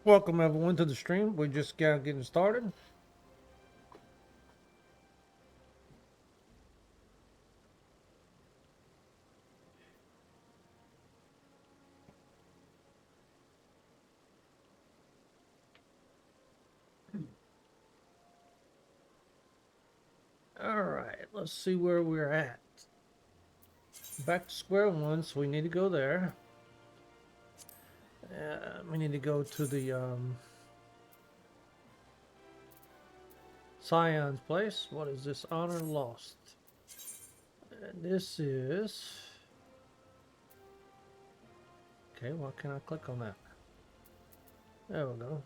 Welcome everyone to the stream. We're just getting started. All right, let's see where we're at. Back to square one, so we need to go there. We need to go to the Scion's place. What is this? Honor lost. And this is... Okay, why can't I click on that? There we go.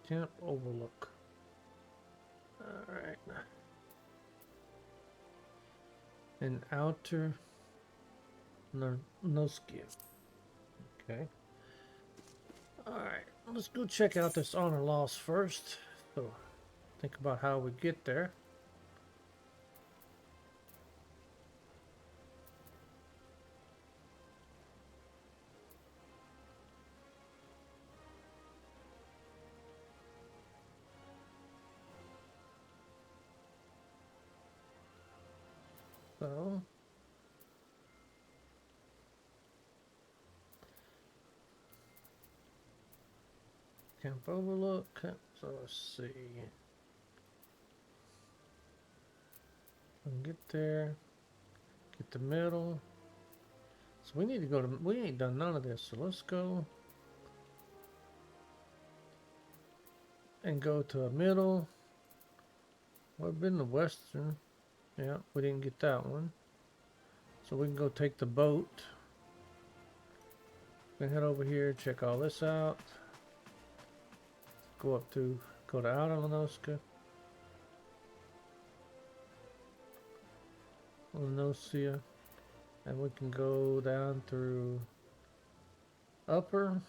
Camp Overlook. Alright. And outer Noskia. Okay. Alright, let's go check out this honor loss first. So think about how we get there. So Camp Overlook. So let's see. We can get there. Get the middle. So we need to go to. We ain't done none of this. So let's go and go to a middle. We've been to western. Yeah, we didn't get that one. So we can go take the boat. We can head over here, check all this out. Go to Outer Lenoska. Lenosia. And we can go down through Upper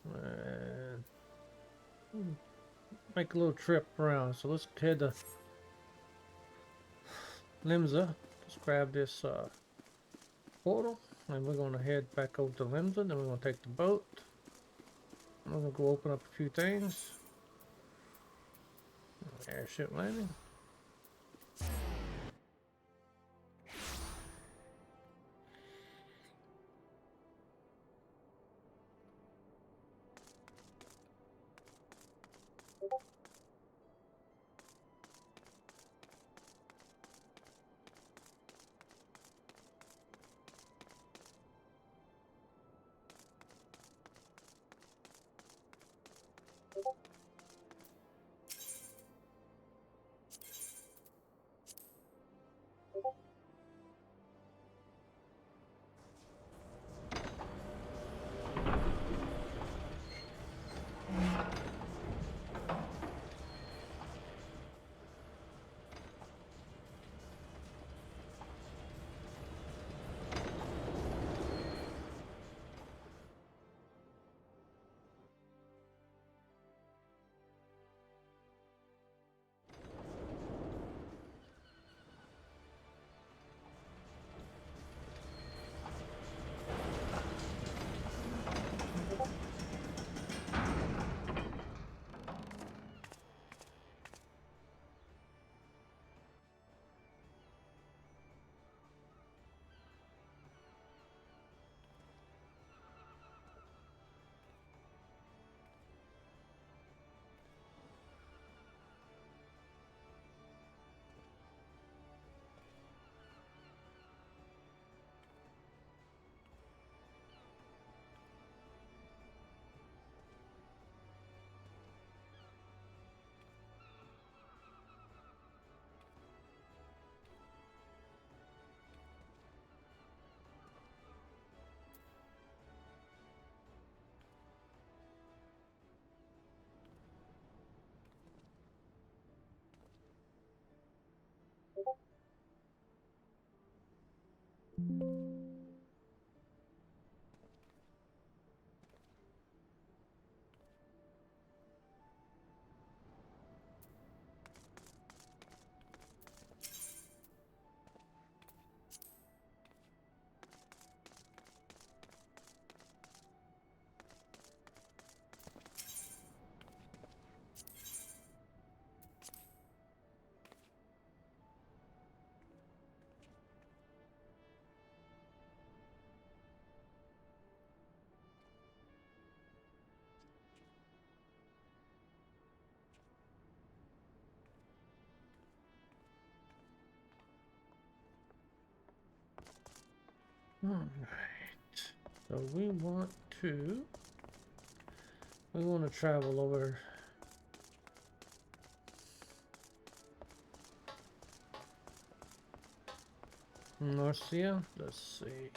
and make a little trip around. So let's head to Limsa. Let's grab this portal, and we're going to head back over to Limsa. Then we're going to take the boat. I'm going to go open up a few things. Airship landing. Alright. So we want to travel over Norcia. Let's see.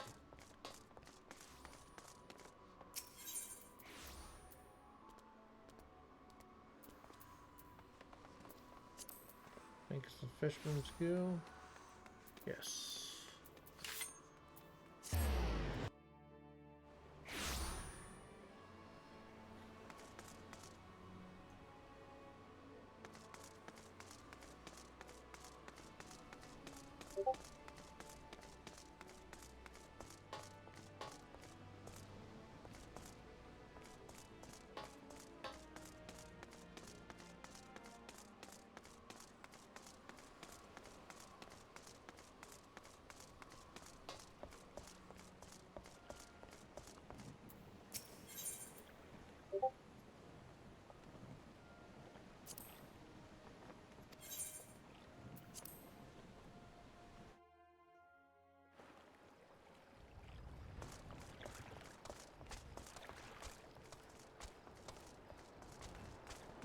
I think it's the Fisherman's Guild. Yes.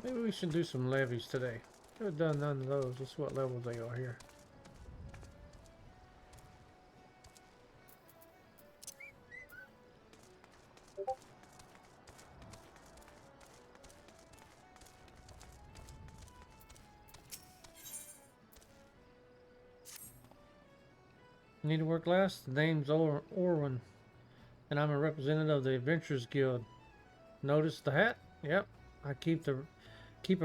Maybe we should do some levies today. I've done none of those. Let's see what levels they are here. Need to work last? The name's Orwin, and I'm a representative of the Adventurers Guild. Notice the hat? Yep. I keep a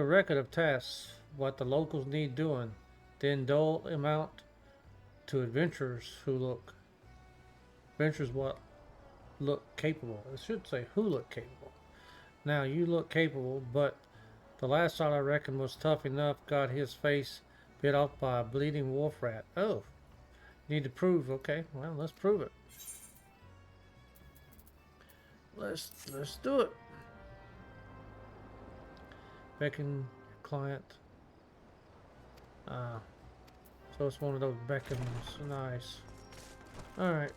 record of tasks, what the locals need doing, then dole them out to adventurers what look capable. It should say who look capable. Now you look capable, but the last shot I reckon was tough enough, got his face bit off by a bleeding wolf rat. Oh, need to prove. Okay, well, let's prove it. Let's do it. Beckon client. So it's one of those beckons. Nice. All right.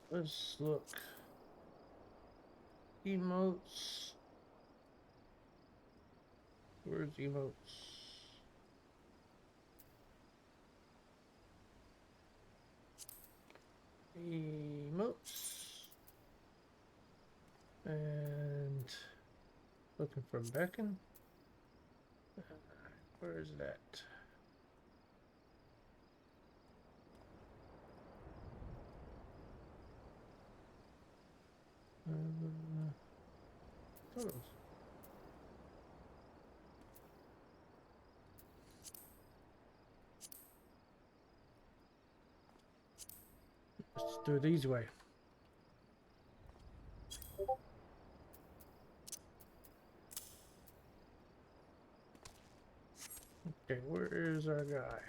Let's look. Emotes. Where's emotes? Emotes. And looking for beckon. Where is that? Photos. Let's do it easy way. Okay, where is our guy?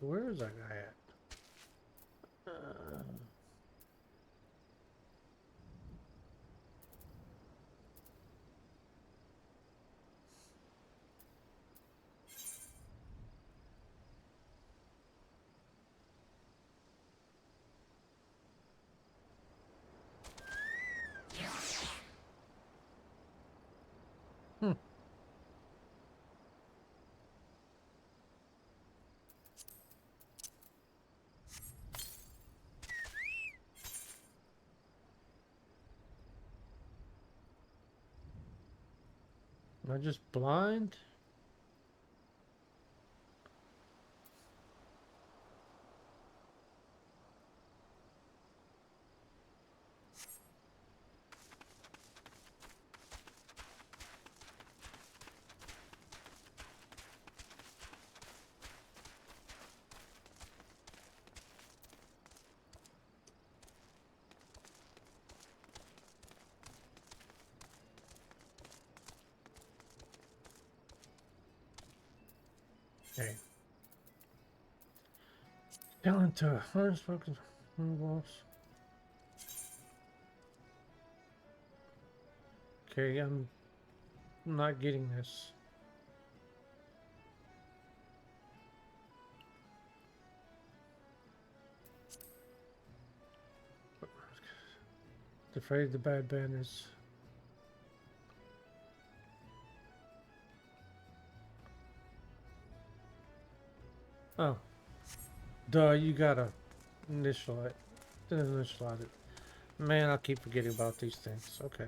Where is that guy at? Am I just blind? Talent to unspoken boss. Okay, I'm not getting this. Afraid the bad banners. Oh. Duh, you gotta initialize it. Man, I keep forgetting about these things. Okay.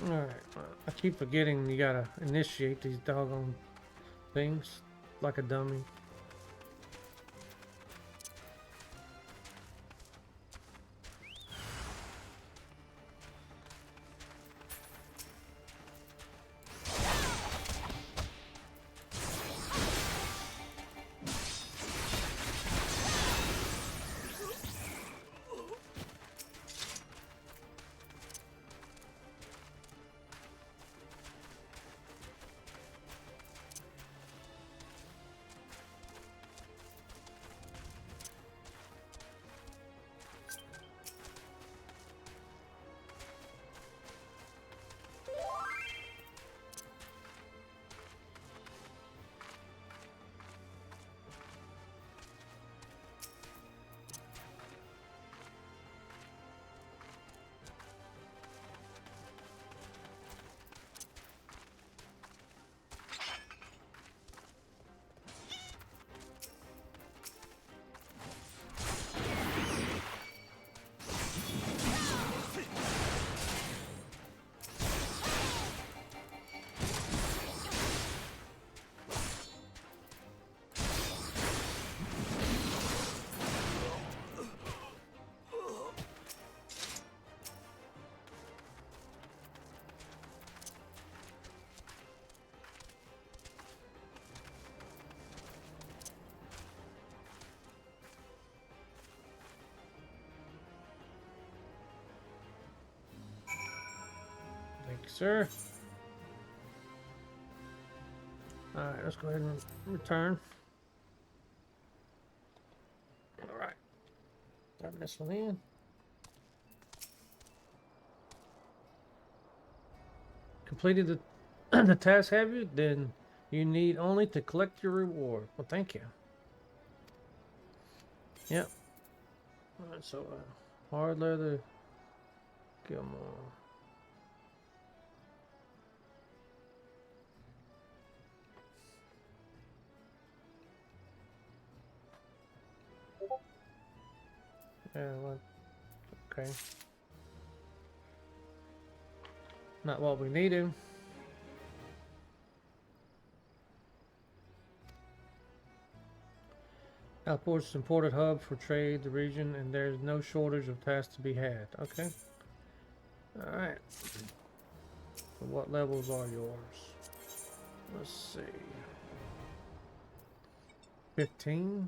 Alright. I keep forgetting you gotta initiate these doggone things like a dummy. Thank you, sir. Alright, let's go ahead and return. Alright. Turn this one in. Completed the the task, have you? Then you need only to collect your reward. Well, thank you. Yep. Alright, so hard leather. Come on. Yeah, well, okay. Not what we needed. Outport's important hub for trade, the region, and there's no shortage of tasks to be had. Okay. Alright. So what levels are yours? Let's see. 15?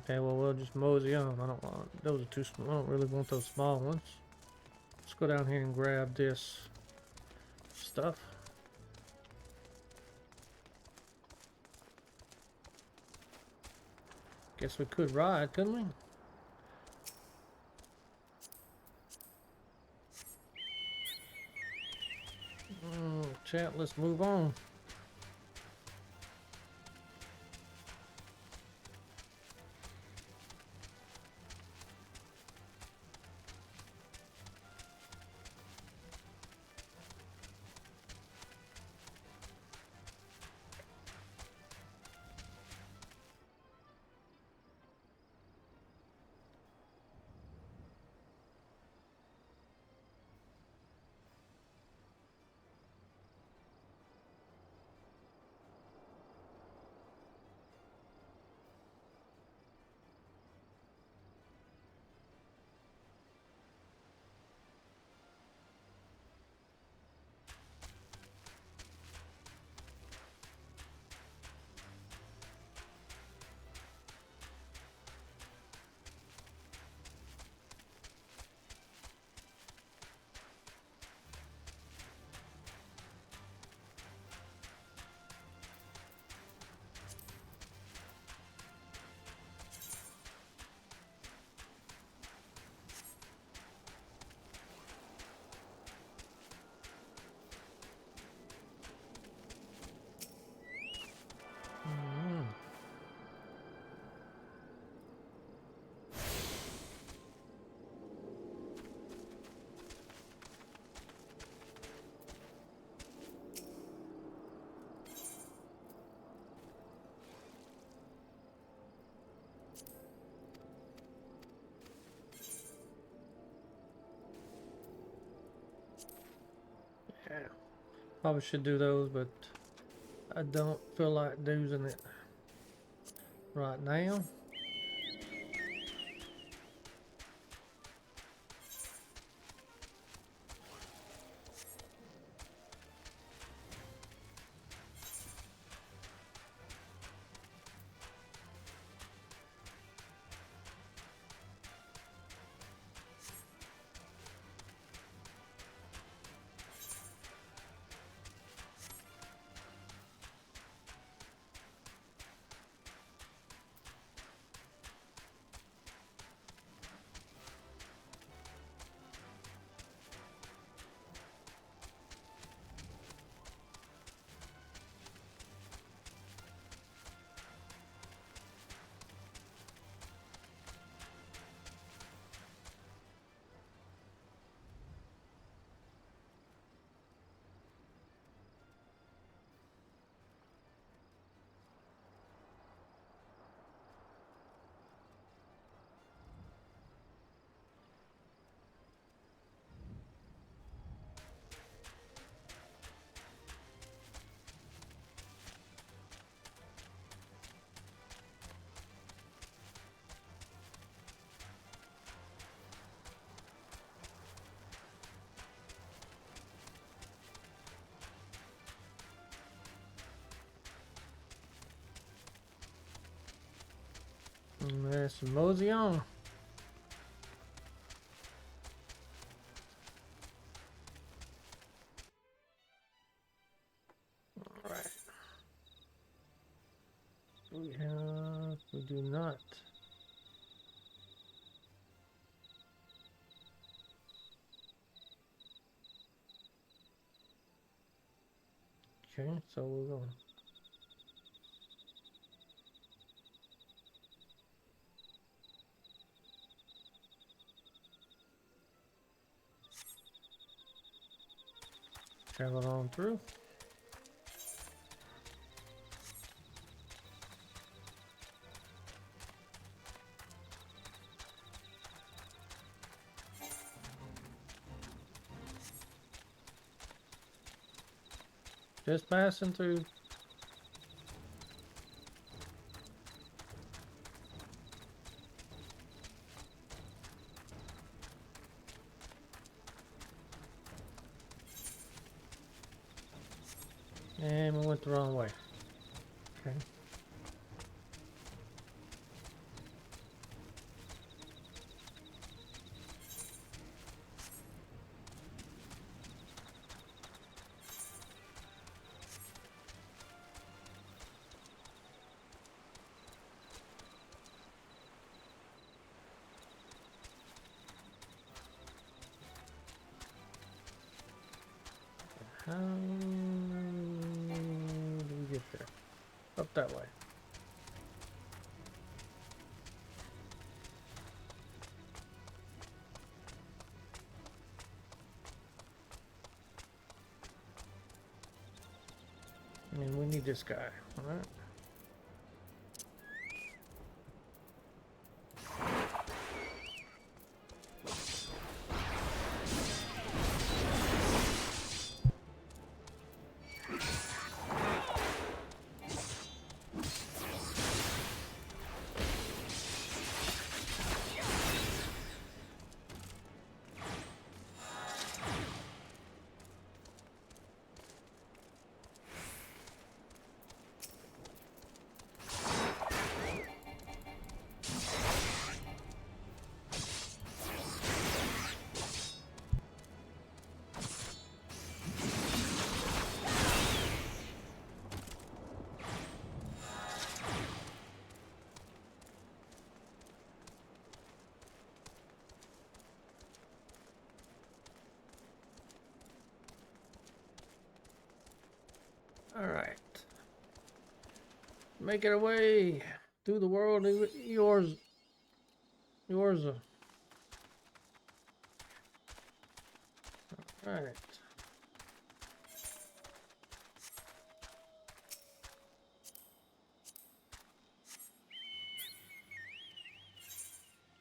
Okay, well we'll just mosey on. I don't want those are too small. I don't really want those small ones. Let's go down here and grab this stuff. Guess we could ride, couldn't we? Chat, let's move on. Yeah. Probably should do those, but I don't feel like doing it right now. Let's mosey on. Alright. We do not. Okay, so we're going. Travel on through. Just passing through. And we went the wrong way. Okay. How do we get there? Up that way. I mean, we need this guy, all right? All right. Make it away through the world. Yours. All right.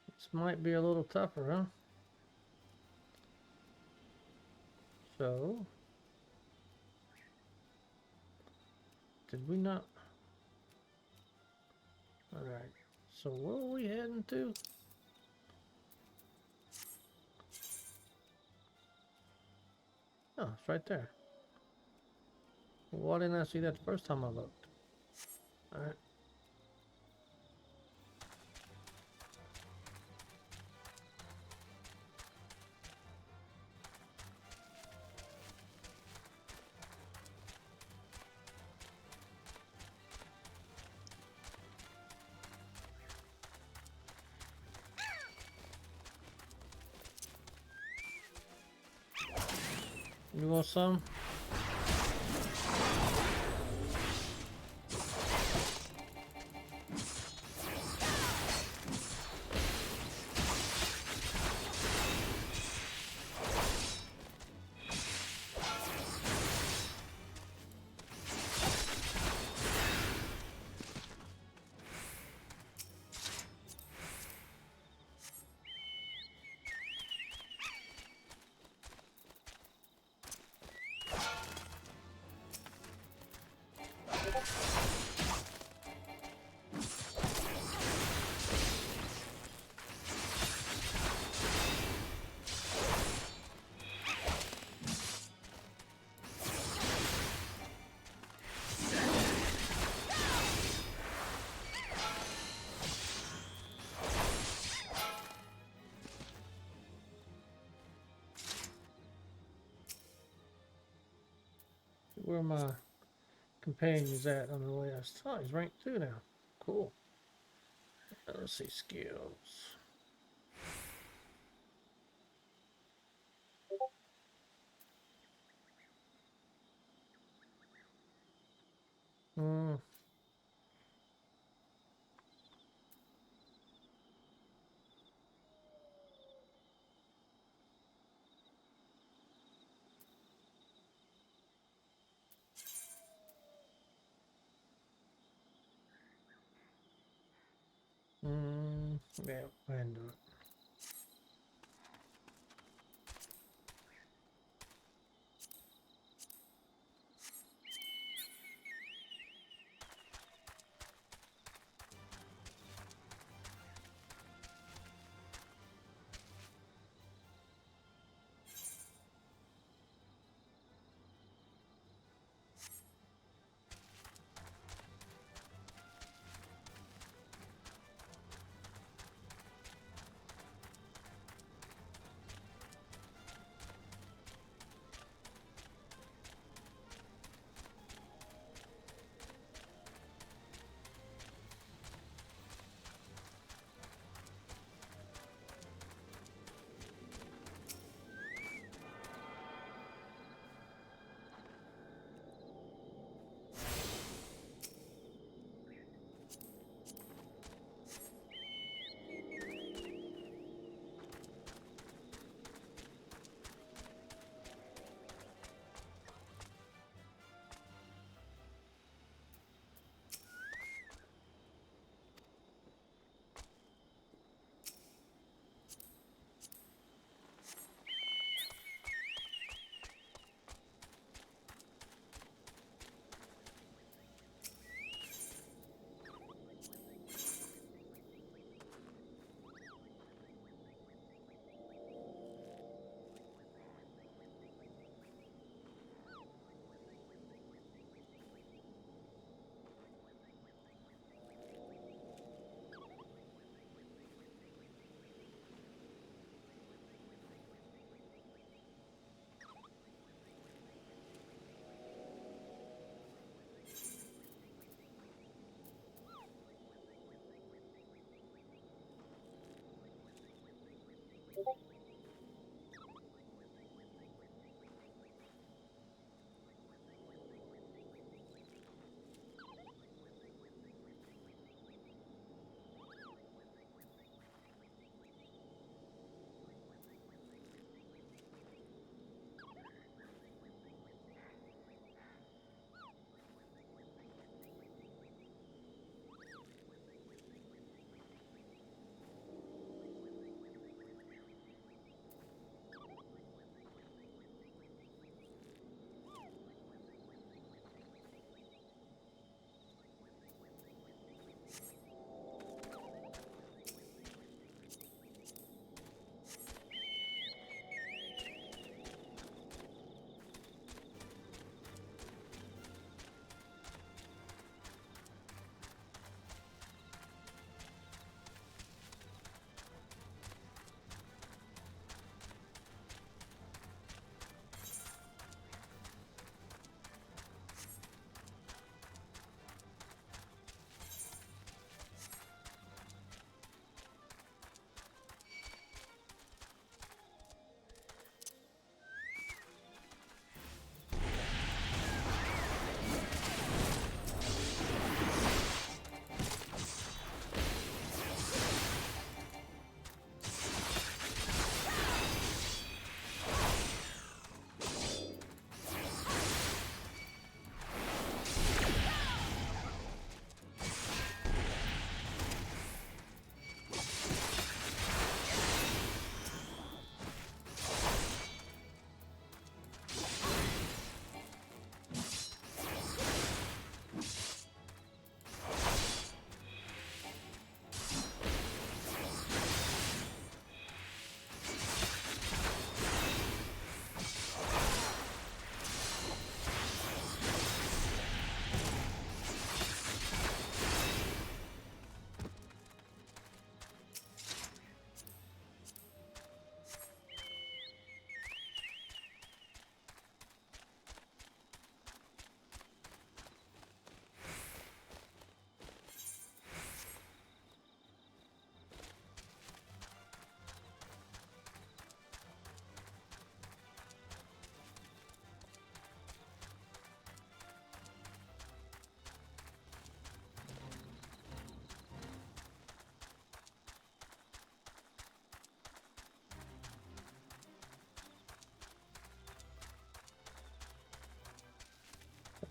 This might be a little tougher, huh? So, did we not? All right. So where are we heading to? Oh, it's right there. Why didn't I see that the first time I looked? All right. You want some? Where are my companions at on the list? Oh, he's ranked 2 now. Cool. Let's see skills. Hmm. Yeah, go ahead and do it.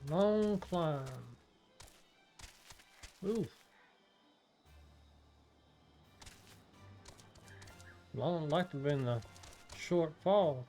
Long climb. Oof. Long like to have been the short fall.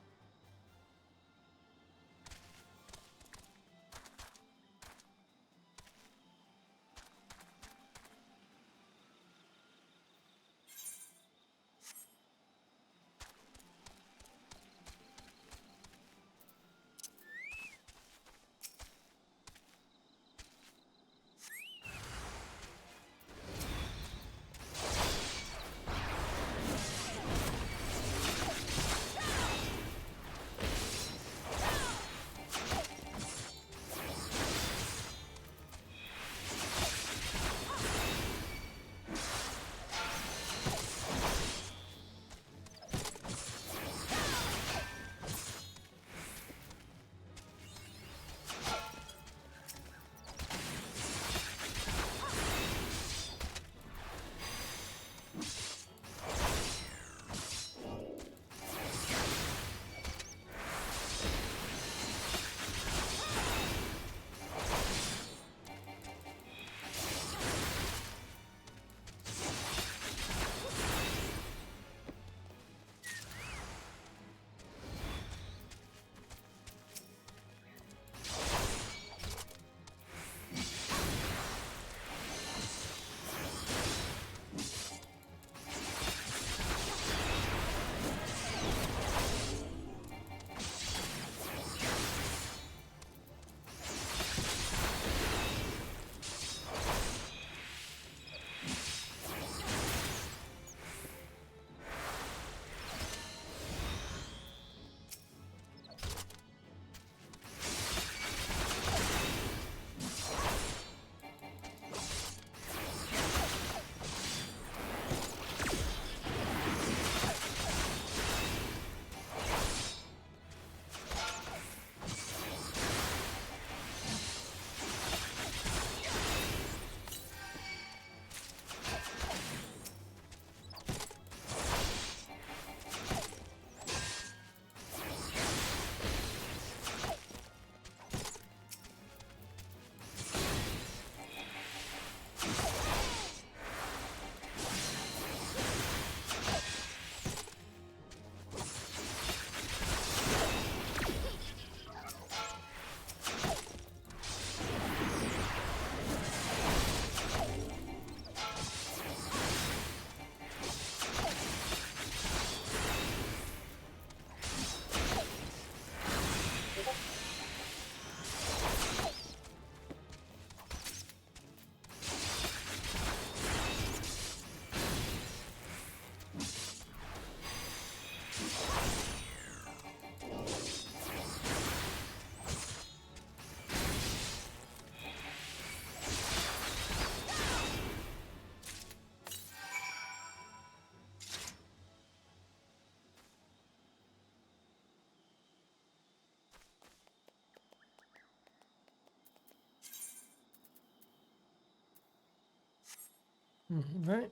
Right,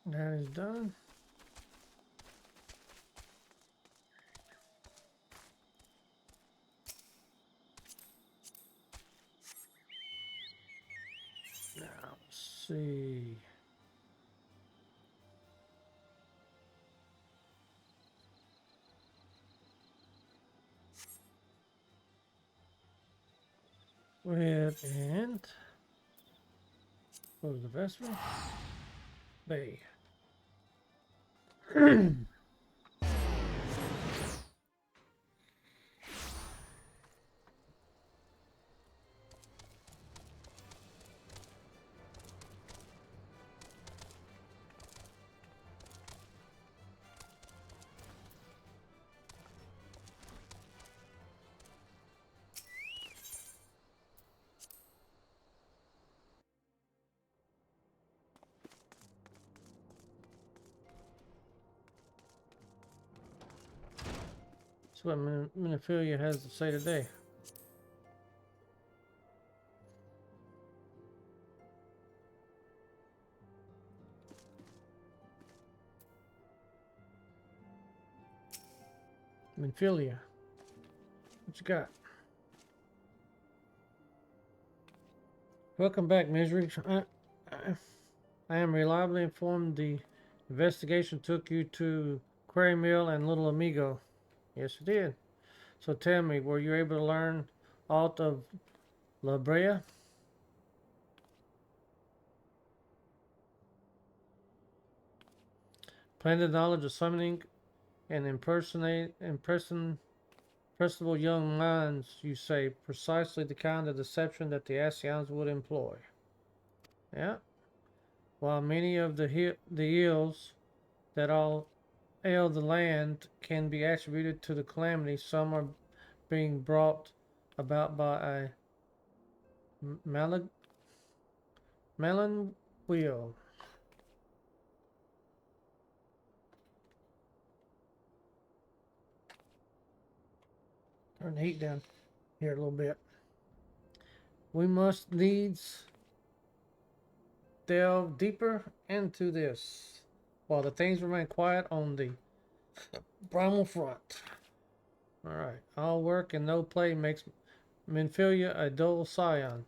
that is done. Now, let's see. Go ahead and close the vestment. Bay. That's what Minophilia has to say today. Minophilia, what you got? Welcome back, Misery. I am reliably informed the investigation took you to quarry mill and little amigo. Yes, you did. So tell me, were you able to learn aught of La Brea? Planted knowledge of summoning and impersonable young minds, you say, precisely the kind of deception that the Ascians would employ. Yeah. While many of the ills that all ail the land can be attributed to the calamity, some are being brought about by a malig Melon wheel. Turn the heat down here a little bit. We must needs delve deeper into this while the things remain quiet on the primal front. Alright. All work and no play makes Menphilia a dull scion.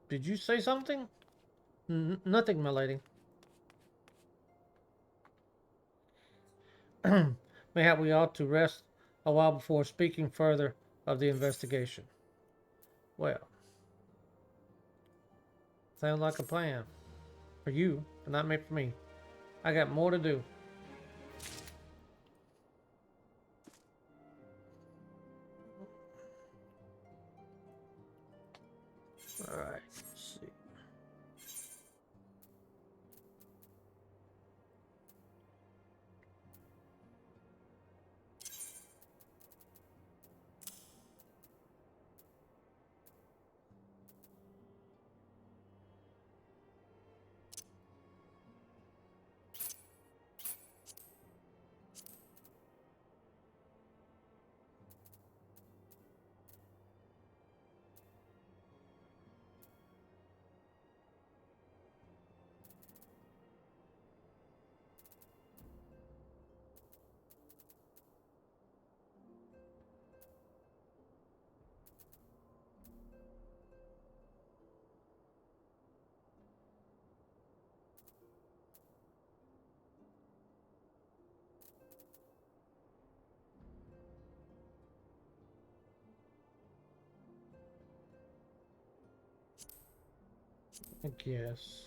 Did you say something? Nothing, my lady. Mayhap we ought to rest a while before speaking further of the investigation. Well, sounds like a plan. For you, but not meant for me. I got more to do. Alright, let's see. I guess.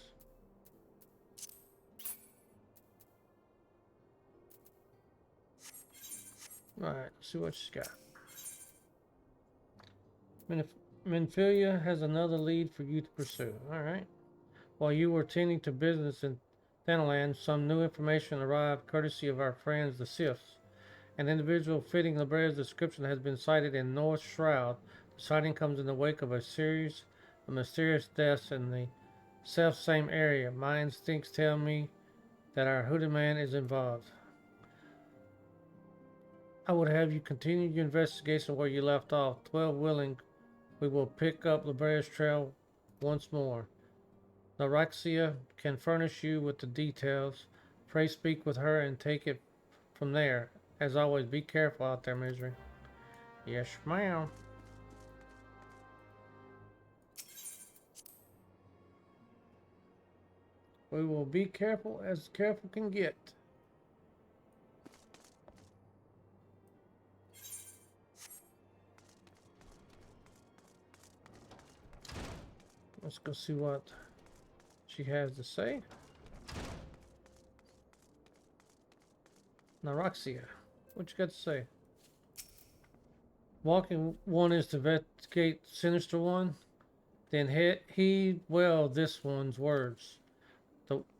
Alright, let's see what she's got. Menphilia has another lead for you to pursue. Alright. While you were tending to business in Thanaland, some new information arrived courtesy of our friends the Siths. An individual fitting Librea's description has been sighted in North Shroud. The sighting comes in the wake of a series of mysterious deaths in the self-same area. My instincts tell me that our hooded man is involved. I would have you continue your investigation where you left off. 12 willing, we will pick up Librea's trail once more. Nauraxia can furnish you with the details. Pray speak with her and take it from there. As always, be careful out there, Misery. Yes, ma'am. We will be careful as careful can get. Let's go see what she has to say. Nauraxia, what you got to say? Walking one is to investigate Sinister One. Then heed well this one's words.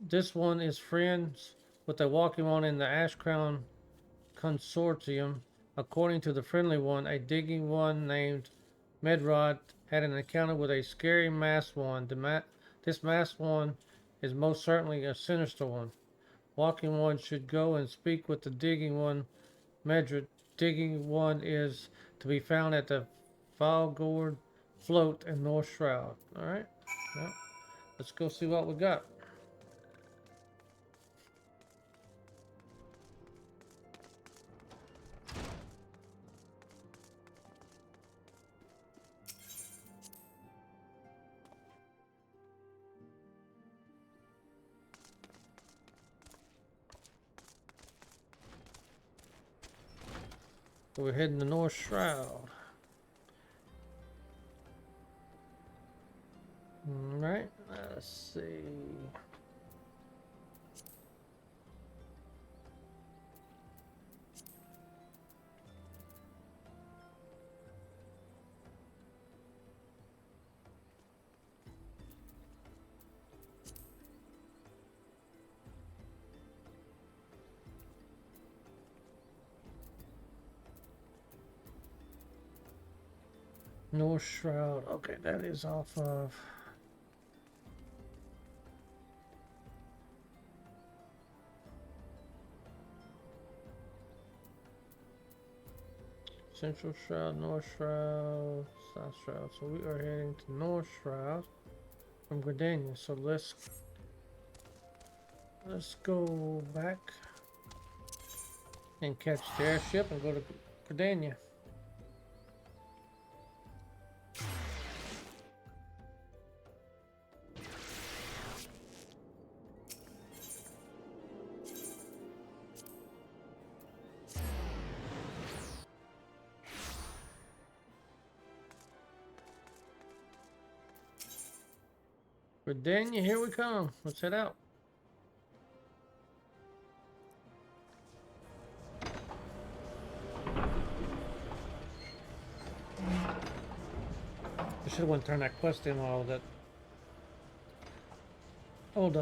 This one is friends with the Walking One in the Ash Crown Consortium. According to the Friendly One, a digging one named Medrod had an encounter with a scary masked one. This masked one is most certainly a sinister one. Walking One should go and speak with the digging one. Medrod, digging one is to be found at the Falgord float in North Shroud. Alright. Well, let's go see what we got. So we're heading to North Shroud. Alright, let's see. North Shroud. Okay, that is off of Central Shroud, North Shroud, South Shroud. So we are heading to North Shroud from Gardania. So let's go back and catch the airship and go to Gardania. Gardania, here we come. Let's head out. I should have went turn that quest in while that old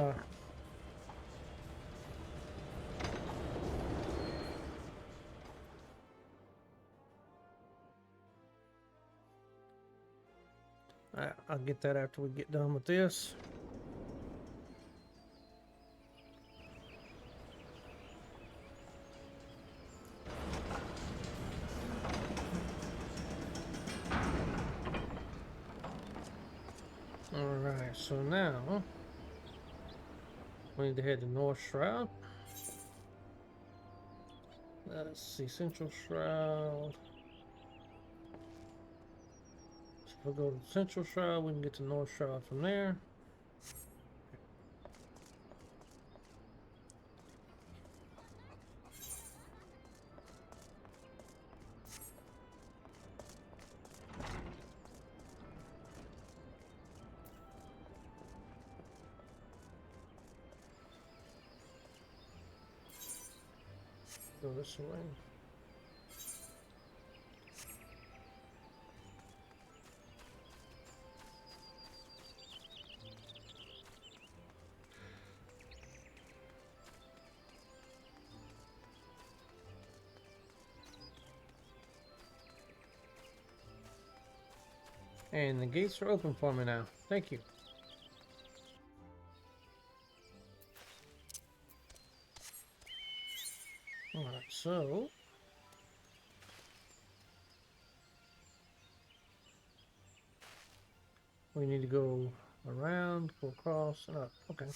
I'll get that after we get done with this. Alright, so now we need to head to North Shroud. Let's see, Central Shroud. So if we go to Central Shroud, we can get to North Shroud from there. Go this way. And the gates are open for me now. Thank you. Alright, so we need to go around, go across, and up. Okay.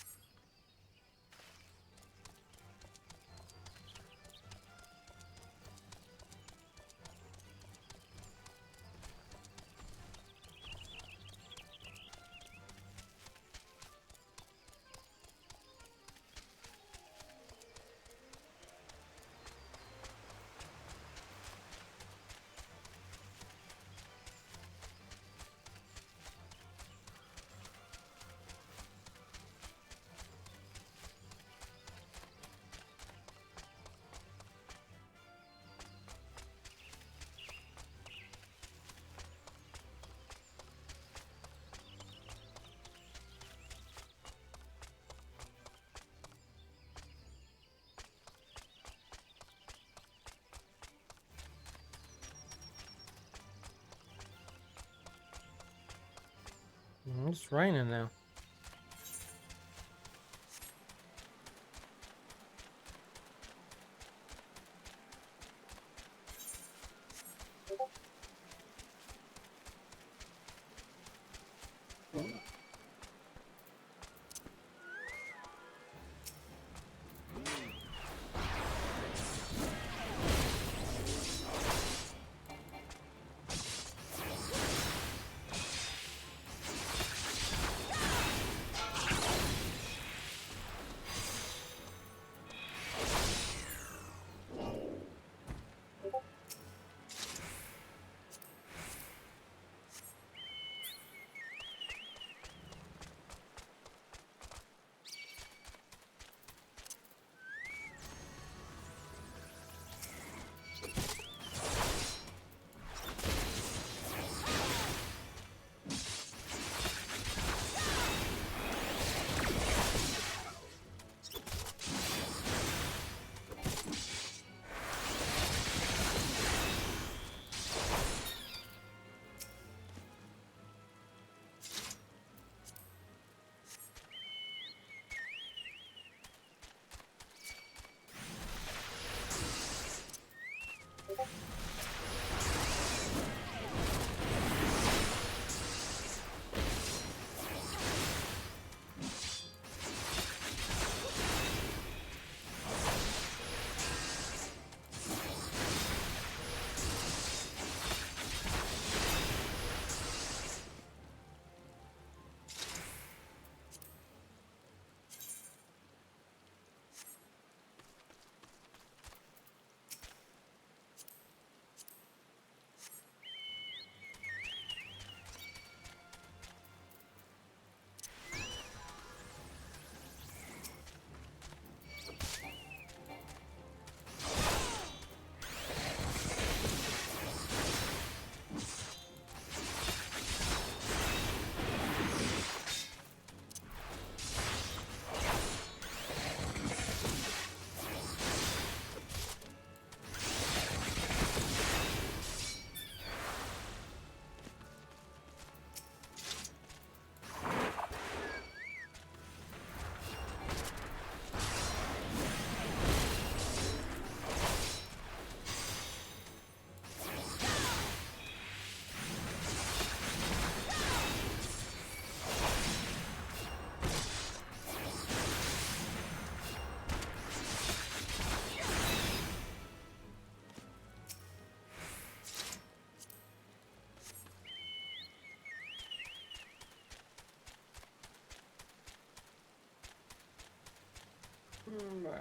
It's raining now. Right.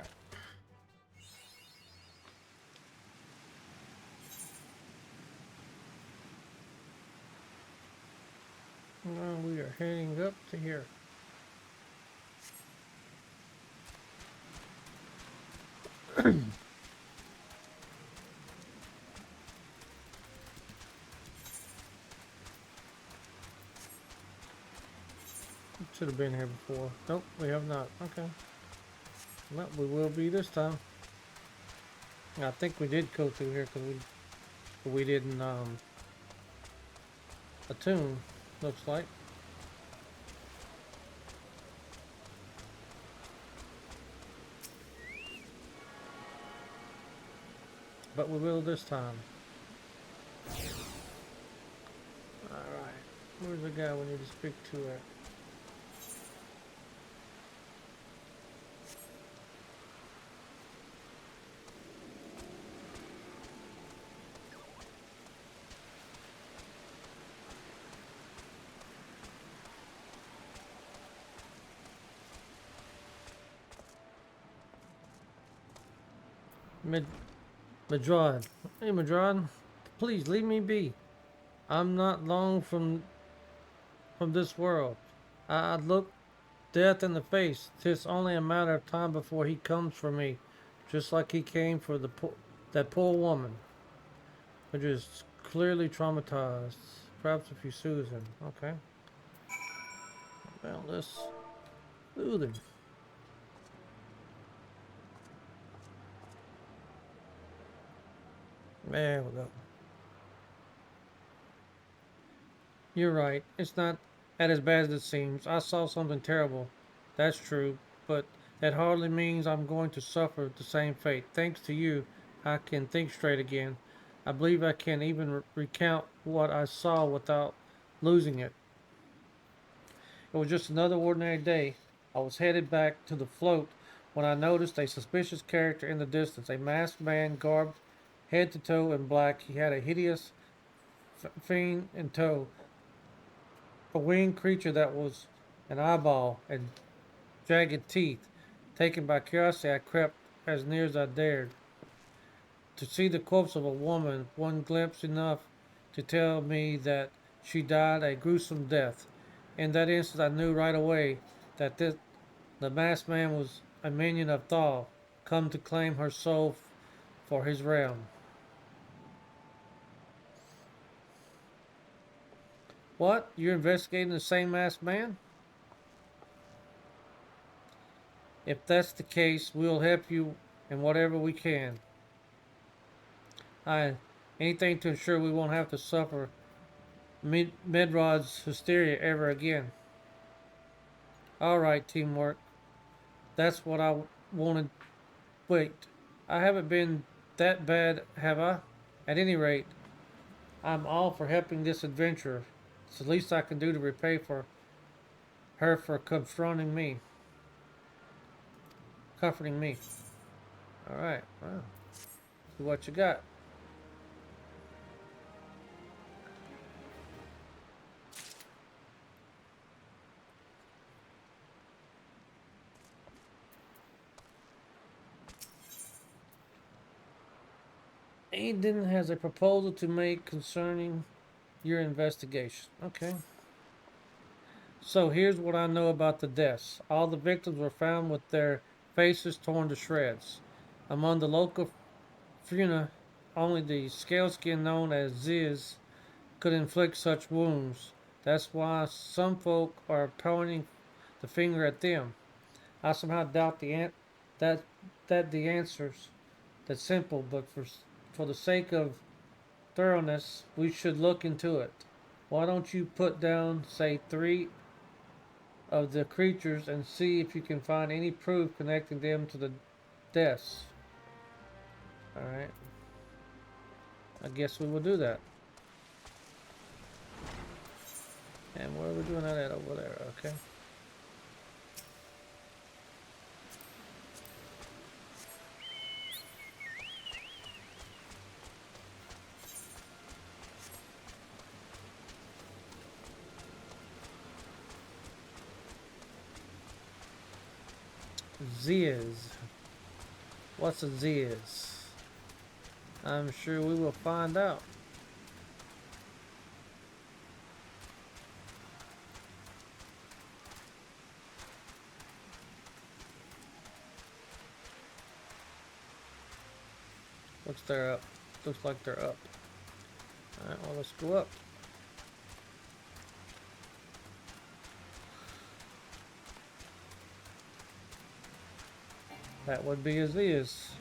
Now we are heading up to here. Should have been here before. Nope, we have not. Okay. Well, we will be this time. I think we did go through here because we didn't attune. Looks like. But we will this time. Alright. Where's the guy we need to speak to at? Madrod. Hey Madrod. Please leave me be. I'm not long from this world. I look death in the face. 'Tis only a matter of time before he comes for me, just like he came for that poor woman, which is clearly traumatized. Perhaps if you soothe him. Okay. Well, let's soothe him. There we go. You're right. It's not as bad as it seems. I saw something terrible. That's true, but that hardly means I'm going to suffer the same fate. Thanks to you, I can think straight again. I believe I can even recount what I saw without losing it. It was just another ordinary day. I was headed back to the float when I noticed a suspicious character in the distance. A masked man garbed head to toe in black. He had a hideous fiend in tow, a winged creature that was an eyeball and jagged teeth. Taken by curiosity, I crept as near as I dared. To see the corpse of a woman, one glimpse enough to tell me that she died a gruesome death. In that instant, I knew right away that the masked man was a minion of Thal, come to claim her soul for his realm. What? You're investigating the same masked man? If that's the case, we'll help you in whatever we can. I anything to ensure we won't have to suffer Medrod's hysteria ever again. All right, teamwork. That's what I wanted. Wait, I haven't been that bad, have I? At any rate, I'm all for helping this adventurer. It's the least I can do to repay for her for comforting me. All right, wow. See what you got. Aiden has a proposal to make concerning your investigation. Okay. So here's what I know about the deaths. All the victims were found with their faces torn to shreds. Among the local fauna, only the scale skin known as Ziz could inflict such wounds. That's why some folk are pointing the finger at them. I somehow doubt that the answer's that simple, but for the sake of thoroughness, we should look into it. Why don't you put down, say, 3 of the creatures and see if you can find any proof connecting them to the deaths? Alright. I guess we will do that. And where are we doing that at over there? Okay. Ziz. What's a Ziz? I'm sure we will find out. Looks they're up. Looks like they're up. Alright, well let's go up. That would be as is.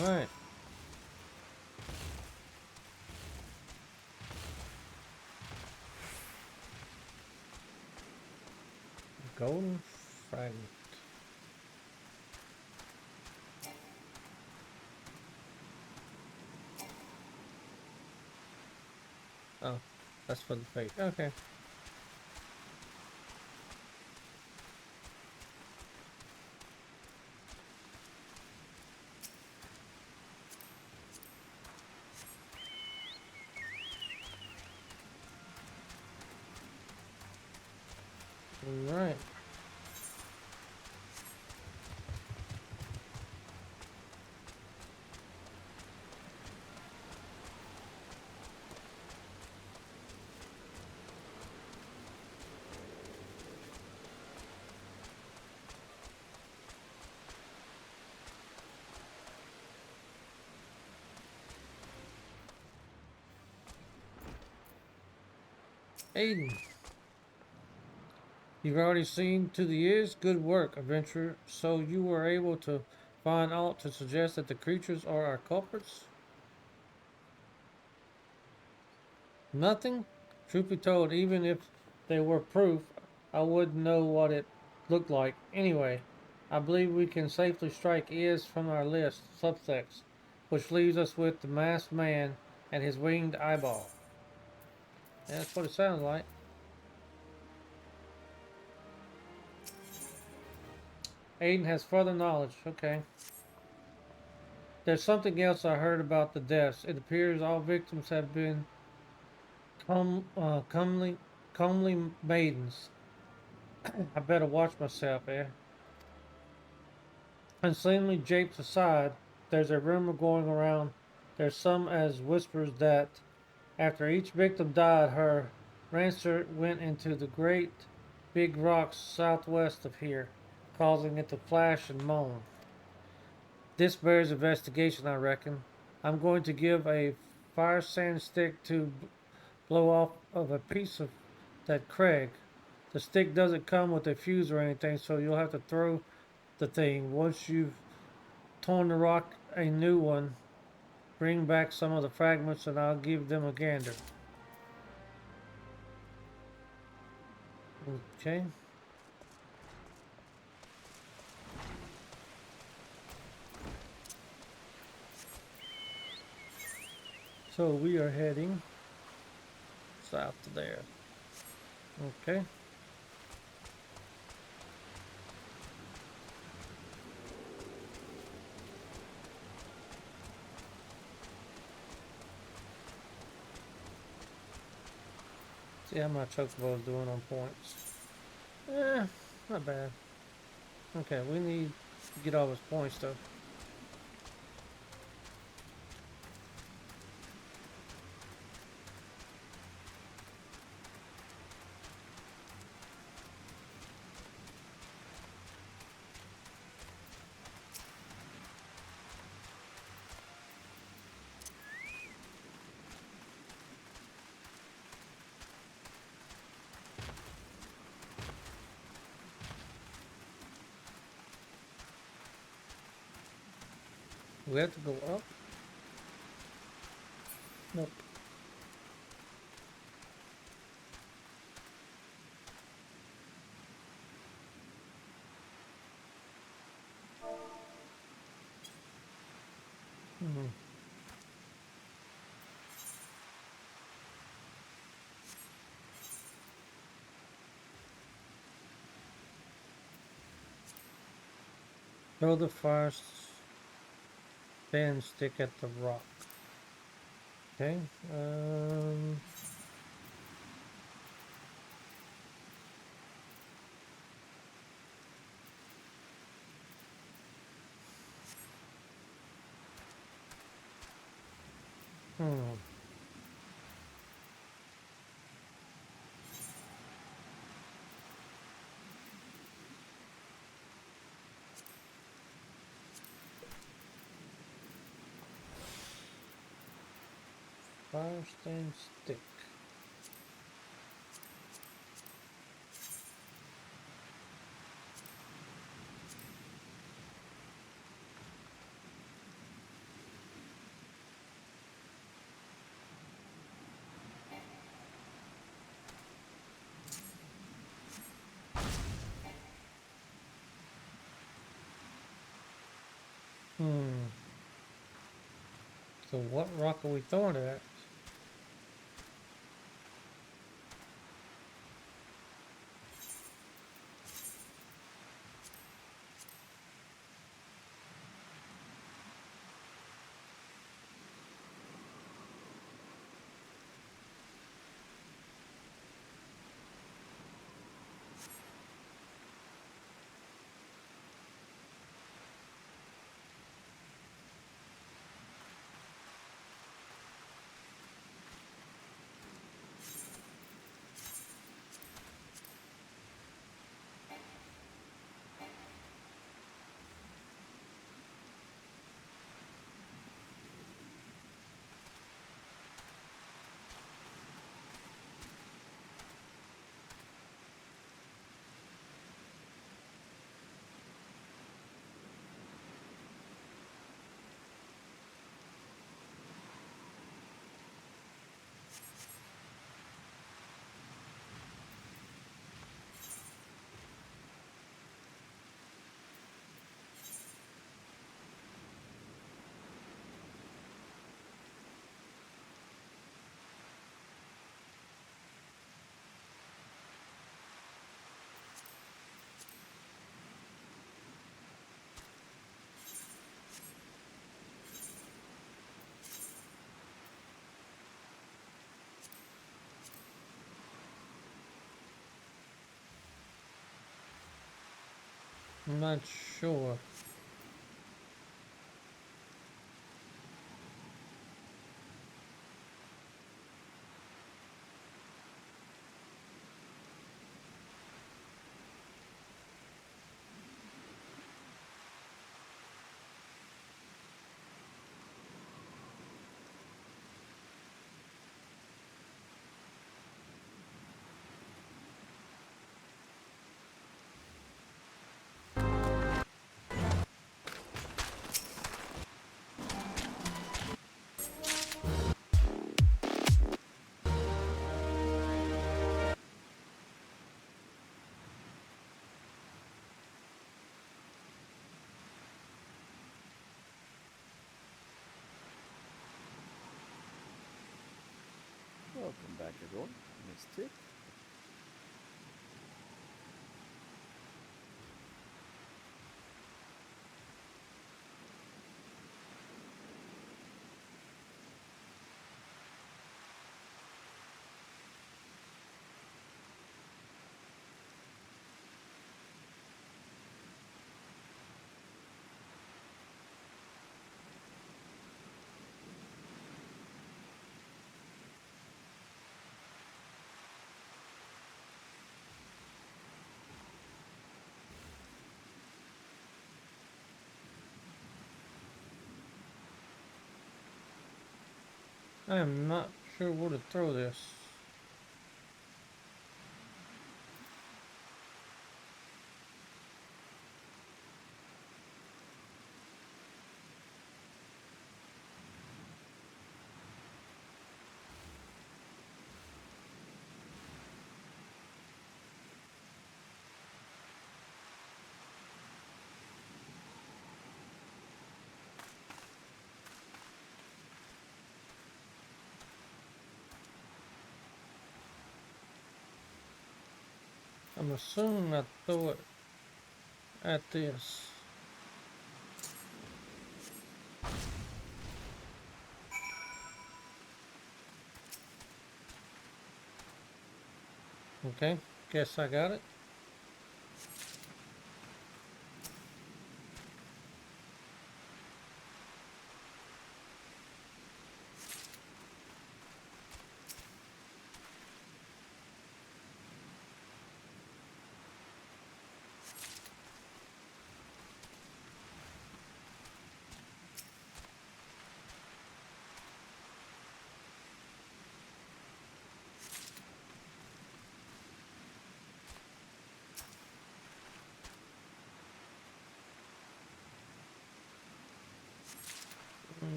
Alright. Golden fragment. Oh, that's for the fate. Okay. Alright. Aiden. You've already seen to the ears. Good work, adventurer. So you were able to find aught to suggest that the creatures are our culprits? Nothing? Truth be told, even if they were proof, I wouldn't know what it looked like. Anyway, I believe we can safely strike is from our list, suspects, which leaves us with the masked man and his winged eyeball. Yeah, that's what it sounds like. Aiden has further knowledge. Okay. There's something else I heard about the deaths. It appears all victims have been comely maidens. I better watch myself, eh? Unseemly japes aside, there's a rumor going around. There's some as whispers that after each victim died, her rancer went into the great big rocks southwest of here, causing it to flash and moan. This bears investigation, I reckon. I'm going to give a fire sand stick to blow off of a piece of that crag. The stick doesn't come with a fuse or anything, so you'll have to throw the thing. Once you've torn the rock a new one, bring back some of the fragments and I'll give them a gander. Okay. So we are heading south to there. Okay. Yeah, my chocobo is doing on points. Eh, not bad. Okay, we need to get all his points though. We have to go up? Nope. Hmm. Throw the fire stand stick at the rock. Okay. Hmm. Fire stand stick. Hmm. So what rock are we throwing it at? I'm not sure. Welcome back, everyone. Miss Tick. I am not sure where to throw this. I'm assuming I throw it at this. Okay, guess I got it.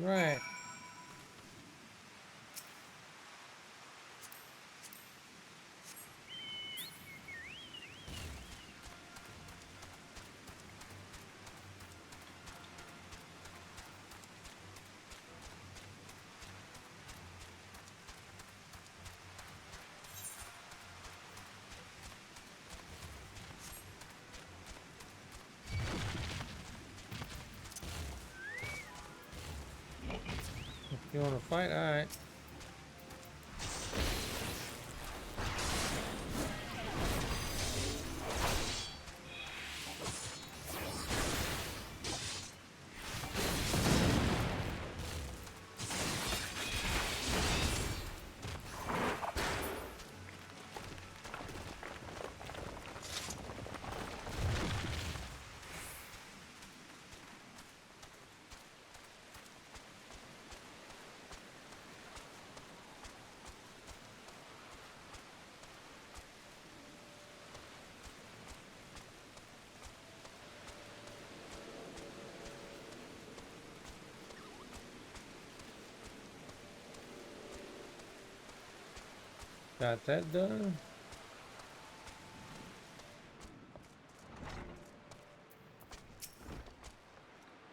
Right. You want to fight? All right. Got that done.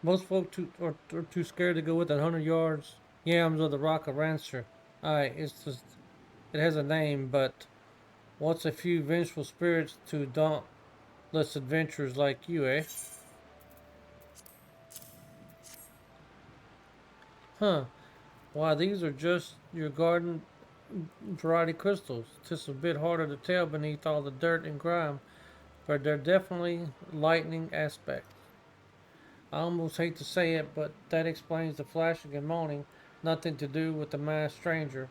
Most folk are too scared to go with 100 yards. Yams of the Rock of Rancer. Alright, it's just, it has a name, but what's a few vengeful spirits to dauntless adventurers like you, eh? Huh. Why, these are just your garden variety crystals. Just a bit harder to tell beneath all the dirt and grime, but they're definitely lightning aspects. I almost hate to say it, but that explains the flashing and moaning. Nothing to do with the masked stranger.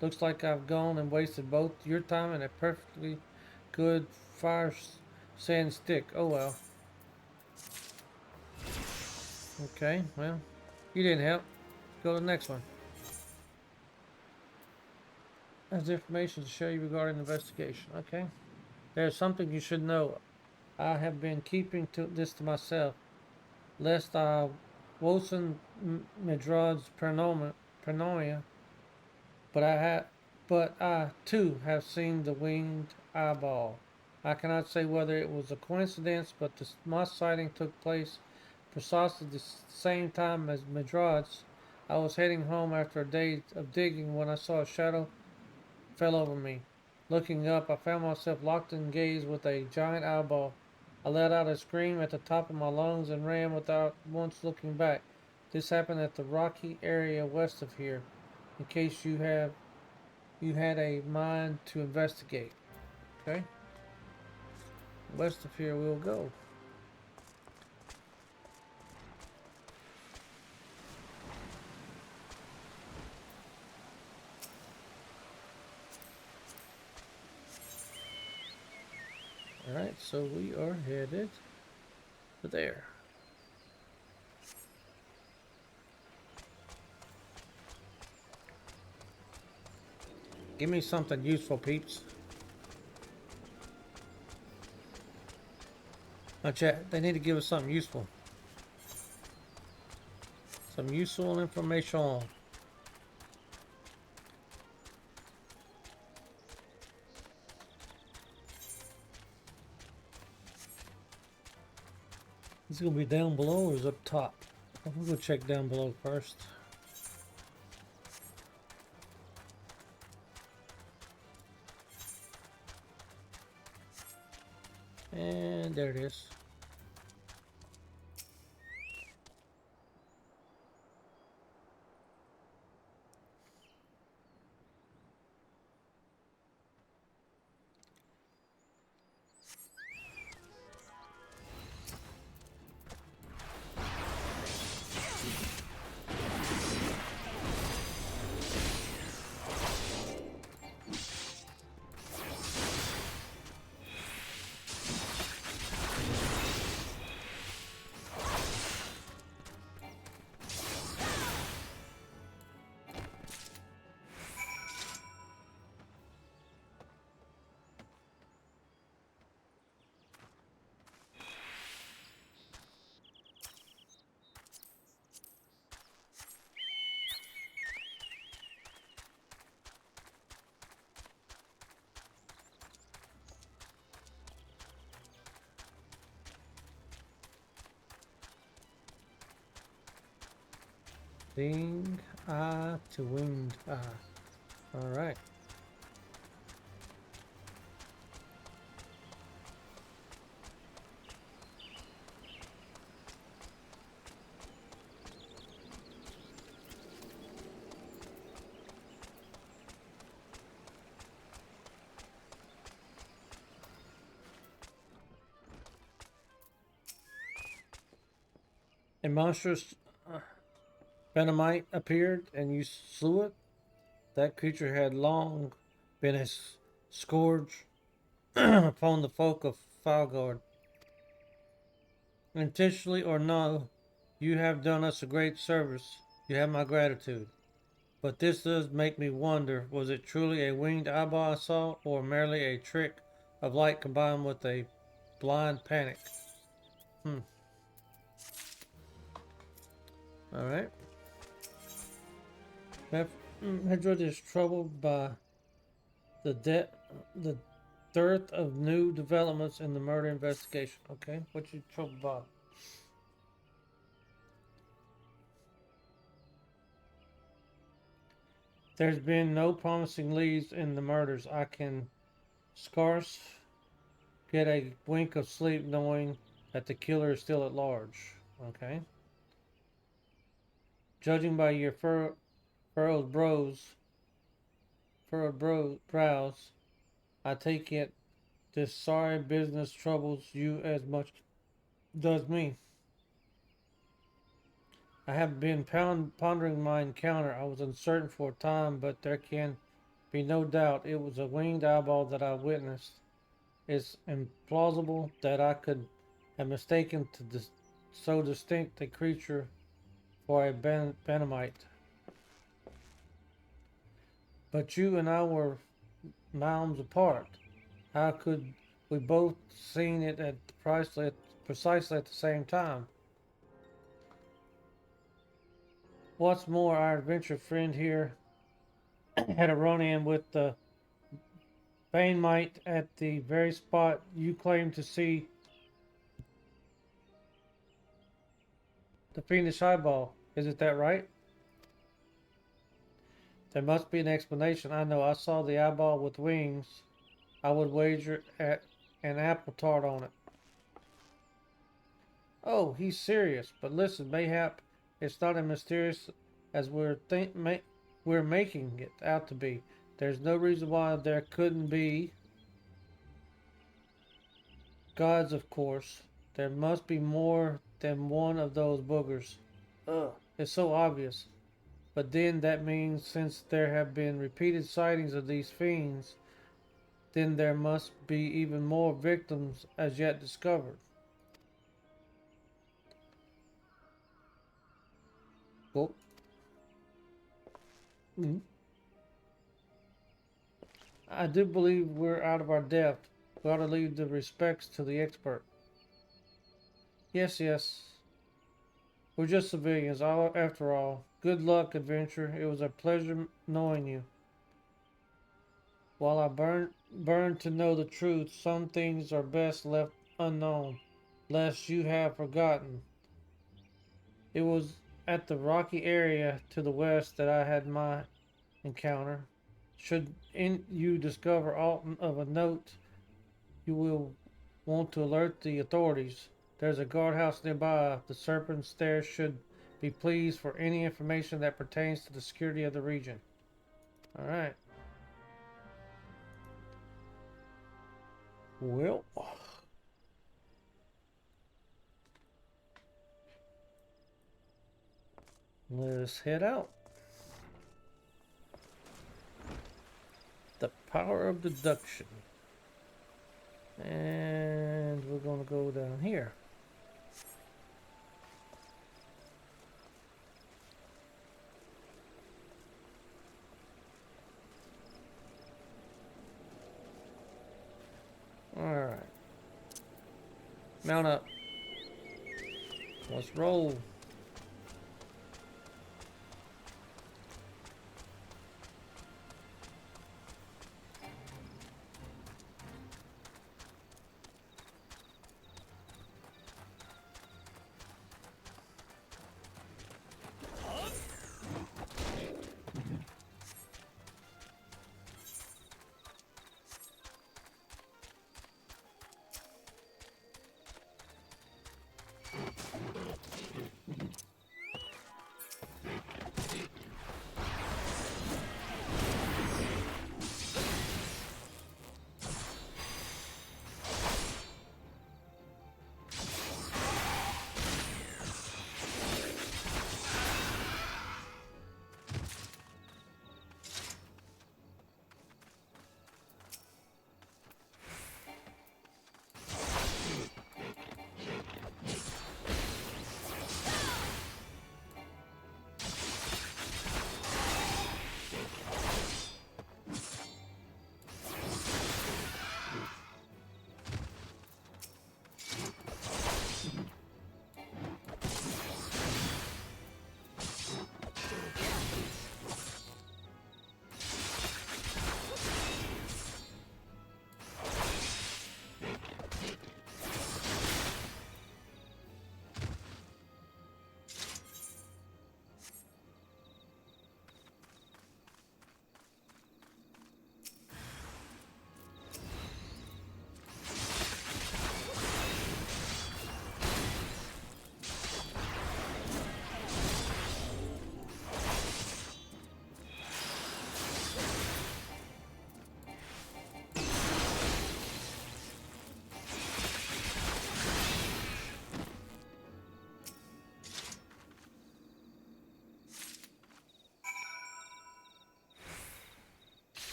Looks like I've gone and wasted both your time and a perfectly good fire sand stick. Oh well. Okay, well, you didn't help. Go to the next one. Has information to show you regarding the investigation. Okay. There's something you should know. I have been keeping this to myself, lest I worsen Midrod's paranoia. But I too have seen the winged eyeball. I cannot say whether it was a coincidence, but my sighting took place precisely the same time as Madrad's. I was heading home after a day of digging when I saw a shadow fell over me. Looking up, I found myself locked in gaze with a giant eyeball. I let out a scream at the top of my lungs and ran without once looking back. This happened at the rocky area west of here. In case you had a mind to investigate. Okay? West of here we'll go. Alright, so we are headed to there. Give me something useful, peeps. Now, chat, they need to give us something useful. Some useful information. Is it gonna be down below or is it up top? We'll go check down below first. And there it is. Wing eye to winged eye. Alright. A monstrous Venomite appeared and you slew it. That creature had long been a scourge upon the folk of Falgard. Intentionally or no, you have done us a great service. You have my gratitude. But this does make me wonder, was it truly a winged eyeball I saw, or merely a trick of light combined with a blind panic? Alright. Hedred is troubled by the dearth of new developments in the murder investigation. Okay, what you troubled by? There's been no promising leads in the murders. I can scarce get a wink of sleep knowing that the killer is still at large. Okay. Judging by your furrowed brows, I take it this sorry business troubles you as much does me. I have been pondering my encounter. I was uncertain for a time, but there can be no doubt it was a winged eyeball that I witnessed. It's implausible that I could have mistaken so distinct a creature for a Benamite. But you and I were miles apart. How could we both seen it at precisely at the same time? What's more, our adventure friend here had a run-in with the Banemite at the very spot you claim to see the fiendish eyeball. Isn't that right? There must be an explanation. I know I saw the eyeball with wings. I would wager at an apple tart on it. Oh, he's serious. But listen, mayhap it's not as mysterious as we're making it out to be. There's no reason why there couldn't be gods, of course. There must be more than one of those boogers. Ugh, it's so obvious. But then that means since there have been repeated sightings of these fiends, then there must be even more victims as yet discovered. Well, I do believe we're out of our depth. Gotta leave the respects to the expert. Yes, yes. We're just civilians, all after all. Good luck, adventurer. It was a pleasure knowing you. While I burn to know the truth, some things are best left unknown, lest you have forgotten. It was at the rocky area to the west that I had my encounter. Should you discover aught of a note, you will want to alert the authorities. There's a guardhouse nearby. The Serpent Stairs should be pleased for any information that pertains to the security of the region. Alright. Well, let's head out. The power of deduction. And we're going to go down here. Alright. Mount up. Let's roll.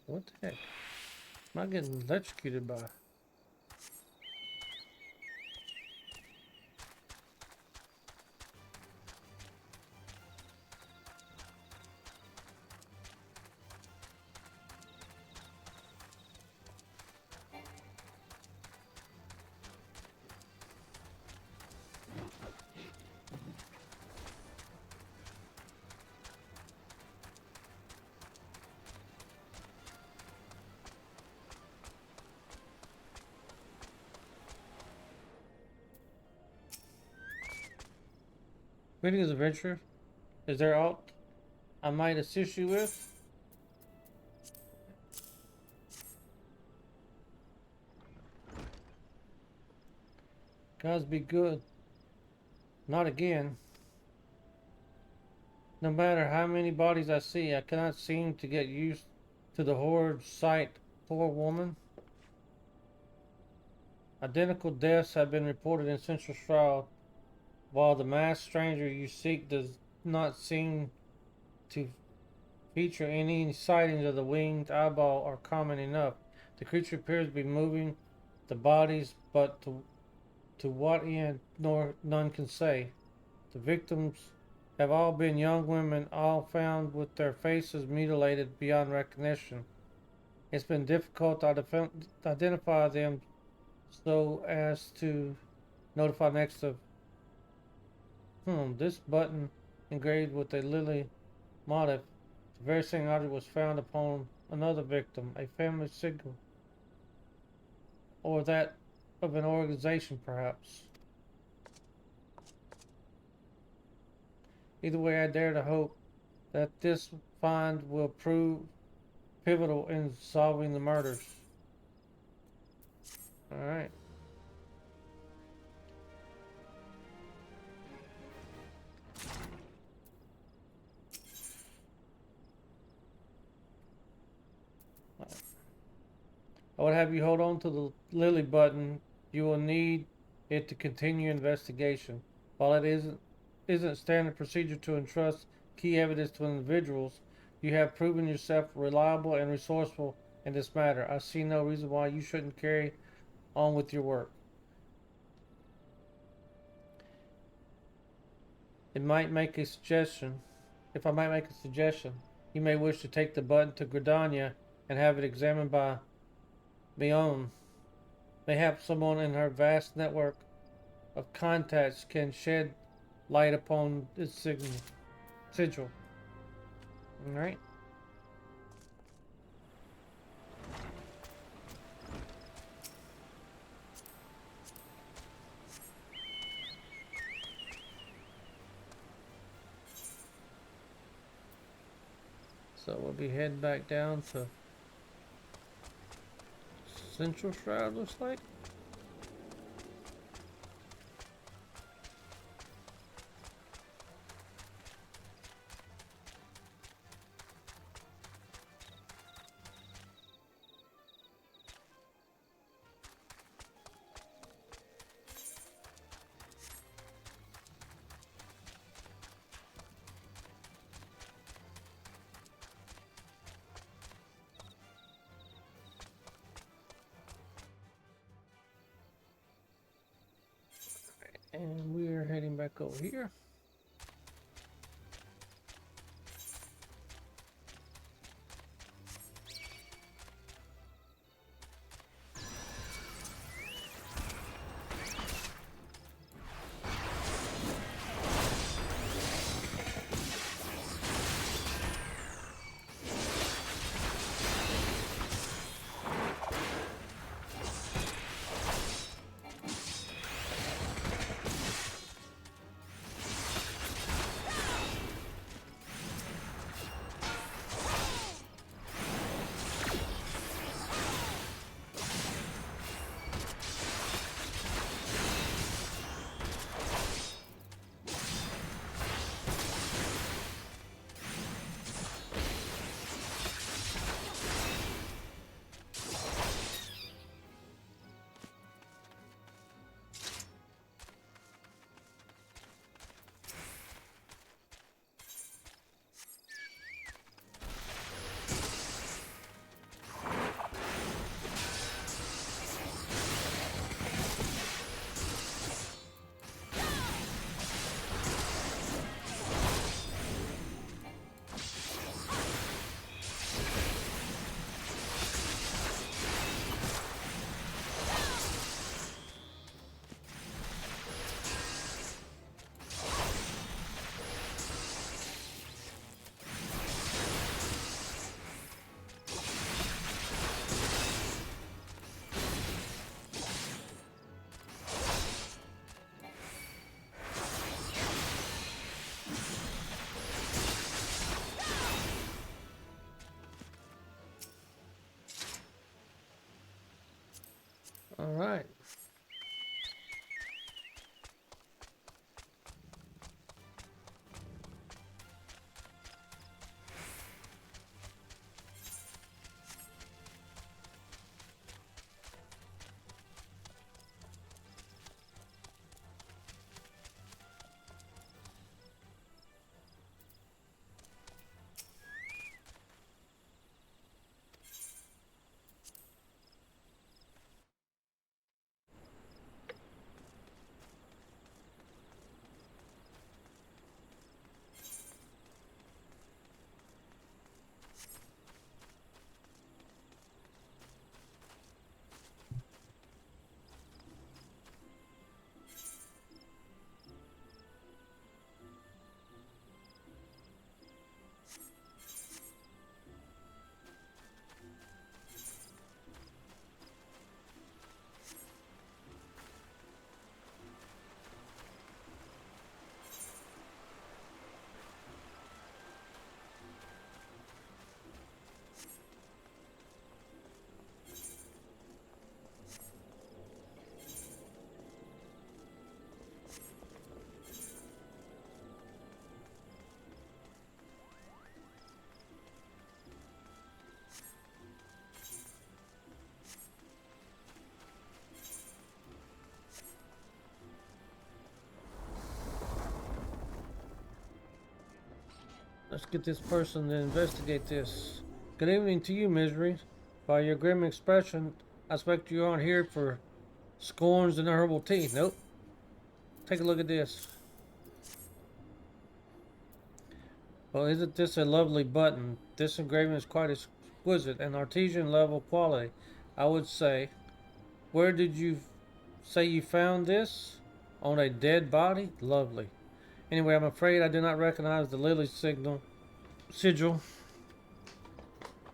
What the heck? Am I getting electrocuted by? Greetings, adventurer. Is there aught I might assist you with? Gods be good. Not again. No matter how many bodies I see, I cannot seem to get used to the horrid sight. Poor woman. Identical deaths have been reported in Central Shroud, while the masked stranger you seek does not seem to feature. Any sightings of the winged eyeball are common enough. The creature appears to be moving the bodies, but to what end, none can say. The victims have all been young women, all found with their faces mutilated beyond recognition. It's been difficult to identify them so as to notify next of this button engraved with a lily motif. The very same object was found upon another victim, a family signal, or that of an organization perhaps. Either way, I dare to hope that this find will prove pivotal in solving the murders. Alright. I would have you hold on to the lily button. You will need it to continue investigation. While it isn't standard procedure to entrust key evidence to individuals, you have proven yourself reliable and resourceful in this matter. I see no reason why you shouldn't carry on with your work. It might make a suggestion. If I might make a suggestion, you may wish to take the button to Gridania and have it examined by Beyond. Mayhap someone in her vast network of contacts can shed light upon its sigil. Alright. So we'll be heading back down to Central Shroud, looks like. And we're heading back over here. All right. Let's get this person to investigate this. Good evening to you, Misery. By your grim expression, I expect you aren't here for scorns and herbal tea. Nope. Take a look at this. Well, isn't this a lovely button? This engraving is quite exquisite and artisan level quality, I would say. Where did you say you found this? On a dead body? Lovely. Anyway, I'm afraid I do not recognize the lily sigil.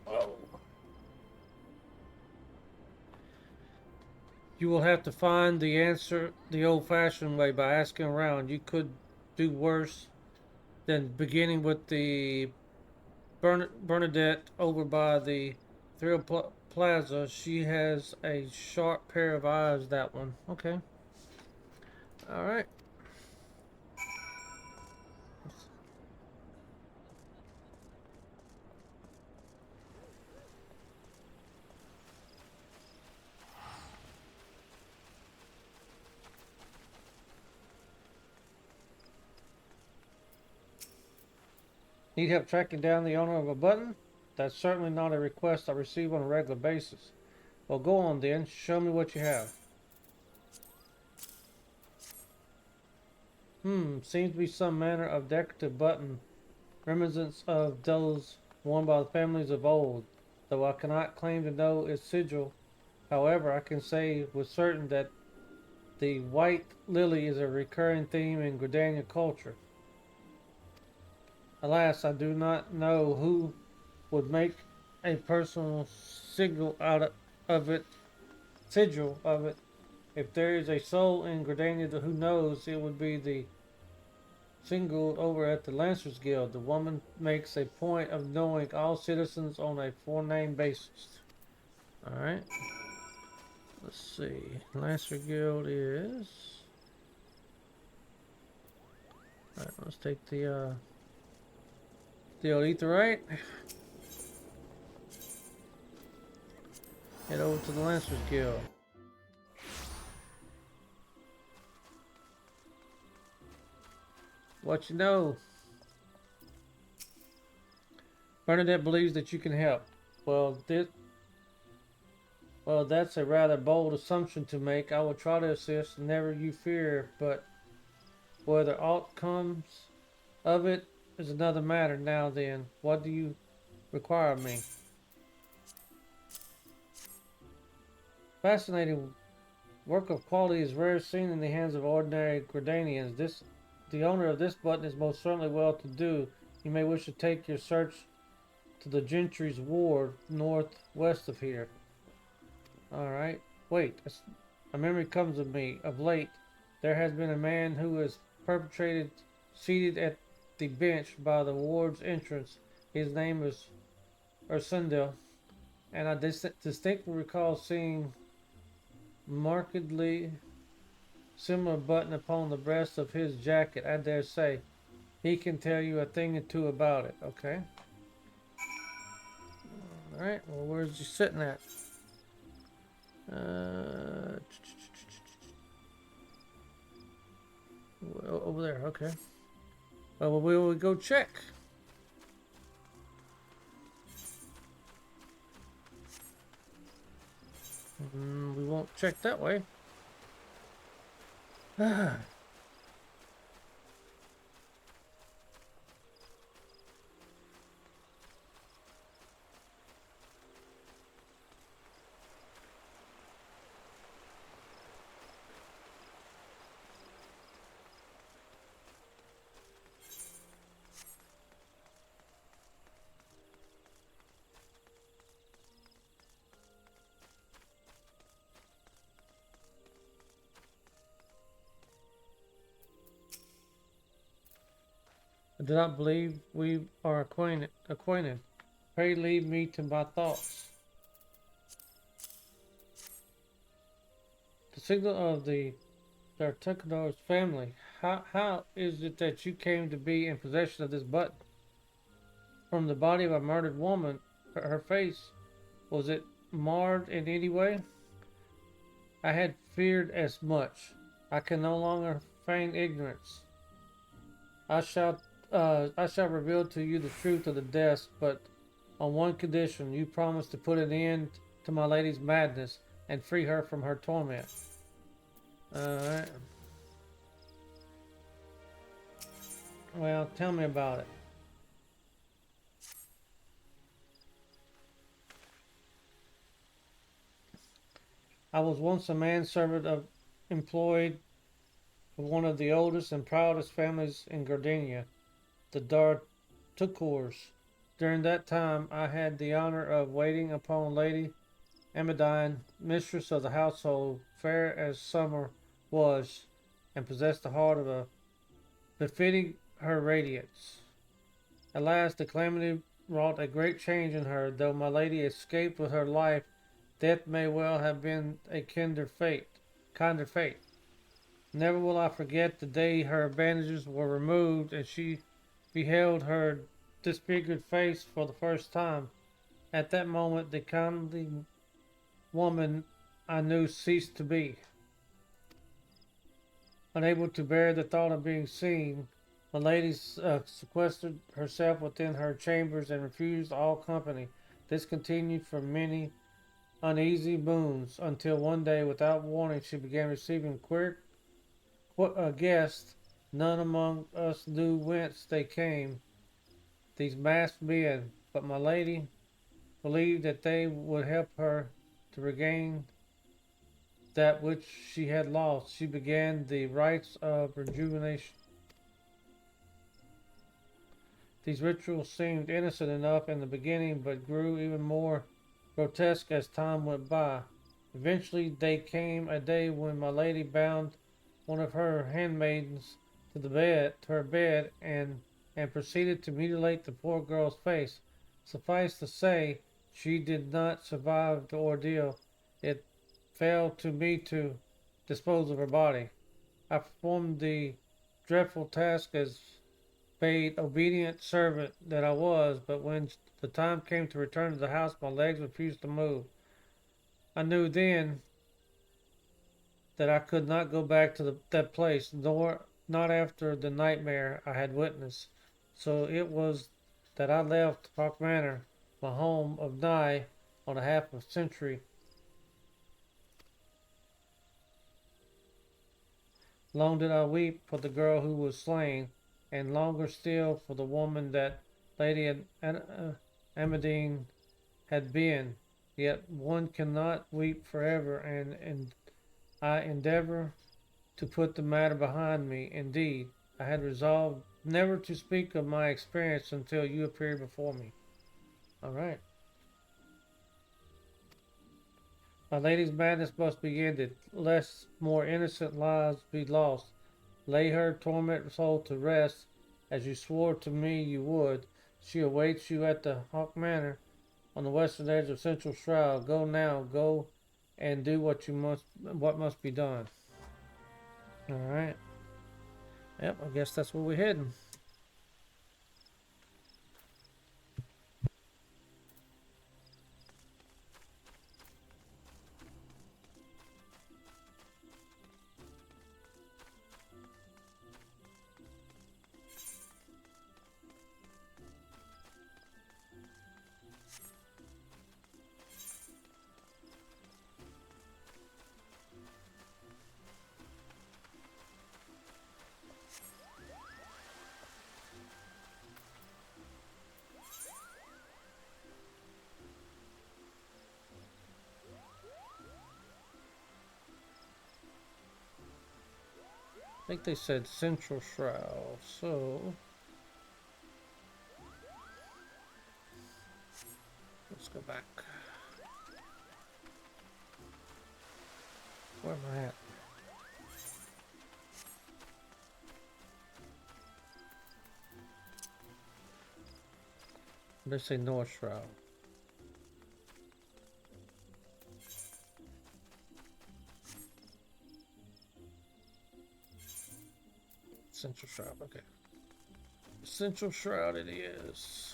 Oh. You will have to find the answer the old-fashioned way by asking around. You could do worse than beginning with the Bernadette over by the Thrill Plaza. She has a sharp pair of eyes, that one. Okay. Alright. Need help tracking down the owner of a button? That's certainly not a request I receive on a regular basis. Well, go on then. Show me what you have. Seems to be some manner of decorative button, reminiscent of those worn by the families of old, though I cannot claim to know its sigil. However, I can say with certain that the white lily is a recurring theme in Gridania culture. Alas, I do not know who would make a personal sigil of it. If there is a soul in Gridania who knows, it would be the single over at the Lancers Guild. The woman makes a point of knowing all citizens on a forename basis. Alright. Let's see. Lancer Guild is... Alright, let's take the old Aetherite. Head over to the Lancers Guild. What you know? Bernadette believes that you can help. Well, that's a rather bold assumption to make. I will try to assist, never you fear, but whether aught comes of it is another matter. Now then, what do you require of me? Fascinating work of quality is rare seen in the hands of ordinary Gridanians. The owner of this button is most certainly well to do. You may wish to take your search to the Gentry's Ward, northwest of here. Alright. Wait, a memory comes to me. Of late, there has been a man who has perpetrated seated at the bench by the ward's entrance. His name is Ursundel, and I distinctly recall seeing markedly similar button upon the breast of his jacket. I dare say he can tell you a thing or two about it. Okay. Alright, well, where's he sitting at? Well, over there, okay. Well, we'll go check. We won't check that way. I do not believe we are acquainted. Pray leave me to my thoughts. The signal of the D'Artagnan family. How is it that you came to be in possession of this button? From the body of a murdered woman, her face, was it marred in any way? I had feared as much. I can no longer feign ignorance. I shall I shall reveal to you the truth of the deaths, but on one condition: you promise to put an end to my lady's madness and free her from her torment. Alright. Well, tell me about it. I was once a manservant employed for one of the oldest and proudest families in Gardenia, the Dartucours. During that time, I had the honor of waiting upon Lady Amadine, mistress of the household, fair as summer was, and possessed the heart of a befitting her radiance. Alas, the calamity wrought a great change in her. Though my lady escaped with her life, death may well have been a kinder fate. Kinder fate. Never will I forget the day her bandages were removed and she beheld her disfigured face for the first time. At that moment, the kindly woman I knew ceased to be. Unable to bear the thought of being seen, my lady sequestered herself within her chambers and refused all company. This continued for many uneasy moons, until one day, without warning, she began receiving queer guests. None among us knew whence they came, these masked men, but my lady believed that they would help her to regain that which she had lost. She began the rites of rejuvenation. These rituals seemed innocent enough in the beginning, but grew even more grotesque as time went by. Eventually, there came a day when my lady bound one of her handmaidens to her bed, and proceeded to mutilate the poor girl's face. Suffice to say, she did not survive the ordeal. It fell to me to dispose of her body. I performed the dreadful task as paid obedient servant that I was, but when the time came to return to the house, my legs refused to move. I knew then that I could not go back to that place, nor not after the nightmare I had witnessed. So it was that I left Park Manor, my home of nigh on a half of a century. Long did I weep for the girl who was slain, and longer still for the woman that Lady Amadine had been. Yet one cannot weep forever, and I endeavor to put the matter behind me. Indeed, I had resolved never to speak of my experience until you appeared before me. All right. My lady's madness must be ended, lest more innocent lives be lost. Lay her tormented soul to rest, as you swore to me you would. She awaits you at the Hawk Manor, on the western edge of Central Shroud. Go now, go and do what must be done. All right. Yep, I guess that's where we're heading. I think they said Central Shroud, so let's go back. Where am I at? They say North Shroud. Central Shroud, okay. Central Shroud it is.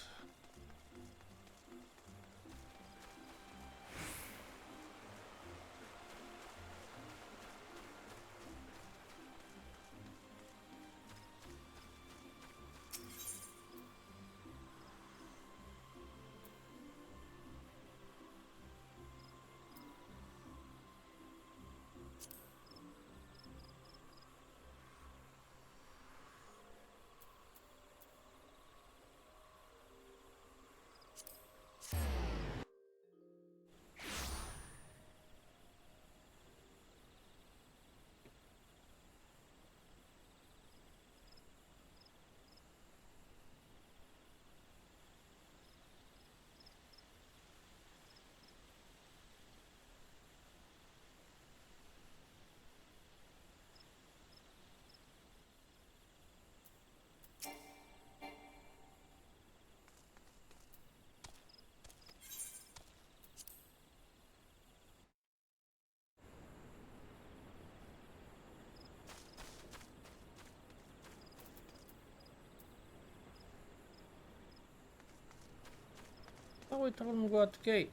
we told him to go out the gate.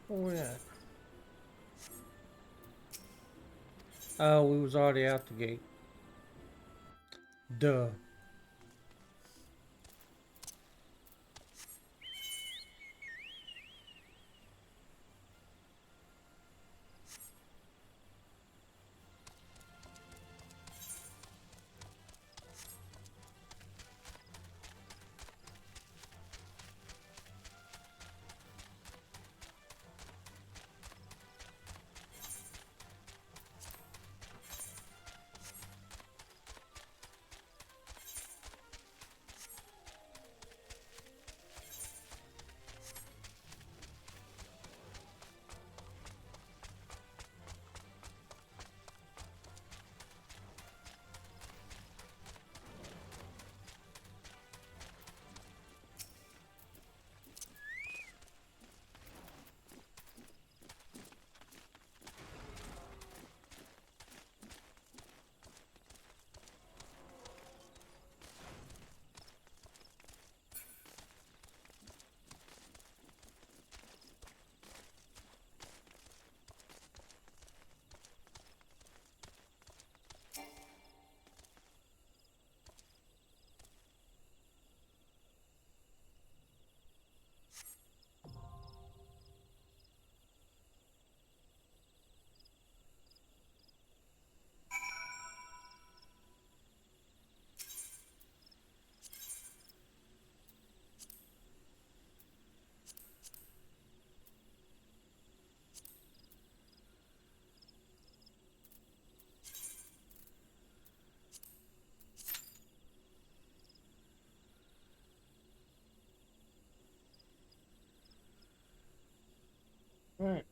Where we at? Oh, we was already out the gate. Duh. Alright.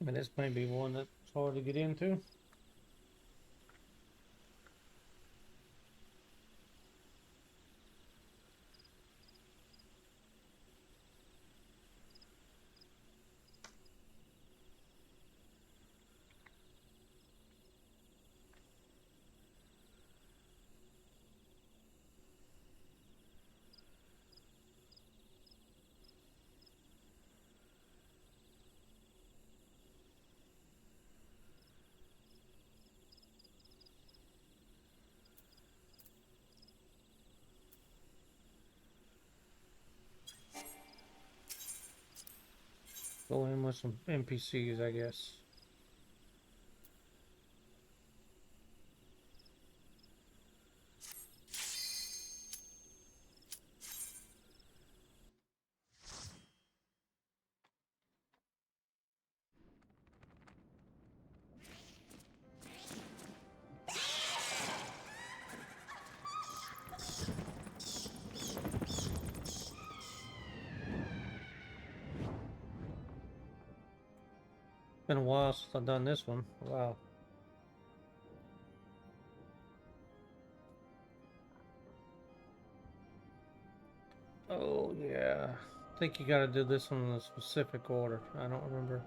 I mean, this may be one that's hard to get into. Go in with some NPCs, I guess. Been a while since I've done this one. Wow. Oh, yeah. I think you gotta do this one in a specific order. I don't remember.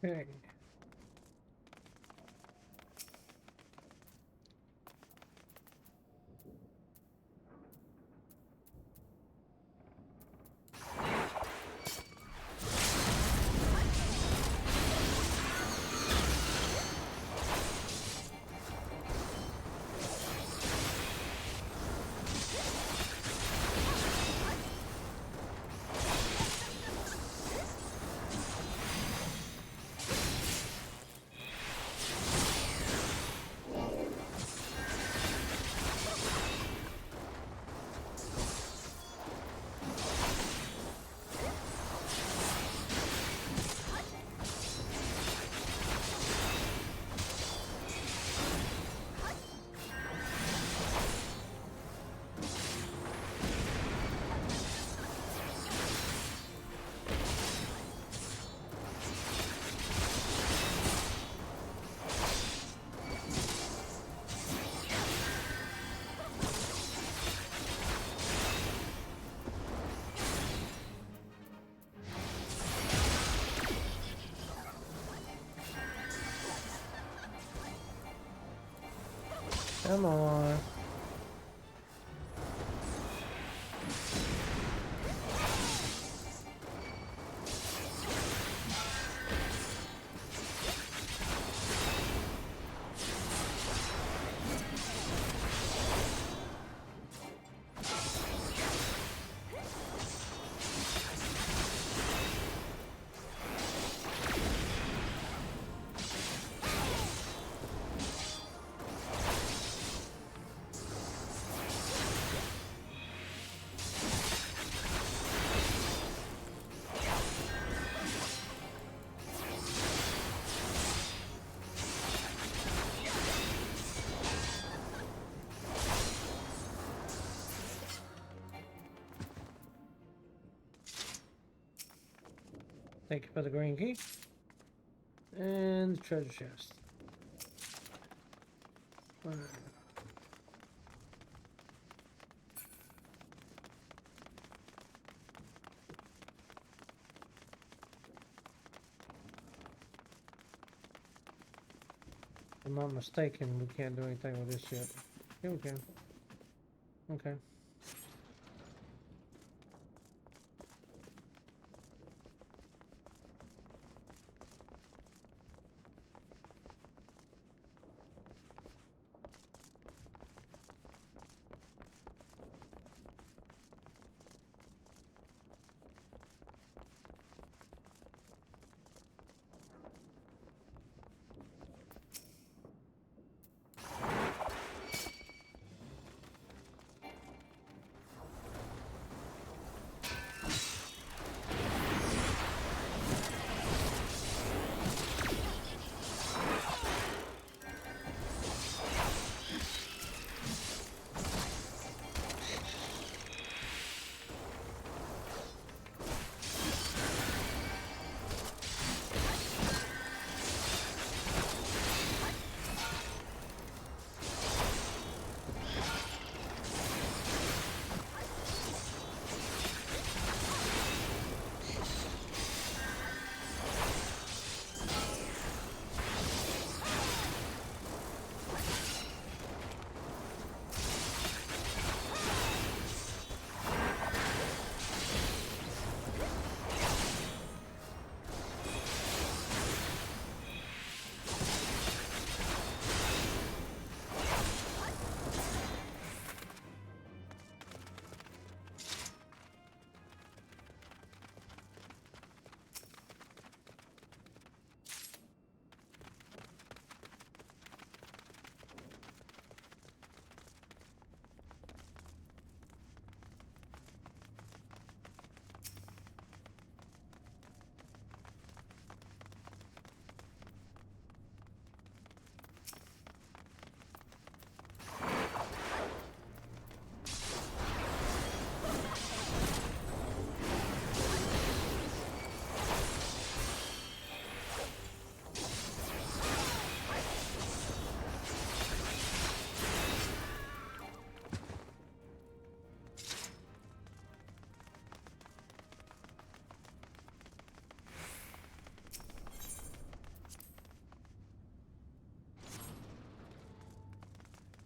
Okay. Come on. Thank you for the green key. And the treasure chest. Alright. If I'm not mistaken, we can't do anything with this yet. Here we can. Okay.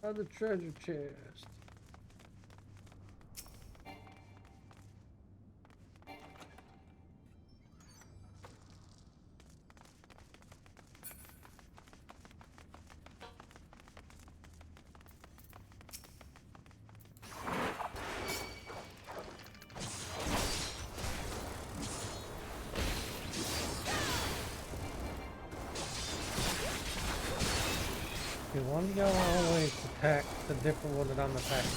Other treasure chest. Okay, one of y'all always attack the different one that I'm attacking.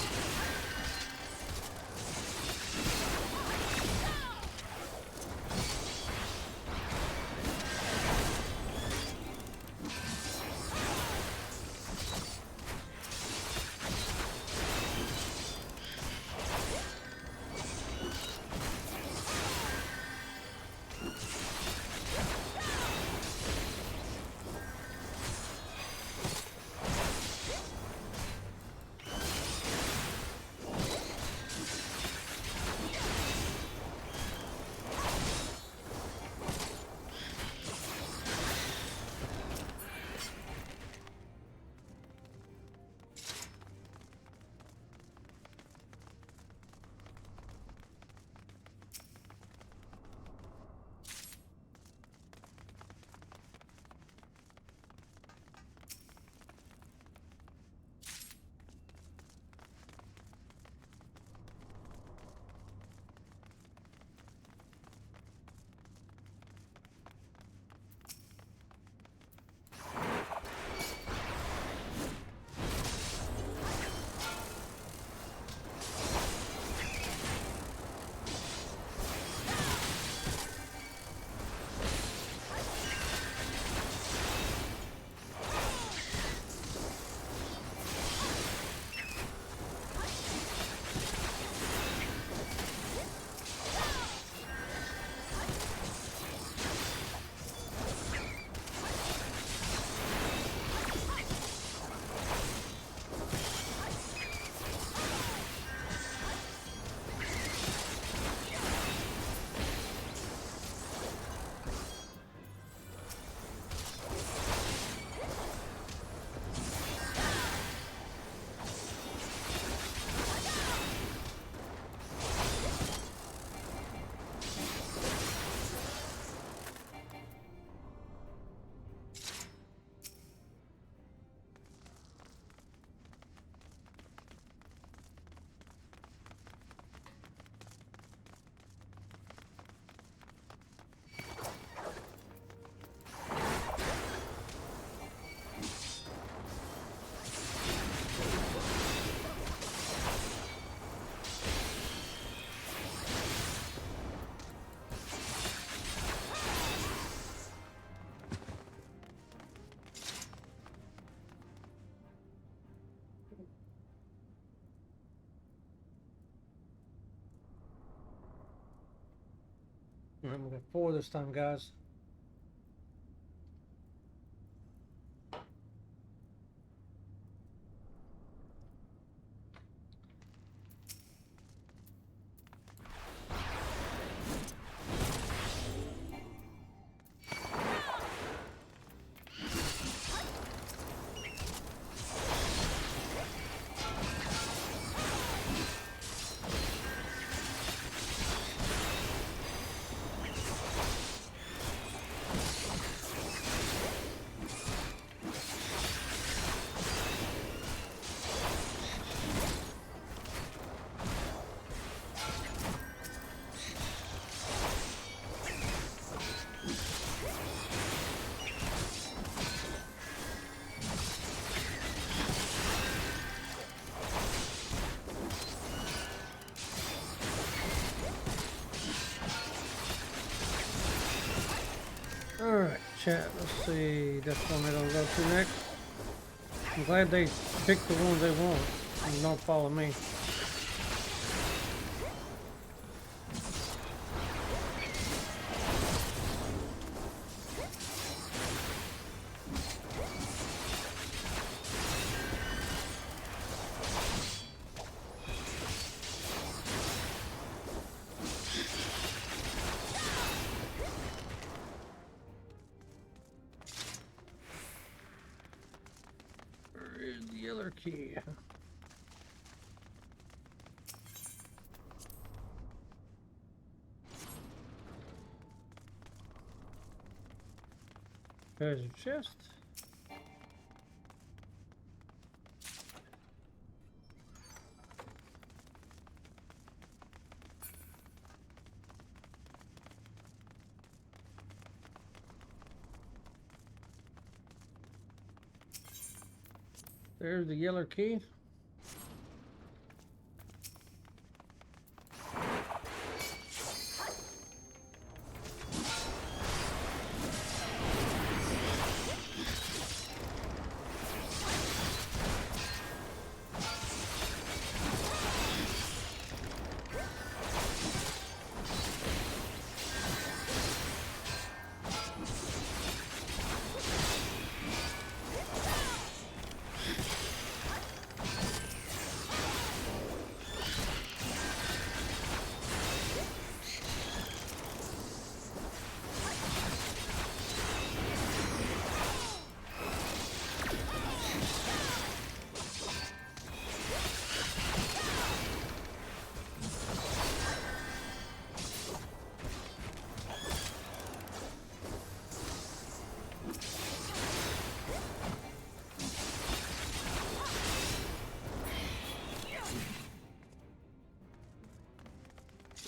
Alright, we got 4 this time, guys. Alright, chat, let's see. That's one that'll go to next. I'm glad they picked the ones they want and don't follow me. Where is the yellow key. There's a chest. There's the yellow key.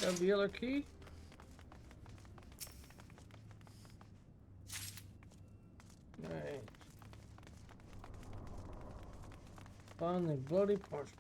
Got the yellow key. Right. Find the bloody parchment.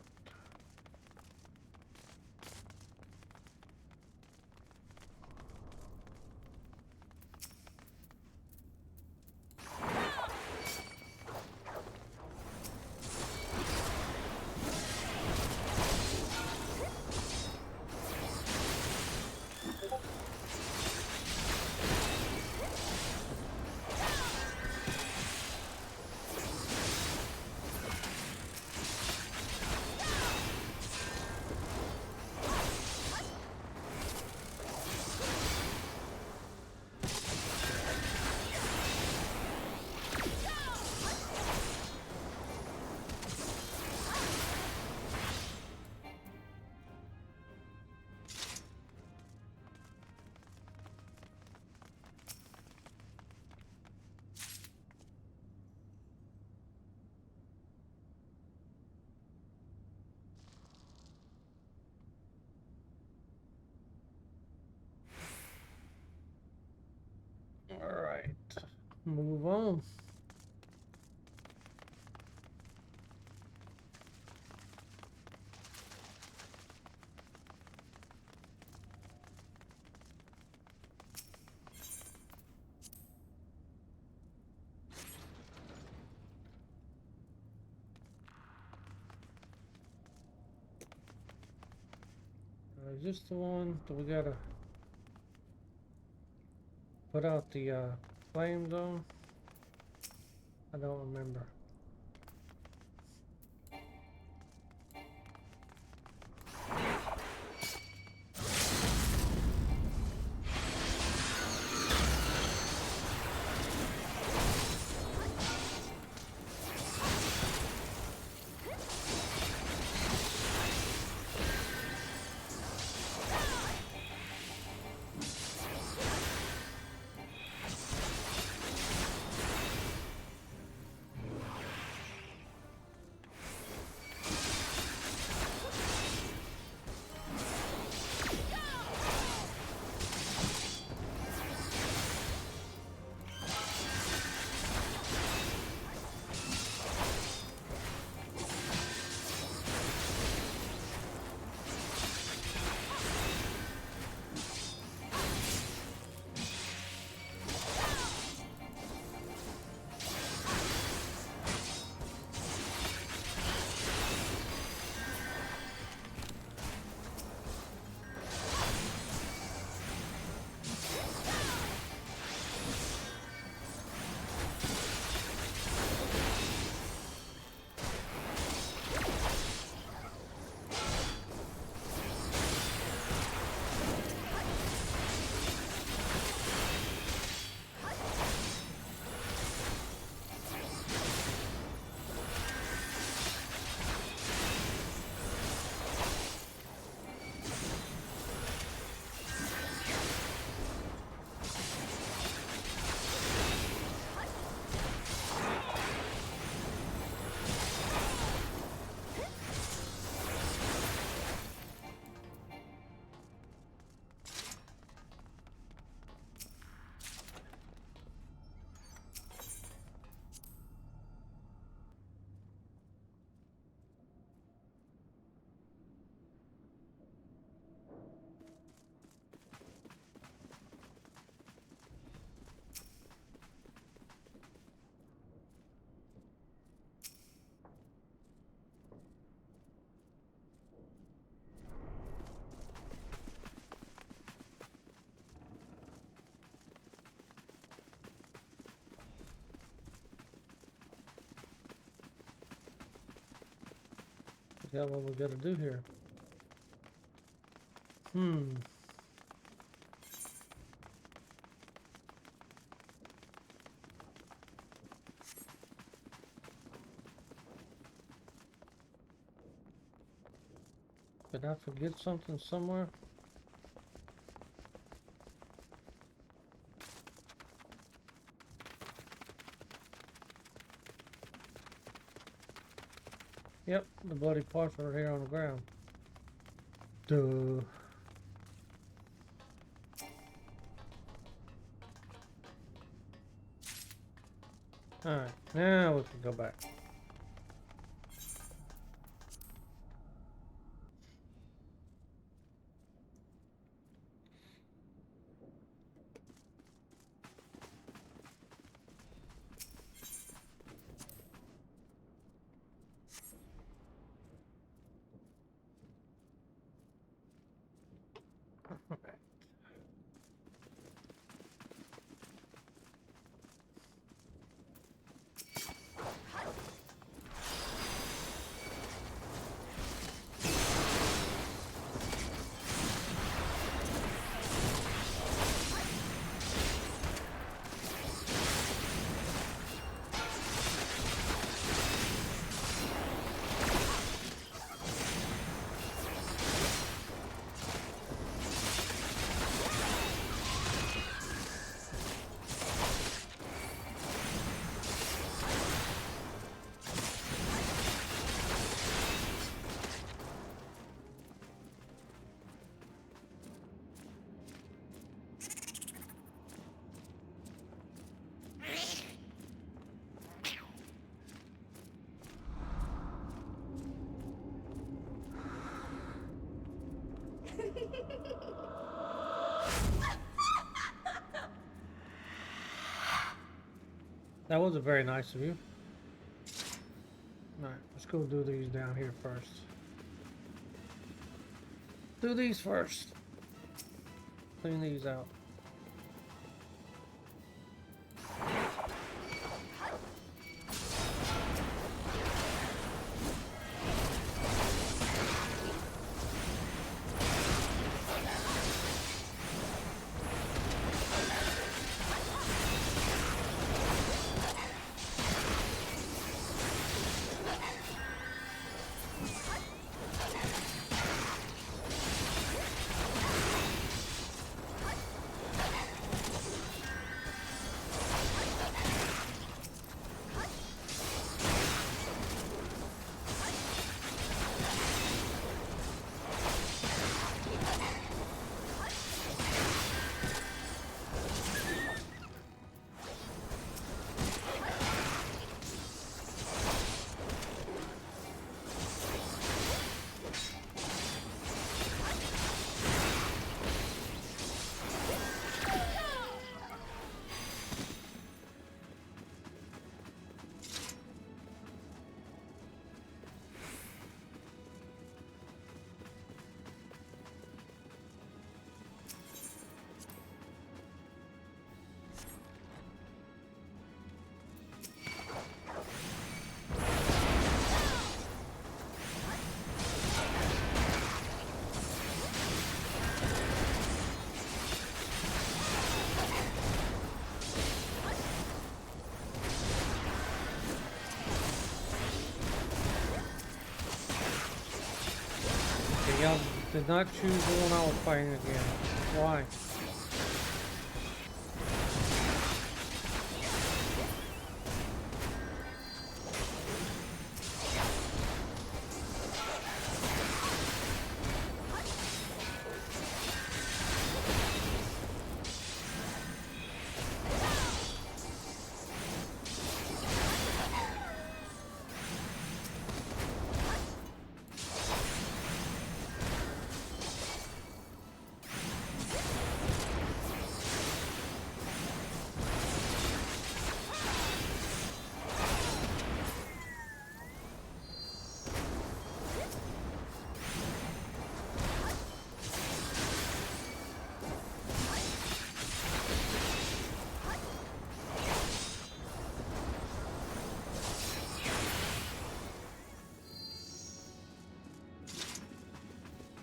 All right, move on. Is this the one that we gotta put out the flames on? I don't remember. Yeah, what we gotta do here? Hmm. Did I forget something somewhere? Yep, the bloody parts are here on the ground. Duh. Alright, now we can go back. That was very nice of you. Alright, let's go do these down here first. Do these first. Clean these out. Y'all did not choose the one I was fighting again. Why?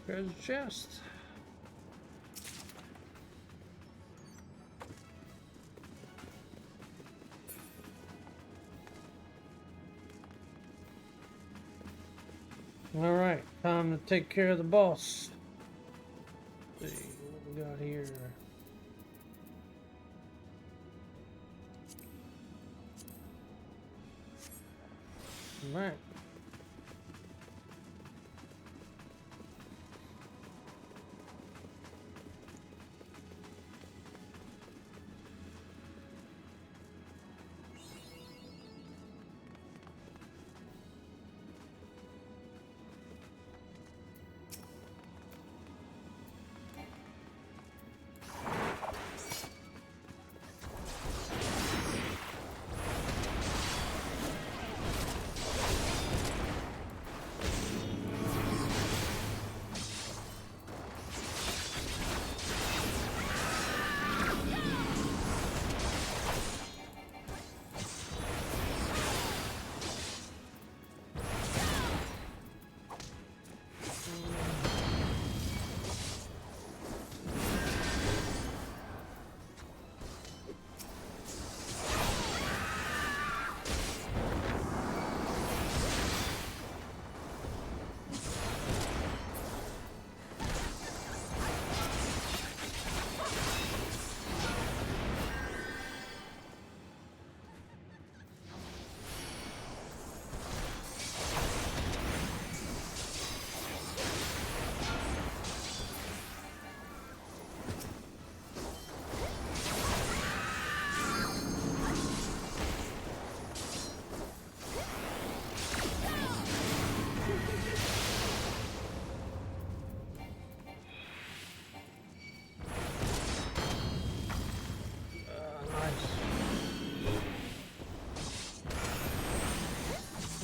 Treasure chest. All right, time to take care of the boss. Let's see what we got here. All right.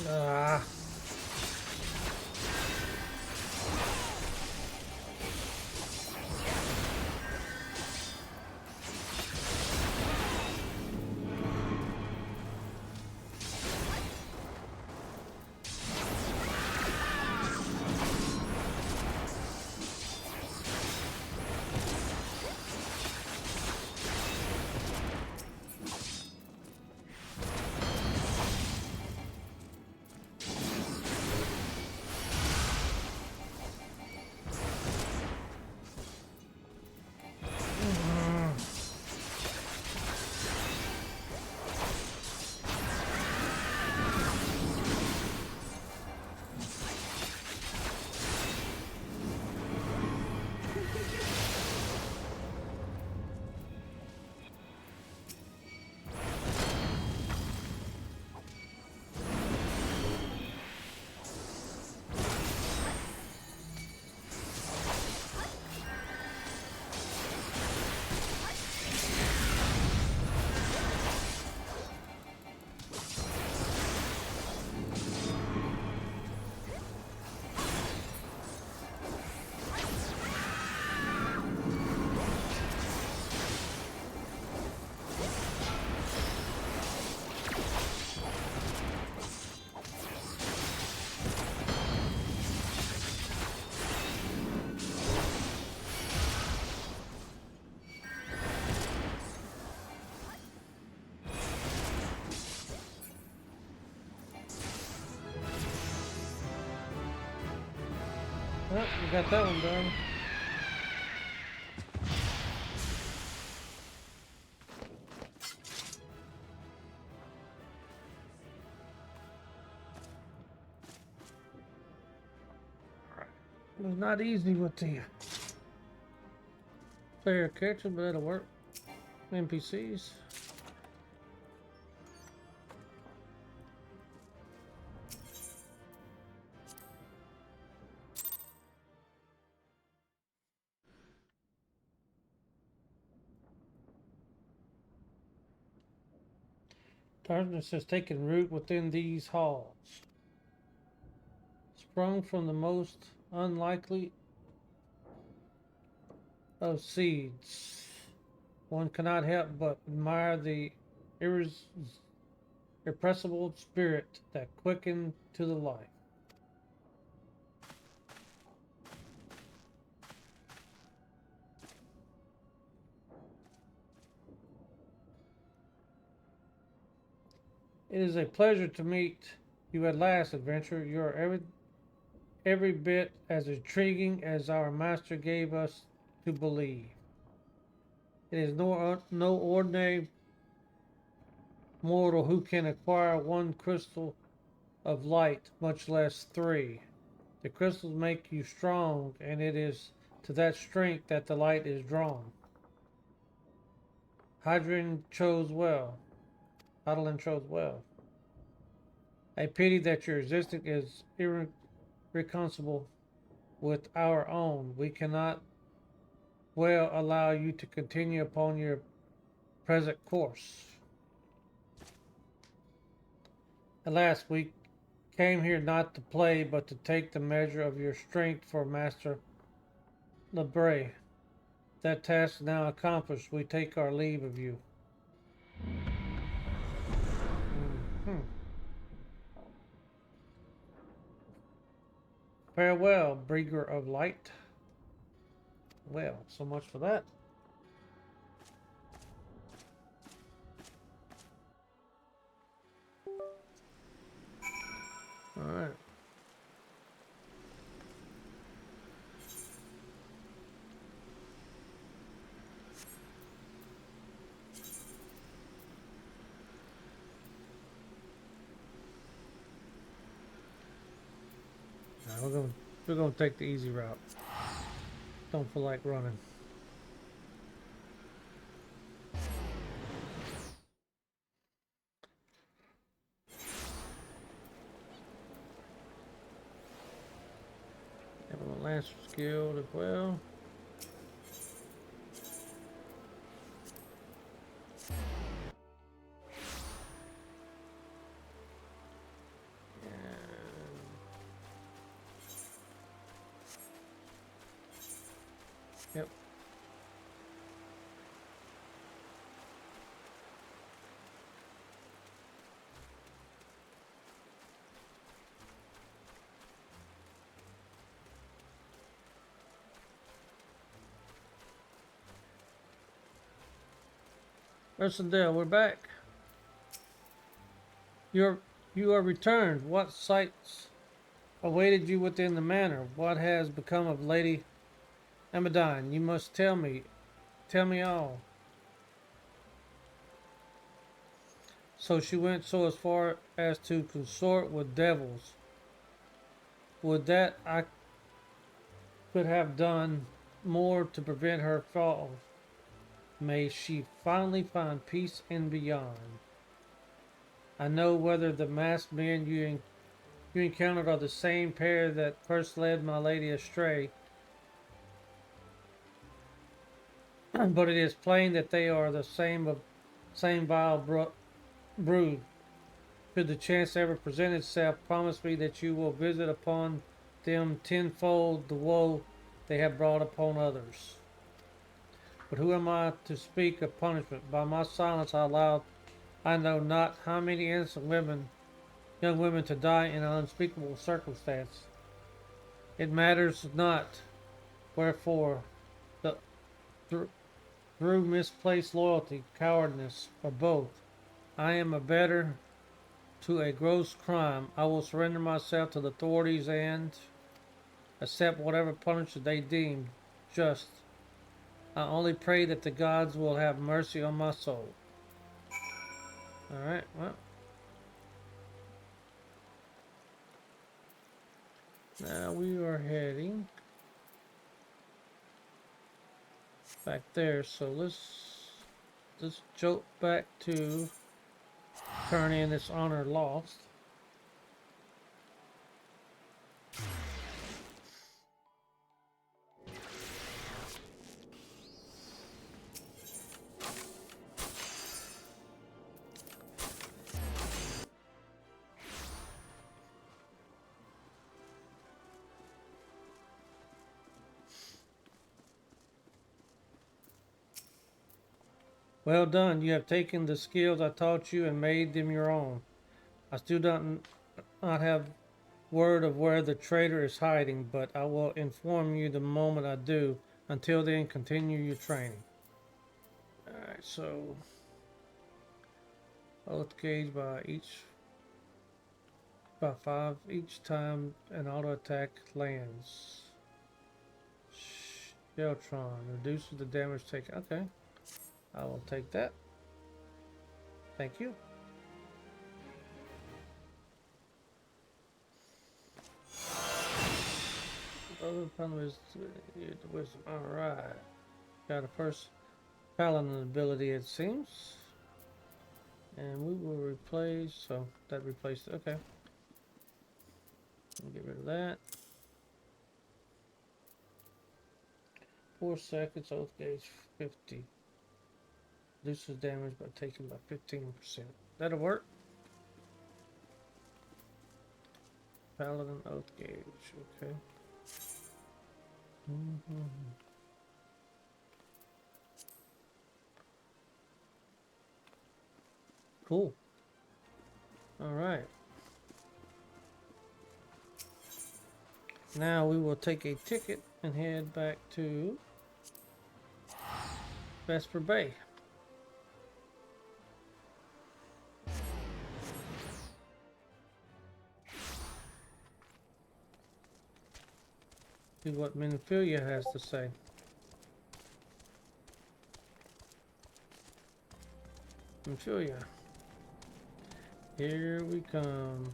Ah. Well, we got that one done. It was not easy with the player character, but it'll work. NPCs. Darkness has taken root within these halls, sprung from the most unlikely of seeds. One cannot help but admire the irrepressible spirit that quickened to the life. It is a pleasure to meet you at last, adventurer. You are every bit as intriguing as our master gave us to believe. It is no ordinary mortal who can acquire one crystal of light, much less three. The crystals make you strong, and it is to that strength that the light is drawn. Hadrian chose well. Paladin chose well. A pity that your existence is irreconcilable with our own. We cannot well allow you to continue upon your present course. Alas, we came here not to play, but to take the measure of your strength for Master Lebray. That task now accomplished, we take our leave of you. Mm-hmm. Farewell, Breaker of Light. Well, so much for that. Alright. Now we're gonna take the easy route. Don't feel like running. Have a Lancer skilled as well. Yep. Ursendale, we're back. You are returned. What sights awaited you within the manor? What has become of Lady Amadine? You must tell me all. So she went so as far as to consort with devils. Would that I could have done more to prevent her fall. May she finally find peace and beyond. I know whether the masked men you encountered are the same pair that first led my lady astray, but it is plain that they are the same vile brood. Should the chance ever present itself, promise me that you will visit upon them tenfold the woe they have brought upon others. But who am I to speak of punishment? By my silence I know not how many innocent young women to die in an unspeakable circumstance. It matters not, wherefore, through misplaced loyalty, cowardice, or both, I am abettor to a gross crime. I will surrender myself to the authorities and accept whatever punishment they deem just. I only pray that the gods will have mercy on my soul. Alright, well. Now we are heading back there, so let's jump back to turn in this honor lost. Well done, you have taken the skills I taught you and made them your own. I still not have word of where the traitor is hiding, but I will inform you the moment I do. Until then, continue your training. Alright, so Oath gauge by 5 each time an auto attack lands. Sheltron reduces the damage taken. Okay, I will take that. Thank you. Other problem is the wisdom. Alright. Got a first Paladin ability, it seems. And we will replace, so that replaced, okay. Get rid of that. 4 seconds, oath gauge 50. Reduces damage by taking by 15%. That'll work. Paladin oath gauge, okay. Cool. Alright. Now we will take a ticket and head back to Vesper Bay. See what Minfilia has to say. Minfilia. Here we come.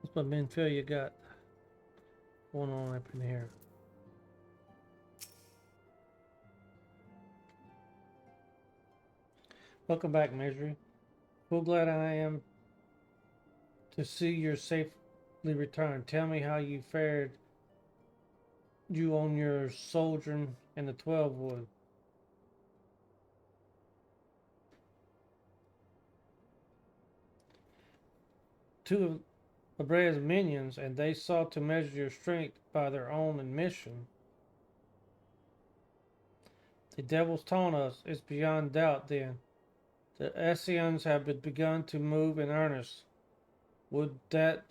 That's what Minfilia got going on up in here. Welcome back, Misery. So glad I am to see you're safely returned. Tell me how you fared you on your sojourn in the 12 Wood. Two of Abrea's minions, and they sought to measure your strength by their own admission. The devils taunt us. It's beyond doubt, then. The Essenes have begun to move in earnest. Would that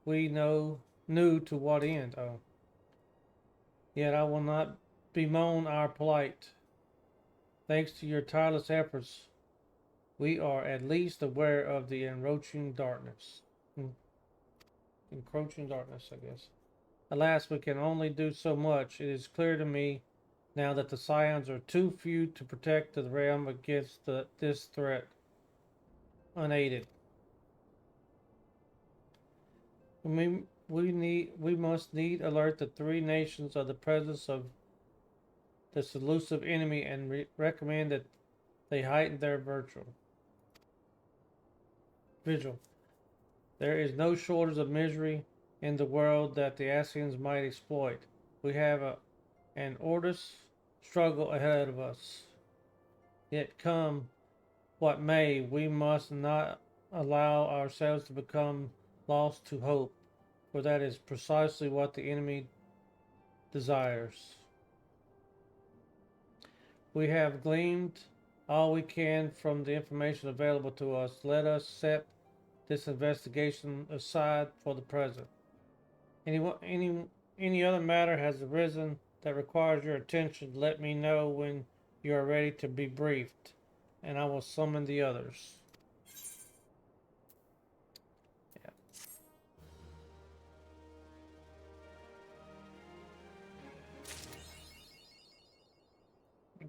we knew to what end? Oh. Yet I will not bemoan our plight. Thanks to your tireless efforts, we are at least aware of the encroaching darkness. Encroaching darkness, I guess. Alas, we can only do so much. It is clear to me now that the Scions are too few to protect the realm against this threat unaided. We must need alert the 3 nations of the presence of this elusive enemy and recommend that they heighten their vigil. There is no shortage of misery in the world that the Ascians might exploit. We have an arduous struggle ahead of us. Yet come what may, we must not allow ourselves to become lost to hope, for that is precisely what the enemy desires. We have gleaned all we can from the information available to us. Let us set this investigation aside for the present. Any other matter has arisen that requires your attention. Let me know when you are ready to be briefed, and I will summon the others. Yeah.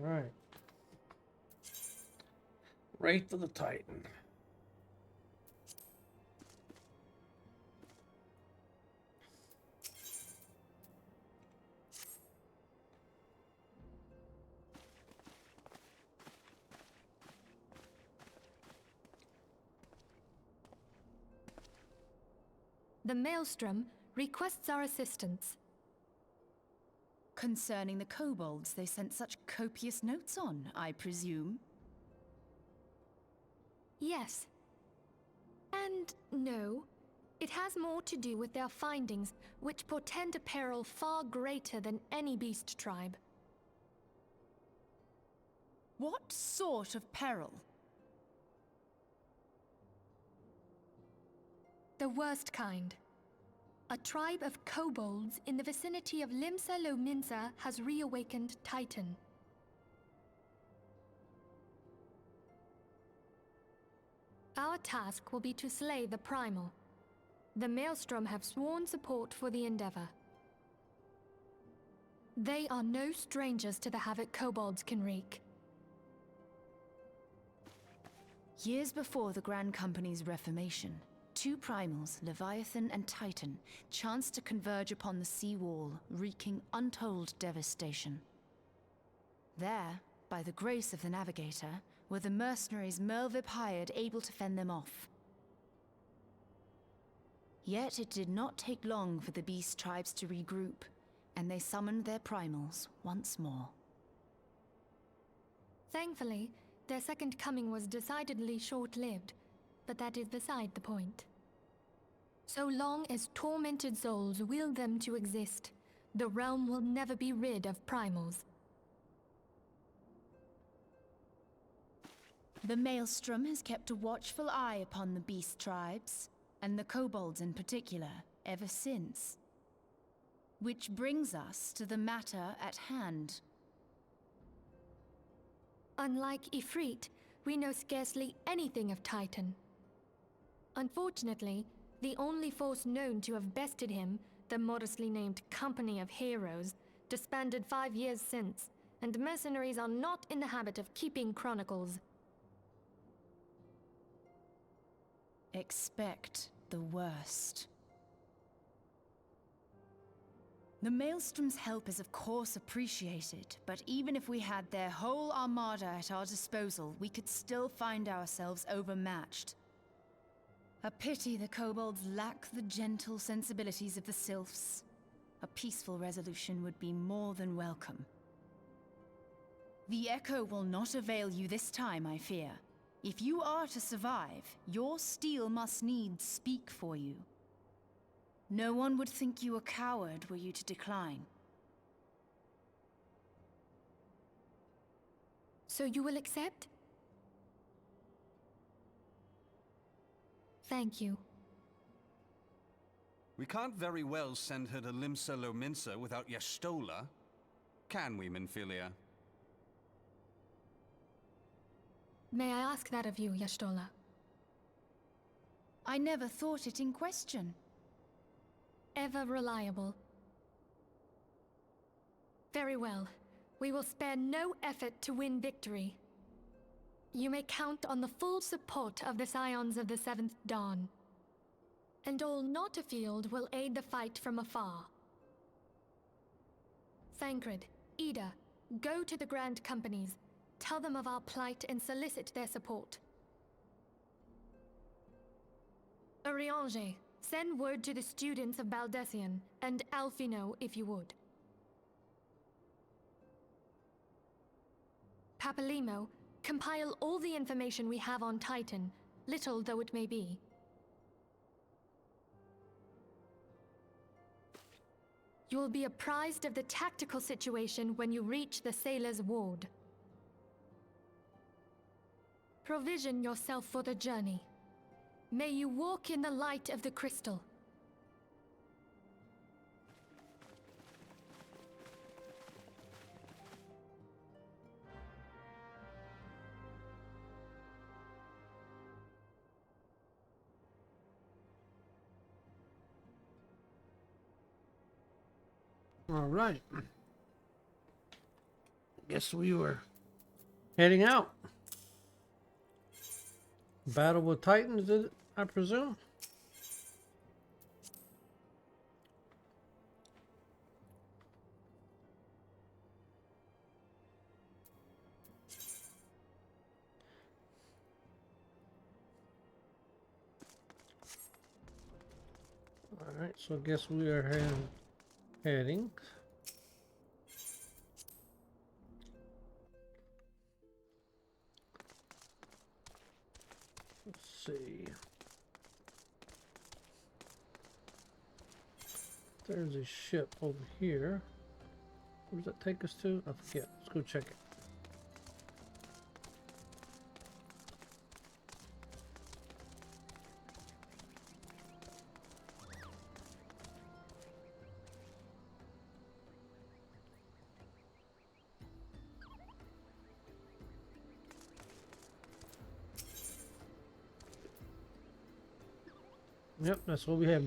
All right. Wraith of the Titan. The Maelstrom requests our assistance. Concerning the kobolds they sent such copious notes on, I presume? Yes. And no. It has more to do with their findings, which portend a peril far greater than any beast tribe. What sort of peril? The worst kind. A tribe of kobolds in the vicinity of Limsa Lominsa has reawakened Titan. Our task will be to slay the Primal. The Maelstrom have sworn support for the endeavor. They are no strangers to the havoc kobolds can wreak. Years before the Grand Company's reformation, two primals, Leviathan and Titan, chanced to converge upon the sea wall, wreaking untold devastation. There, by the grace of the Navigator, were the mercenaries Merlvib hired able to fend them off. Yet it did not take long for the beast tribes to regroup, and they summoned their primals once more. Thankfully, their second coming was decidedly short-lived, but that is beside the point. So long as tormented souls will them to exist, the realm will never be rid of primals. The Maelstrom has kept a watchful eye upon the beast tribes, and the kobolds in particular, ever since. Which brings us to the matter at hand. Unlike Ifrit, we know scarcely anything of Titan. Unfortunately, the only force known to have bested him, the modestly named Company of Heroes, disbanded 5 years since, and mercenaries are not in the habit of keeping chronicles. Expect the worst. The Maelstrom's help is of course appreciated, but even if we had their whole armada at our disposal, we could still find ourselves overmatched. A pity the kobolds lack the gentle sensibilities of the sylphs. A peaceful resolution would be more than welcome. The Echo will not avail you this time, I fear. If you are to survive, your steel must needs speak for you. No one would think you a coward were you to decline. So you will accept? Thank you. We can't very well send her to Limsa Lominsa without Y'shtola, can we, Minfilia? May I ask that of you, Y'shtola? I never thought it in question. Ever reliable. Very well. We will spare no effort to win victory. You may count on the full support of the Scions of the Seventh Dawn. And all not afield will aid the fight from afar. Thancred, Ida, go to the Grand Companies. Tell them of our plight and solicit their support. Urianger, send word to the students of Baldessian, and Alfino if you would. Papalimo, compile all the information we have on Titan, little though it may be. You will be apprised of the tactical situation when you reach the Sailor's Ward. Provision yourself for the journey. May you walk in the light of the crystal. All right. Guess we were heading out. Battle with Titans, I presume. All right, so I guess we are heading. Let's see. There's a ship over here. Where does that take us to? I forget. Let's go check it. Yep, that's what we have.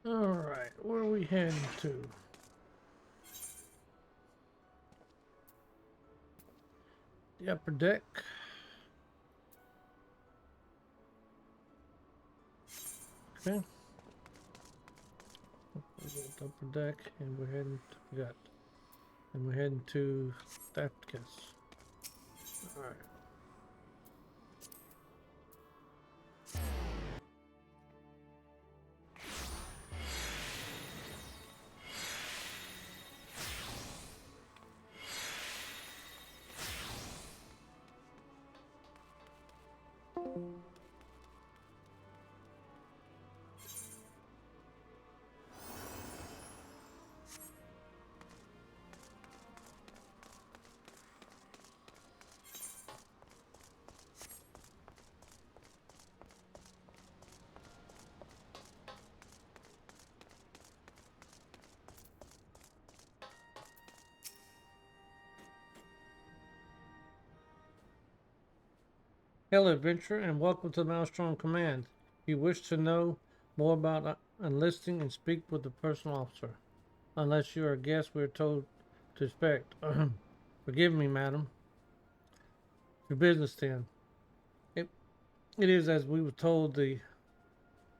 Alright, where are we heading to? The upper deck. Okay. The upper deck, and we're heading to and we're heading to that guess. Alright. Hello, adventurer, and welcome to Maelstrom Command. If you wish to know more about enlisting and speak with the personal officer. Unless you are a guest, we are told to expect. Forgive me, madam. Your business then. It is as we were told. The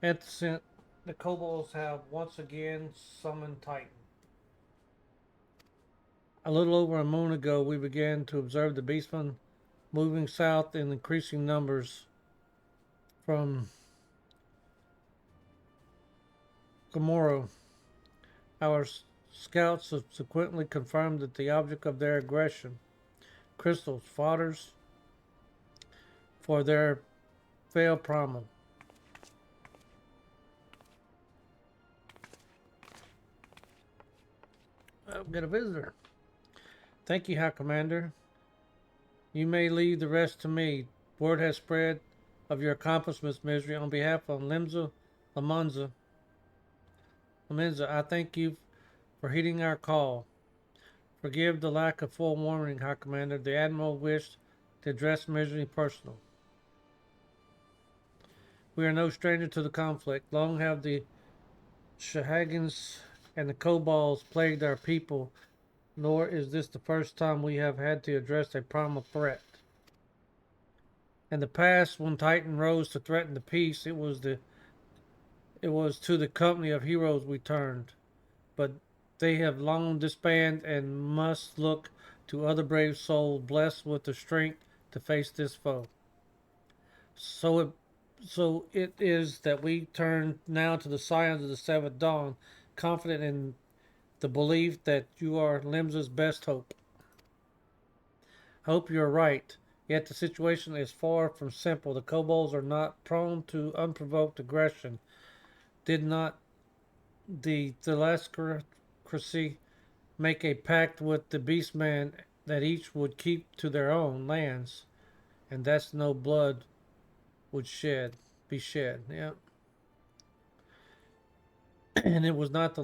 antecedent, the kobolds have once again summoned Titan. A little over a moon ago, we began to observe the beastmen moving south in increasing numbers from Gomorrah. Our scouts subsequently confirmed that the object of their aggression, crystals, fodders for their failed primal. I've got a visitor. Thank you, High Commander. You may leave the rest to me. Word has spread of your accomplishments, Misery. On behalf of Lamanza, I thank you for heeding our call. Forgive the lack of forewarning, High Commander. The Admiral wished to address Misery personally. We are no stranger to the conflict. Long have the Shahagans and the kobolds plagued our people, nor is this the first time we have had to address a primal threat. In the past, when Titan rose to threaten the peace, it was to the company of heroes we turned. But they have long disbanded and must look to other brave souls blessed with the strength to face this foe. So it So it is that we turn now to the scions of the seventh dawn, confident in the belief that you are Limsa's best hope. Hope you're right. Yet the situation is far from simple. The kobolds are not prone to unprovoked aggression. Did not the Thalassocracy make a pact with the beastman that each would keep to their own lands, and that's no blood would be shed. Yeah. And it was not the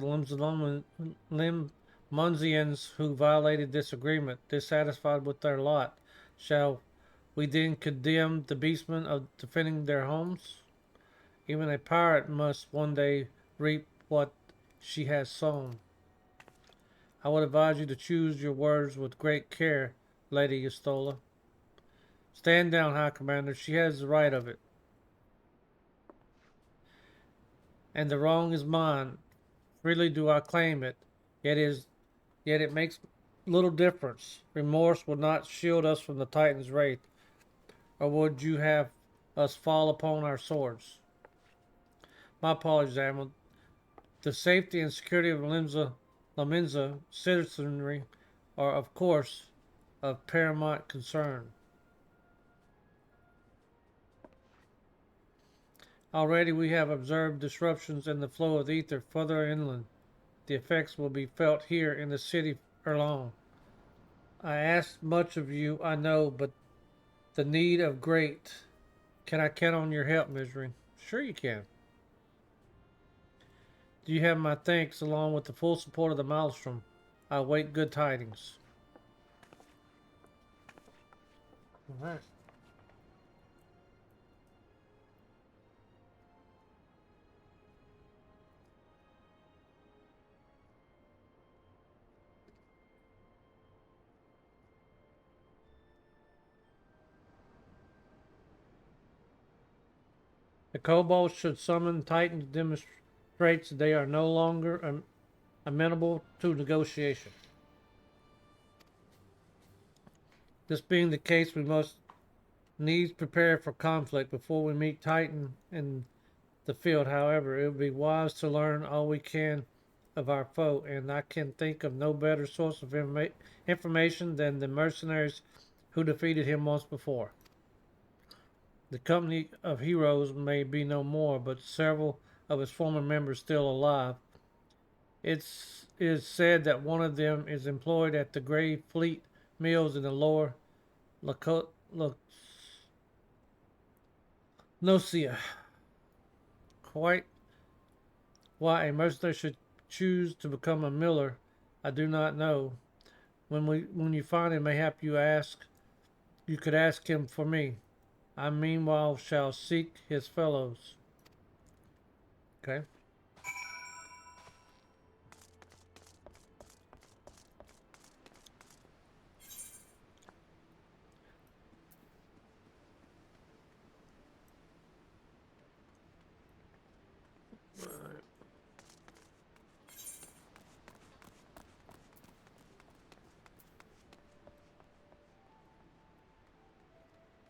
Limmunzians who violated this agreement, dissatisfied with their lot. Shall we then condemn the beastmen of defending their homes? Even a pirate must one day reap what she has sown. I would advise you to choose your words with great care, Lady Yastola. Stand down, High Commander. She has the right of it. And the wrong is mine. Freely do I claim it. Yet it makes little difference. Remorse would not shield us from the Titan's wrath, or would you have us fall upon our swords? My apologies, Admiral. The safety and security of Laminza citizenry are, of course, of paramount concern. Already we have observed disruptions in the flow of ether further inland. The effects will be felt here in the city alone. I asked much of you, I know, but the need of great. Can I count on your help, Misery? Sure you can. Do you have my thanks along with the full support of the Maelstrom? I await good tidings. Alright. The kobolds should summon Titans demonstrates they are no longer amenable to negotiation. This being the case, we must needs prepare for conflict before we meet Titan in the field. However, it would be wise to learn all we can of our foe, and I can think of no better source of information than the mercenaries who defeated him once before. The company of heroes may be no more, but several of its former members still alive. It is said that one of them is employed at the Grey Fleet mills in the lower Nocia. Quite why a mercenary should choose to become a miller, I do not know. When you find him, mayhap you could ask him for me. I meanwhile shall seek his fellows. Okay.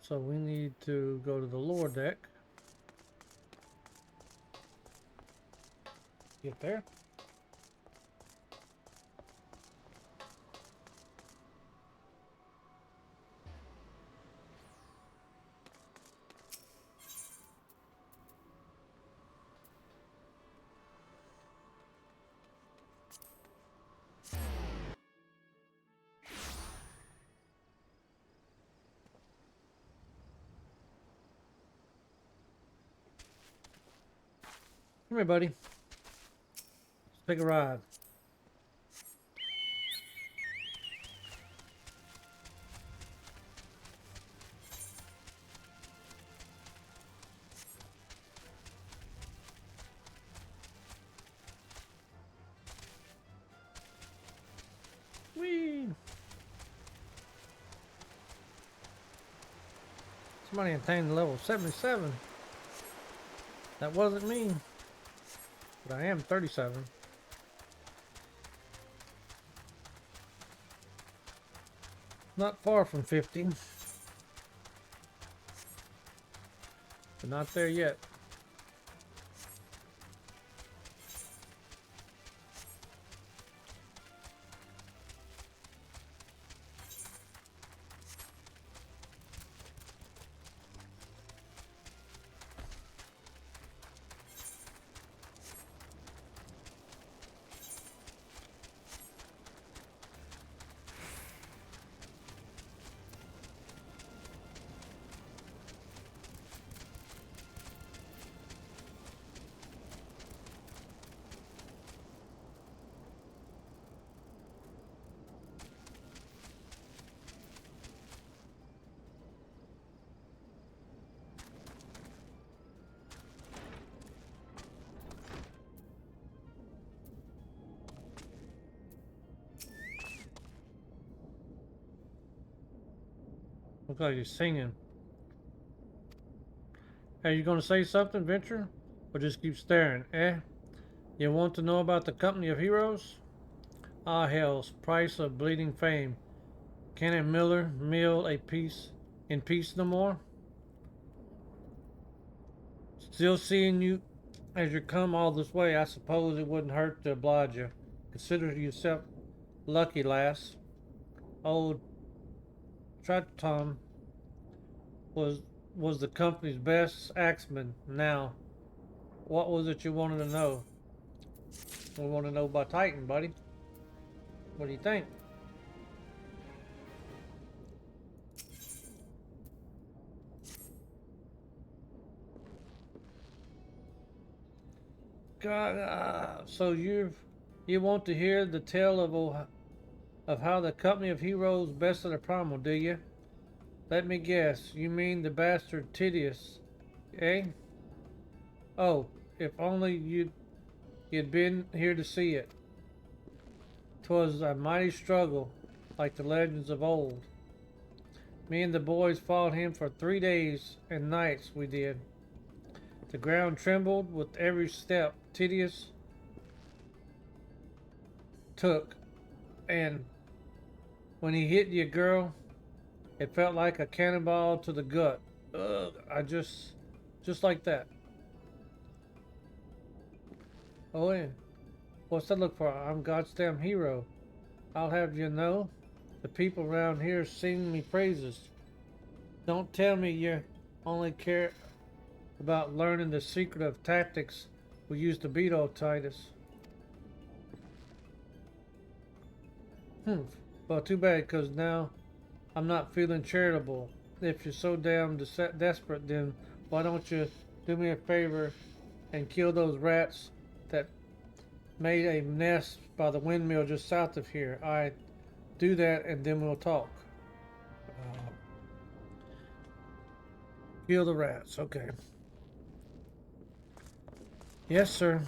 So we need to go to the lower deck. Get there. Come here, buddy. Let's take a ride. Whee! Somebody attained level 77. That wasn't me. But I am 37. Not far from 50. but not there yet. Looks like he's singing. Hey, you gonna say something, Venture? Or just keep staring, eh? You want to know about the Company of Heroes? Ah, hell's price of bleeding fame. Can a miller mill a piece in peace no more? Still seeing you as you come all this way, I suppose it wouldn't hurt to oblige you. Consider yourself lucky, lass. Old Tratom was the company's best axeman. Now, what was it you wanted to know? We want to know about Titan, buddy. What do you think? God, so you want to hear the tale of how the Company of Heroes bested a primal, do you? Let me guess, you mean the bastard Tidius, eh? Oh, if only you'd been here to see it. 'Twas a mighty struggle, like the legends of old. Me and the boys fought him for 3 days and nights, we did. The ground trembled with every step Tidius took, and when he hit you, girl, it felt like a cannonball to the gut. Ugh, just like that. Oh, and what's that look for? I'm God's damn hero. I'll have you know, the people around here sing me praises. Don't tell me you only care about learning the secret of tactics we used to beat old Titus. Well, too bad, 'cause now I'm not feeling charitable. If you're so damn desperate, then why don't you do me a favor and kill those rats that made a nest by the windmill just south of here? I do that and then we'll talk. Kill the rats, okay. Yes, sir.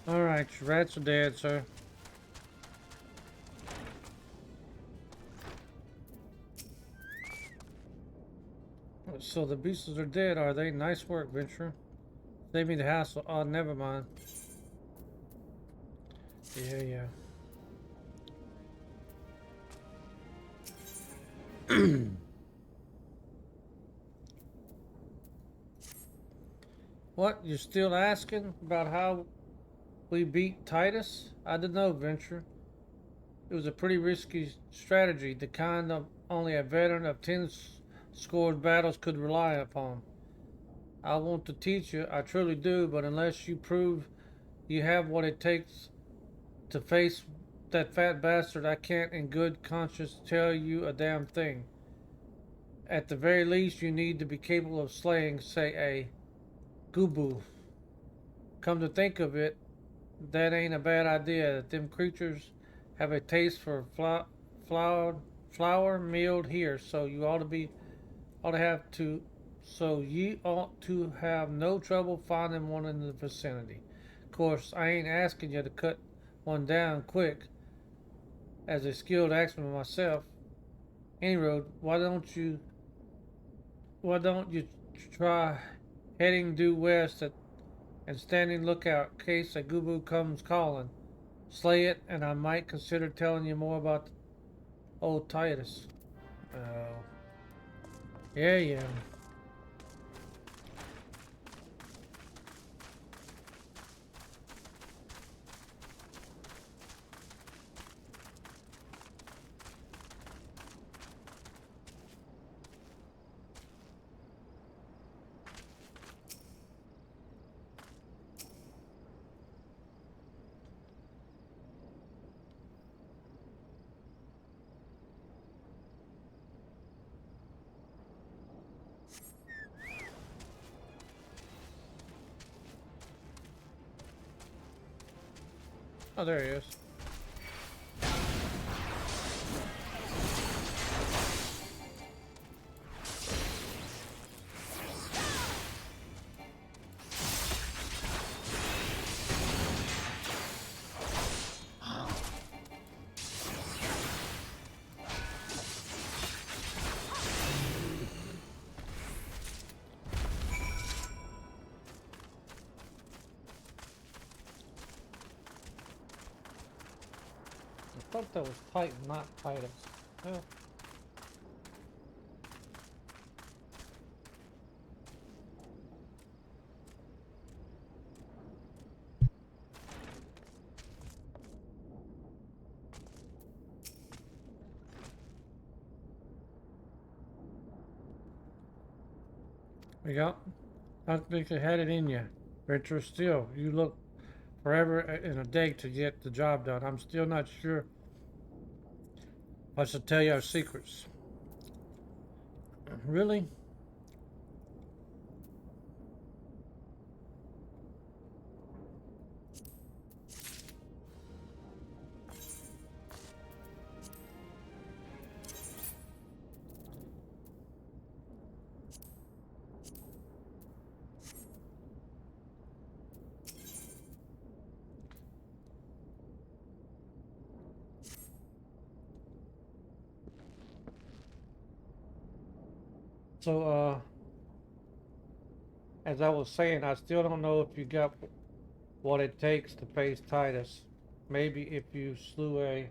Alright, your rats are dead, sir. So the beasts are dead, are they? Nice work, Venture. Save me the hassle. Oh, never mind. Yeah. What? You're still asking about how we beat Titus? I don't know, Venture. It was a pretty risky strategy, the kind of only a veteran of 10 scored battles could rely upon. I want to teach you, I truly do, but unless you prove you have what it takes to face that fat bastard, I can't in good conscience tell you a damn thing. At the very least, you need to be capable of slaying, say, a Gubu. Come to think of it, that ain't a bad idea. Them creatures have a taste for flour milled here, so you ought to have no trouble finding one in the vicinity. Of course, I ain't asking you to cut one down quick. As a skilled axeman myself, any road, why don't you try heading due west and standing lookout in case a Gubu comes calling. Slay it, and I might consider telling you more about old Titus. Oh. Yeah. Oh, there he is. I thought that was Titan, not Titus. Well, we got. I think you had it in you. Venture still. You look forever and a day to get the job done. I'm still not sure if I should tell you our secrets. Really? So, as I was saying, I still don't know if you got what it takes to face Titus. Maybe if you slew a...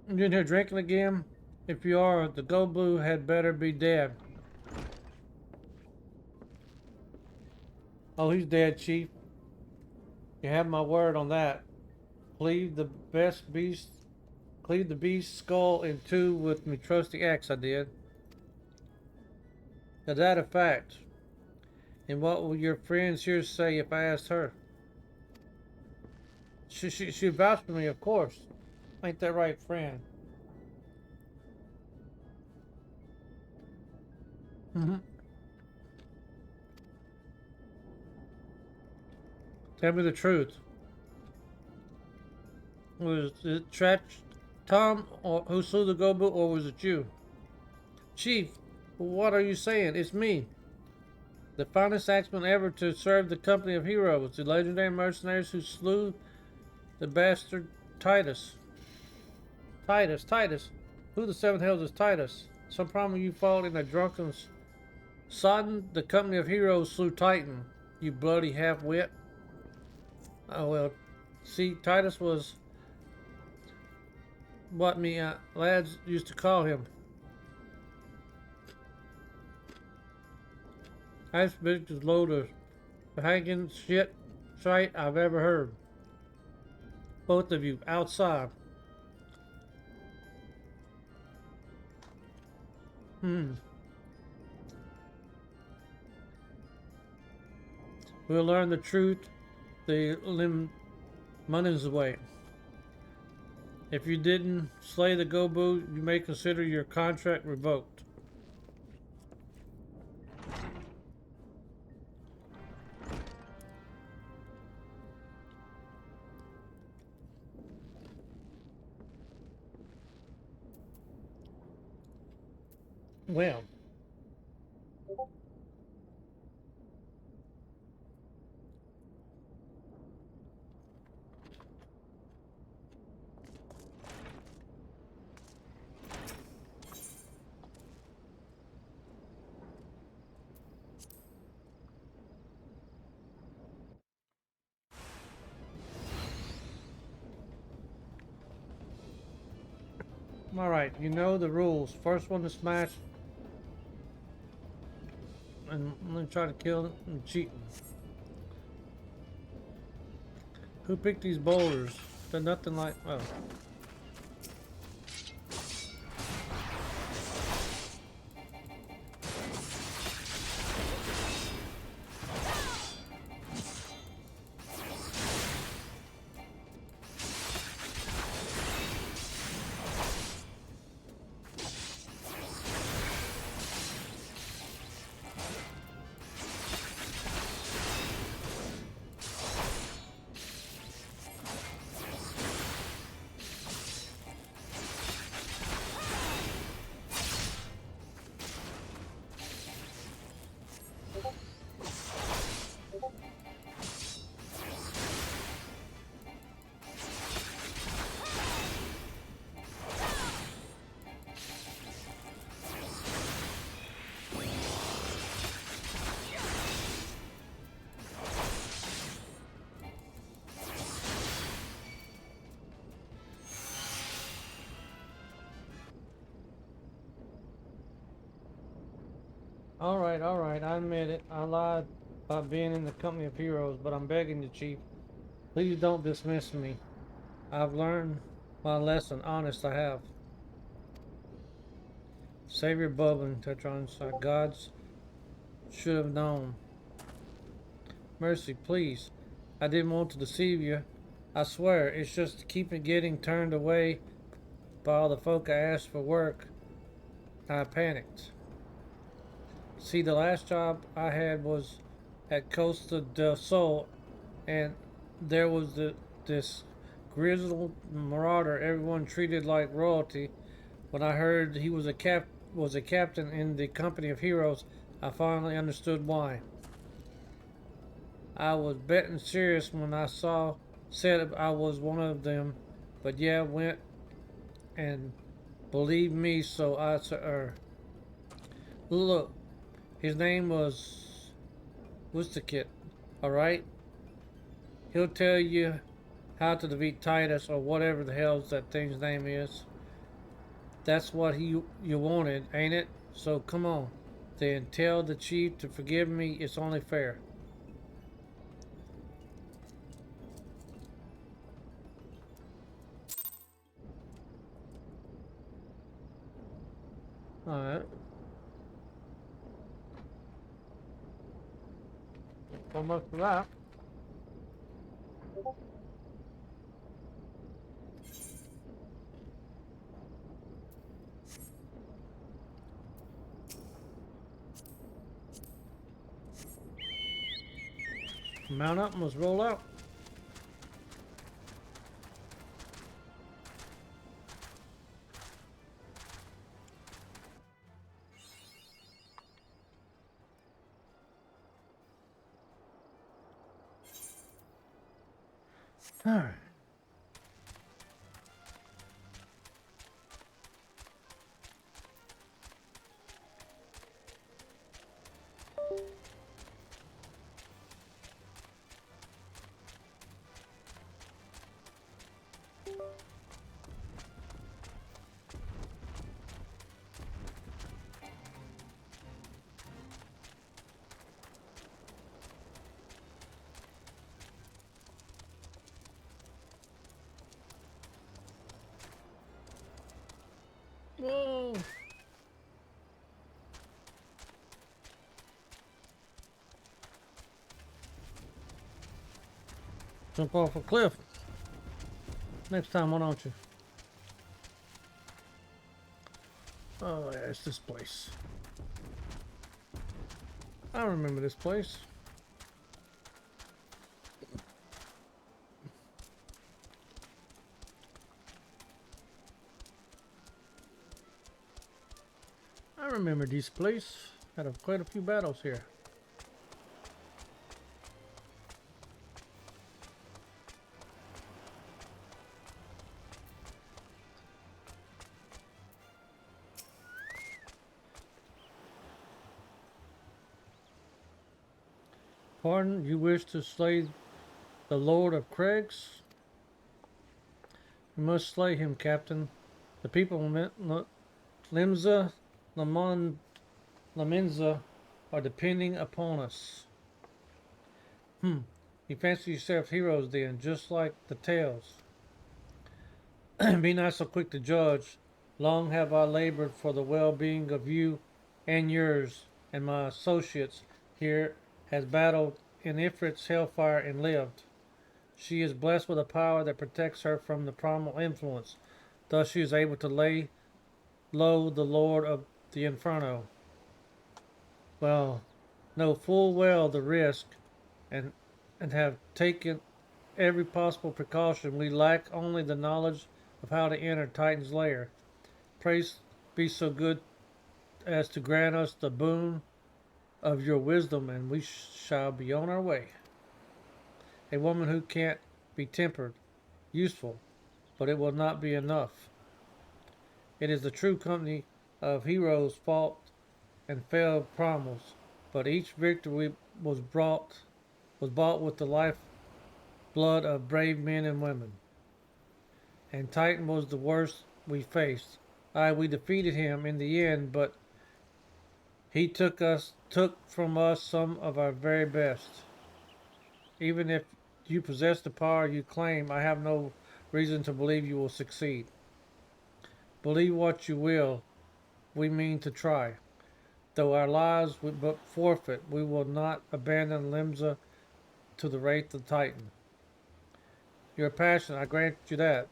You in here drinking again? If you are, the Gobu had better be dead. Oh, he's dead, Chief. You have my word on that. Cleave the beast's skull in two with me trusty axe, I did. Is that a fact? And what will your friends here say if I asked her? She vouched for me, of course. Ain't that right, friend? Mm-hmm. Tell me the truth. Was it Tom or who slew the Gobu, or was it you? Chief, what are you saying? It's me. The finest axeman ever to serve the company of heroes. The legendary mercenaries who slew the bastard Titus. Titus. Who the seventh hells is Titus? Some problem you fought in a drunken sodden. The company of heroes slew Titan. You bloody half-wit. Oh well. See, Titus was what me lads used to call him. That's the biggest load of hanging shit I've ever heard. Both of you outside. We'll learn the truth the money's way. If you didn't slay the Gobu, you may consider your contract revoked. Well. Alright, you know the rules. First one to smash. And I'm gonna try to kill it and cheat. Who picked these boulders? They're nothing like. Oh. Alright, I admit it. I lied about being in the company of heroes, but I'm begging you, Chief. Please don't dismiss me. I've learned my lesson, honest I have. Save your bubbling, Tetron. Gods should have known. Mercy, please. I didn't want to deceive you. I swear, it's just keeping getting turned away by all the folk I asked for work. I panicked. See, the last job I had was at Costa del Sol, and there was this grizzled marauder everyone treated like royalty. When I heard he was a captain in the company of heroes, I finally understood why. I was betting serious when I said I was one of them, but yeah, went and believe me, so I look. His name was Wistakit, alright? He'll tell you how to defeat Titus or whatever the hell that thing's name is. That's what you wanted, ain't it? So come on. Then tell the chief to forgive me. It's only fair. Alright. Almost for that. Mount up and let's roll out. Alright. Whoa! Jump off a cliff. Next time, why don't you? Oh, yeah, it's this place. I remember this place. I remember this place. Had quite a few battles here. Pardon, you wish to slay the Lord of Craigs? You must slay him, Captain. The people of Limsa, Laminza are depending upon us. You fancy yourself heroes then, just like the tales. Be not so quick to judge. Long have I labored for the well-being of you and yours, and my associates here has battled in Ifrit's hellfire and lived. She is blessed with a power that protects her from the primal influence. Thus she is able to lay low the Lord of the Inferno. Well, know full well the risk, and have taken every possible precaution. We lack only the knowledge of how to enter Titan's lair. Pray be so good as to grant us the boon of your wisdom, and we shall be on our way. A woman who can't be tempered, useful, but it will not be enough. It is the true company of heroes fought and failed primals, but each victory was bought with the life blood of brave men and women. And Titan was the worst we faced. Aye, we defeated him in the end, but he took from us some of our very best. Even if you possess the power you claim, I have no reason to believe you will succeed. Believe what you will, we mean to try. Though our lives would but forfeit, we will not abandon Limsa to the wrath of Titan. Your passion, I grant you that,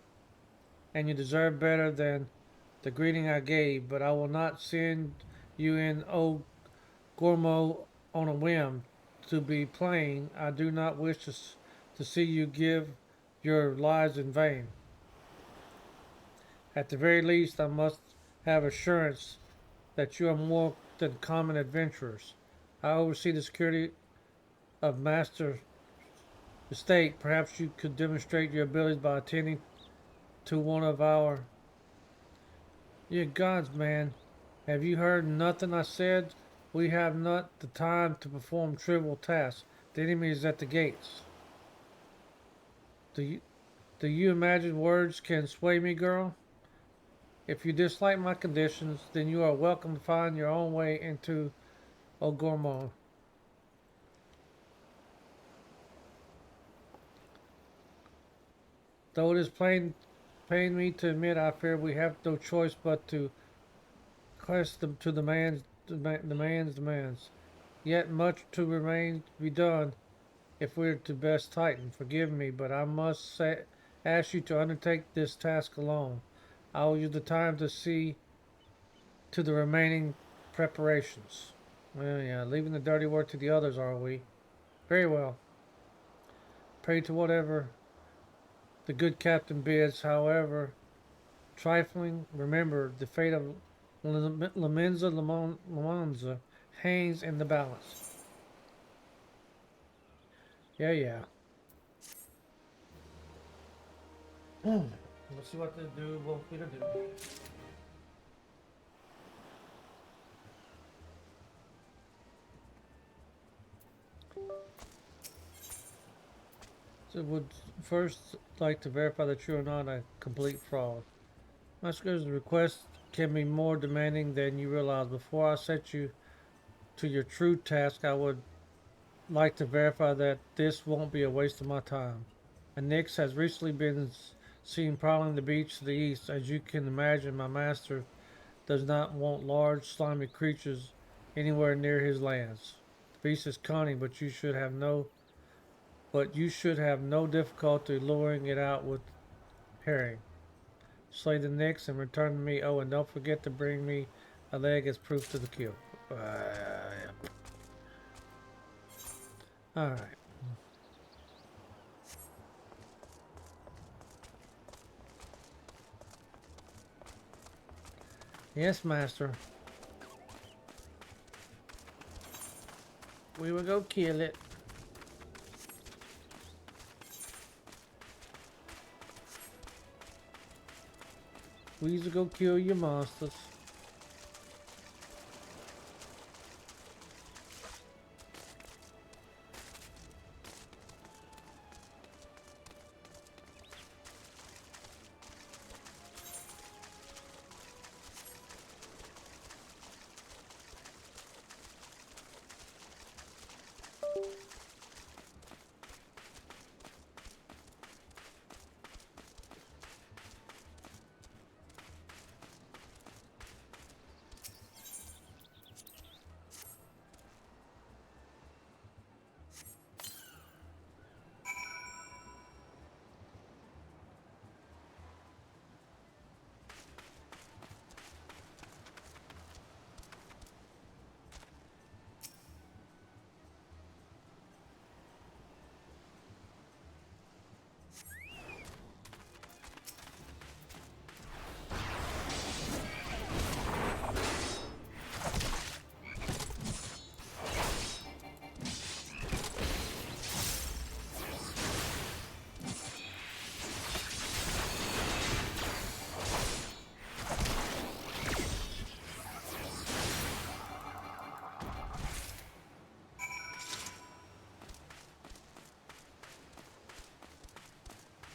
and you deserve better than the greeting I gave, but I will not send you in Old Gormo on a whim. To be plain, I do not wish to see you give your lives in vain. At the very least, I must have assurance that you are more than common adventurers. I oversee the security of Master Estate. Perhaps you could demonstrate your abilities by attending to one of our... Ye gods, man, have you heard nothing I said? We have not the time to perform trivial tasks. The enemy is at the gates. Do you imagine words can sway me, girl? If you dislike my conditions, then you are welcome to find your own way into O'Gormo. Though it is pain me to admit, I fear we have no choice but to custom to the man's demands. Yet much to remain to be done if we're to best Titan. Forgive me, but I must ask you to undertake this task alone. I will use the time to see to the remaining preparations. Well, yeah, leaving the dirty work to the others, are we? Very well. Pray to whatever the good captain bids, however trifling. Remember, the fate of Lamanza hangs in the balance. Yeah. Let's see what the dude wants me to do. So would first like to verify that you are not a complete fraud. Master's request can be more demanding than you realize. Before I set you to your true task, I would like to verify that this won't be a waste of my time. A Nyx has recently been seen prowling the beach to the east. As you can imagine, my master does not want large, slimy creatures anywhere near his lands. The beast is cunning, but you should have no difficulty luring it out with herring. Slay the Nyx and return to me. Oh, and don't forget to bring me a leg as proof to the kill. Yeah. Alright. Yes, master. We will go kill it. We will go kill your monsters.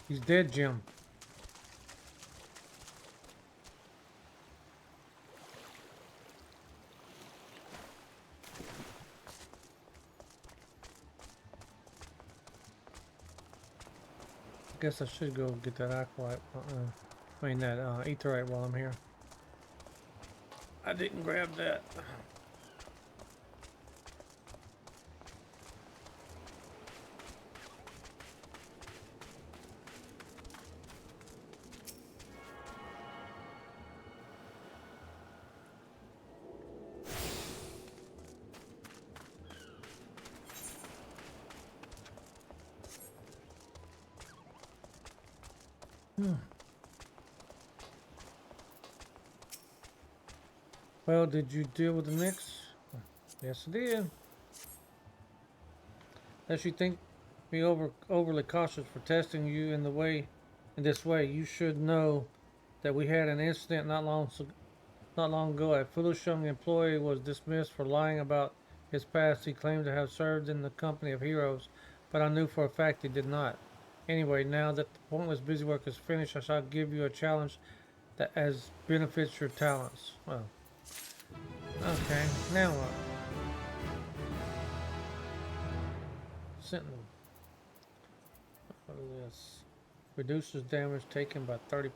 He's dead, Jim. Guess I should go get that aqualite. I mean that etherite while I'm here. I didn't grab that. Well, did you deal with the Nyx? Yes, I did. Unless you think me overly cautious for testing you in this way, you should know that we had an incident not long ago. A foolish young employee was dismissed for lying about his past. He claimed to have served in the company of heroes, but I knew for a fact he did not. Anyway, now that the pointless busy work is finished, I shall give you a challenge that as benefits your talents. Well, okay, now what? Sentinel. What is this? Reduces damage taken by 30%.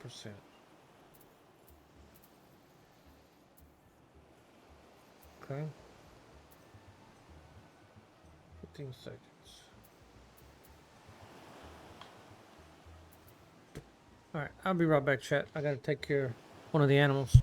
Okay. 15 seconds. Alright, I'll be right back, chat. I gotta take care of one of the animals.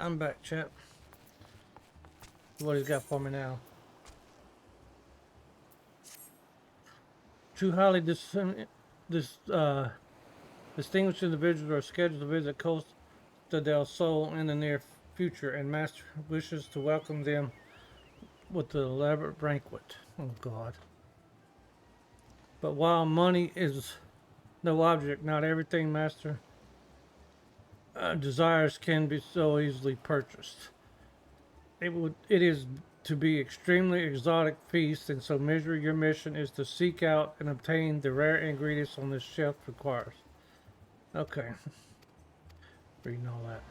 I'm back, chat. What he's got for me now? Two highly distinguished individuals are scheduled to visit Costa del Sol in the near future, and Master wishes to welcome them with an elaborate banquet. Oh, God. But while money is no object, not everything Master desires can be so easily purchased. It is to be extremely exotic feast, and so measure your mission is to seek out and obtain the rare ingredients on this shelf requires. Okay. Reading all that.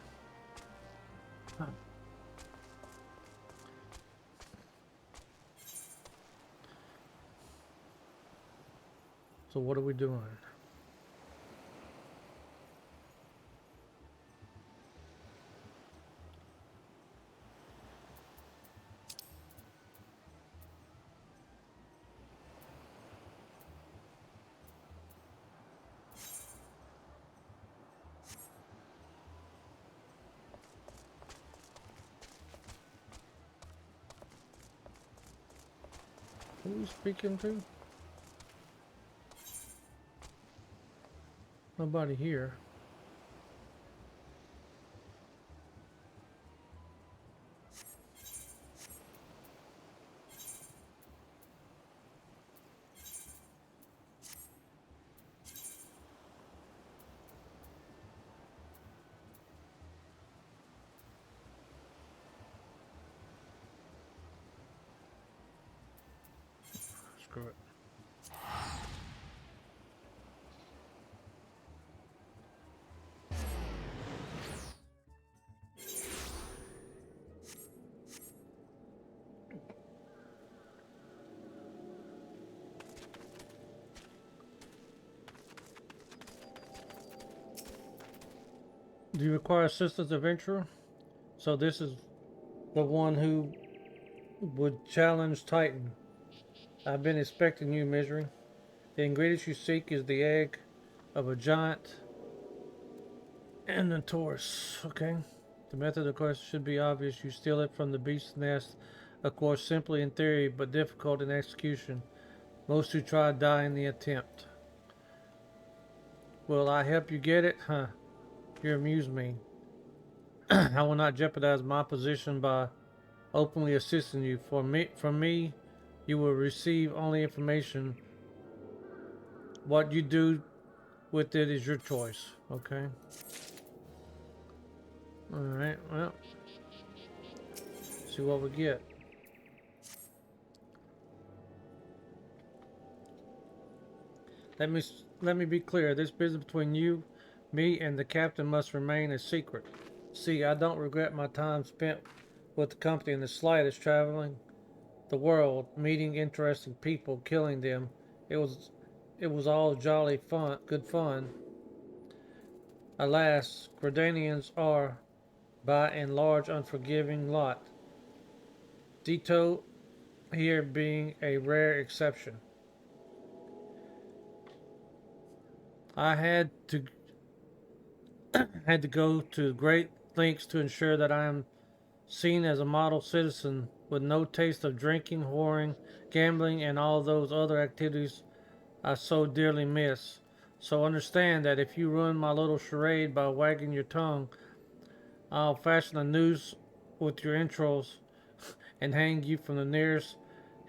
Huh. So what are we doing? Who are you speaking to? Nobody here. Screw it. Do you require assistance, adventurer? So this is the one who would challenge Titan. I've been expecting you, Misery. The ingredients you seek is the egg of a giant and the Taurus. Okay. The method, of course, should be obvious. You steal it from the beast's nest. Of course, simply in theory, but difficult in execution. Most who try die in the attempt. Will I help you get it? Huh. You amuse me. I will not jeopardize my position by openly assisting you. From me, you will receive only information. What you do with it is your choice. Okay. Alright, well. See what we get. Let me be clear. This business between you, me, and the captain must remain a secret. See, I don't regret my time spent with the company in the slightest, traveling the world, meeting interesting people, killing them. It was all jolly fun, good fun. Alas, Gredanians are, by and large, unforgiving lot. Dito here being a rare exception. I had to go to great lengths to ensure that I am seen as a model citizen with no taste of drinking, whoring, gambling, and all those other activities I so dearly miss. So understand that if you ruin my little charade by wagging your tongue, I'll fashion a noose with your entrails and hang you from the nearest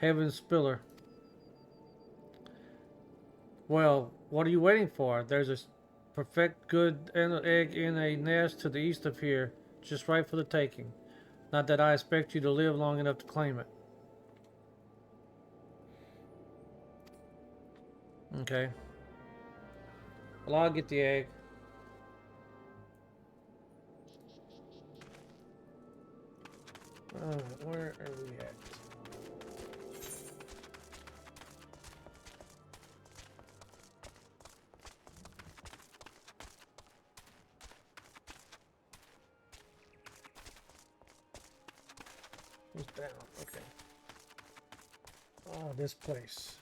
heaven's pillar. Well, what are you waiting for? There's a perfect good egg in a nest to the east of here, just right for the taking. Not that I expect you to live long enough to claim it. Okay. Well, I'll get the egg. Where are we at? It's down. Okay. Oh, this place.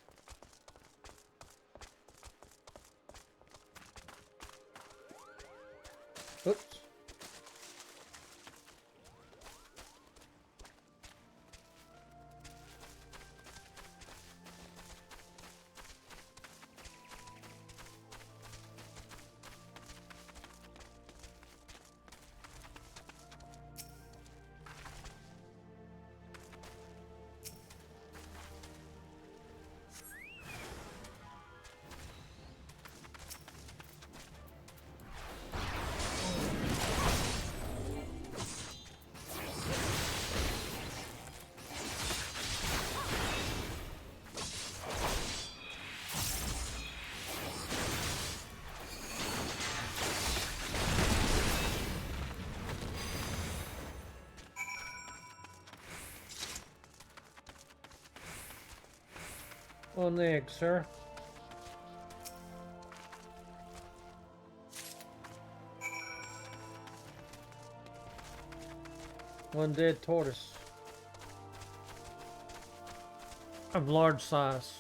Oops. One egg, sir. One dead tortoise. Of large size.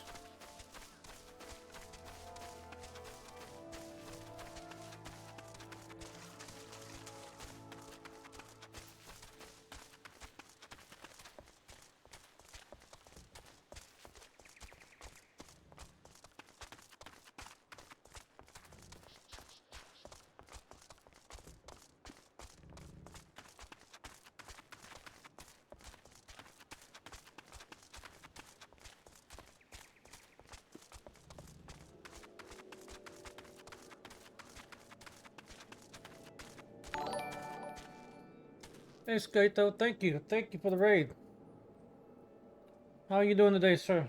Hey, Skato, thank you. Thank you for the raid. How are you doing today, sir?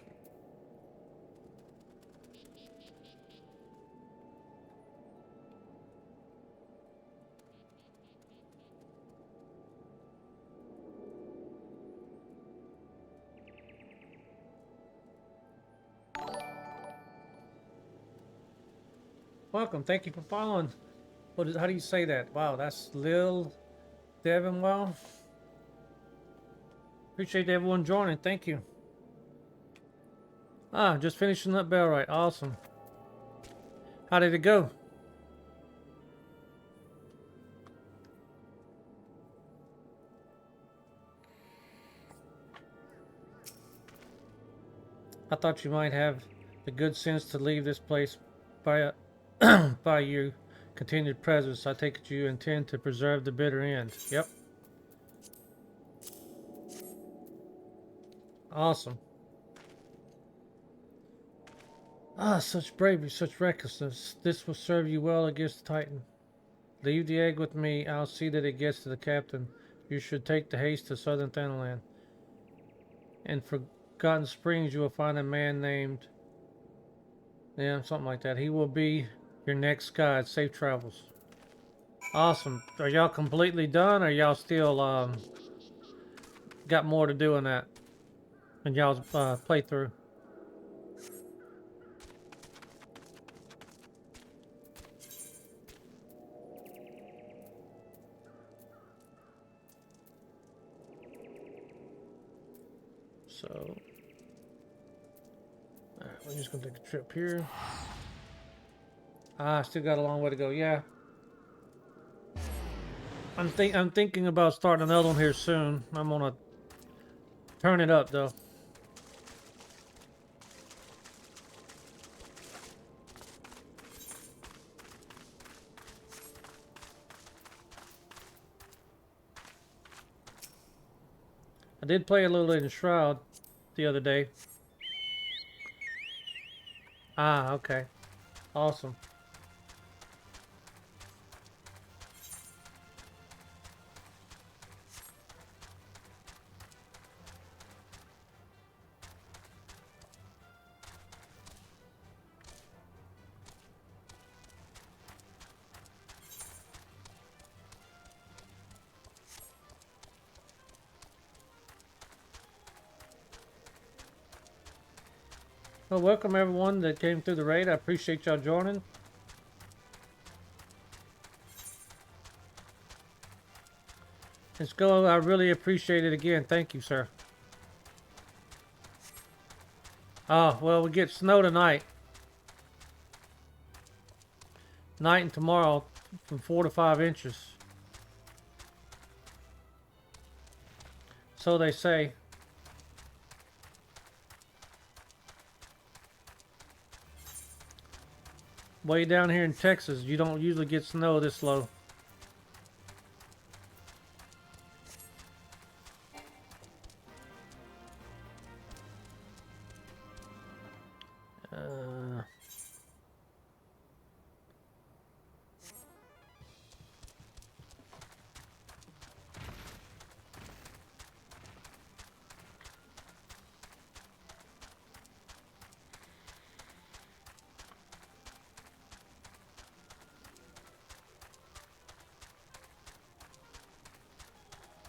Welcome. Thank you for following. How do you say that? Wow, that's Lil Devonwell. Appreciate everyone joining. Thank you. Ah, just finishing that bell right. Awesome. How did it go? I thought you might have the good sense to leave this place by by your continued presence. I take it you intend to preserve the bitter end. Yep. Awesome. Ah, such bravery, such recklessness. This will serve you well against the Titan. Leave the egg with me. I'll see that it gets to the captain. You should take the haste to southern Thanalan. In Forgotten Springs, you will find a man named... yeah, something like that. He will be your next guide. Safe travels. Awesome. Are y'all completely done, or y'all still got more to do in that? In y'all's playthrough? So, alright, we're just gonna take a trip here. Ah, still got a long way to go. Yeah, I'm thinking about starting another one here soon. I'm gonna turn it up though. I did play a little in Shroud the other day. Ah, okay. Awesome. Well, welcome everyone that came through the raid. I appreciate y'all joining. Let's go. I really appreciate it again. Thank you, sir. Oh, well, we get snow tonight. Night and tomorrow from 4 to 5 inches. So they say. Way down here in Texas, you don't usually get snow this low.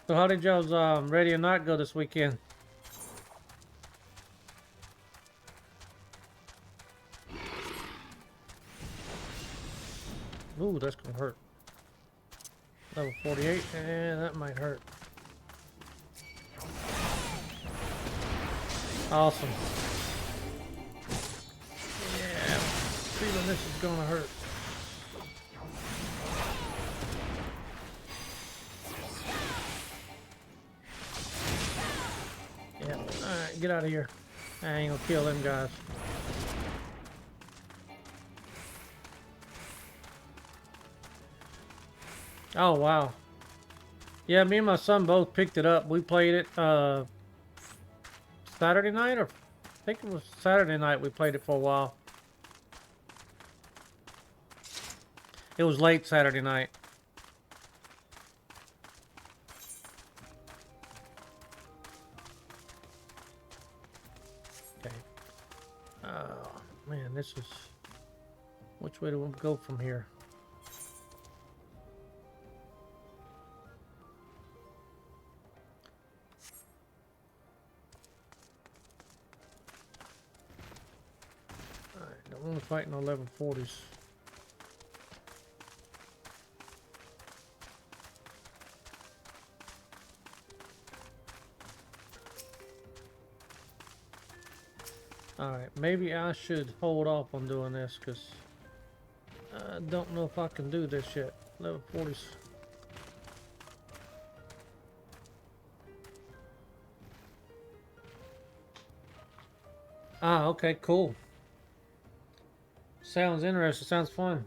So how did y'all's ready or not go this weekend? Ooh, that's gonna hurt. Level 48, and that might hurt. Awesome. Yeah, feeling this is gonna hurt. Yeah, alright, get out of here. I ain't gonna kill them guys. Oh, wow. Yeah, me and my son both picked it up. We played it Saturday night, or I think it was Saturday night we played it for a while. It was late Saturday night. Okay. Oh, man, this is... Which way do we go from here? Alright, don't want to fight no level 40s. Alright, maybe I should hold off on doing this, because I don't know if I can do this yet. Level 40s. Ah, okay, cool. Sounds interesting, sounds fun.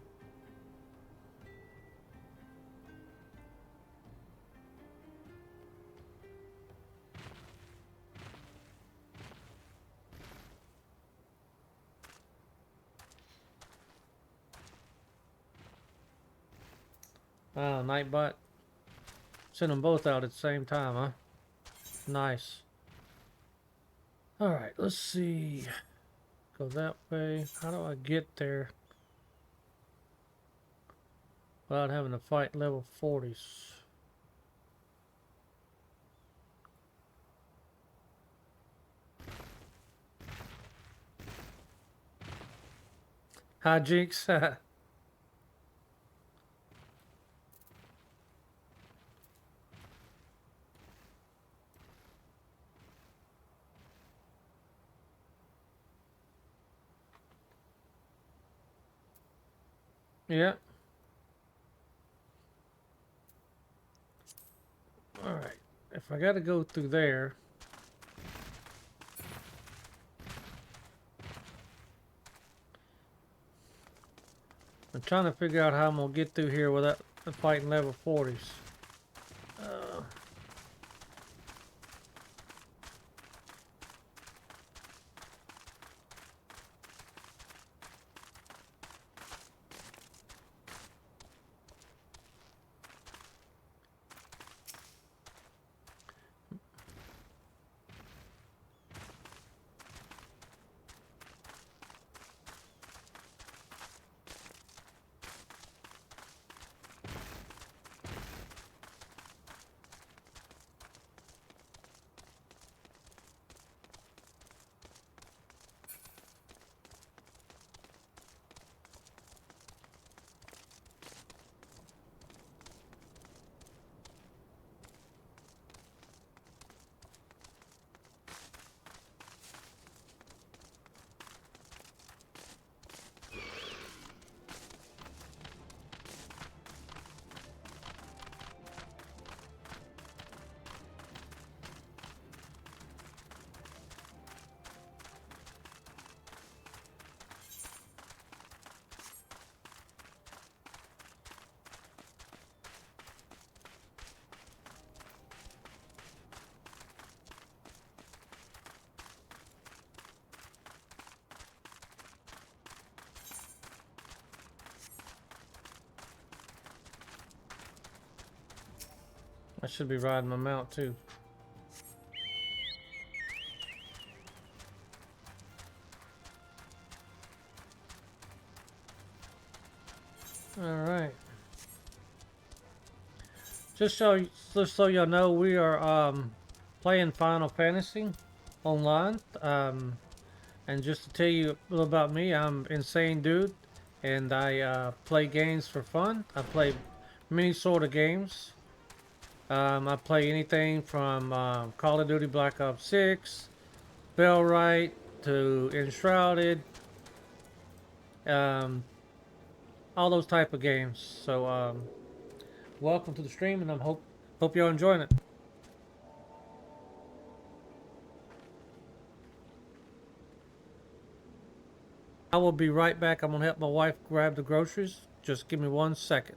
Wow, Nightbot. Send them both out at the same time, huh? Nice. Alright, let's see. Go that way. How do I get there without having to fight level 40s? Hi, Jinx. Yeah. Alright. If I gotta go through there. I'm trying to figure out how I'm gonna get through here without fighting level 40s. I should be riding my mount too. Alright. Just so y'all know, we are playing Final Fantasy online. And just to tell you a little about me, I'm Insane Dude. and I play games for fun. I play many sort of games. I play anything from Call of Duty Black Ops 6, Bellwright, to Enshrouded, um, all those type of games. So welcome to the stream, and I hope you're enjoying it. I will be right back. I'm gonna help my wife grab the groceries. Just give me 1 second.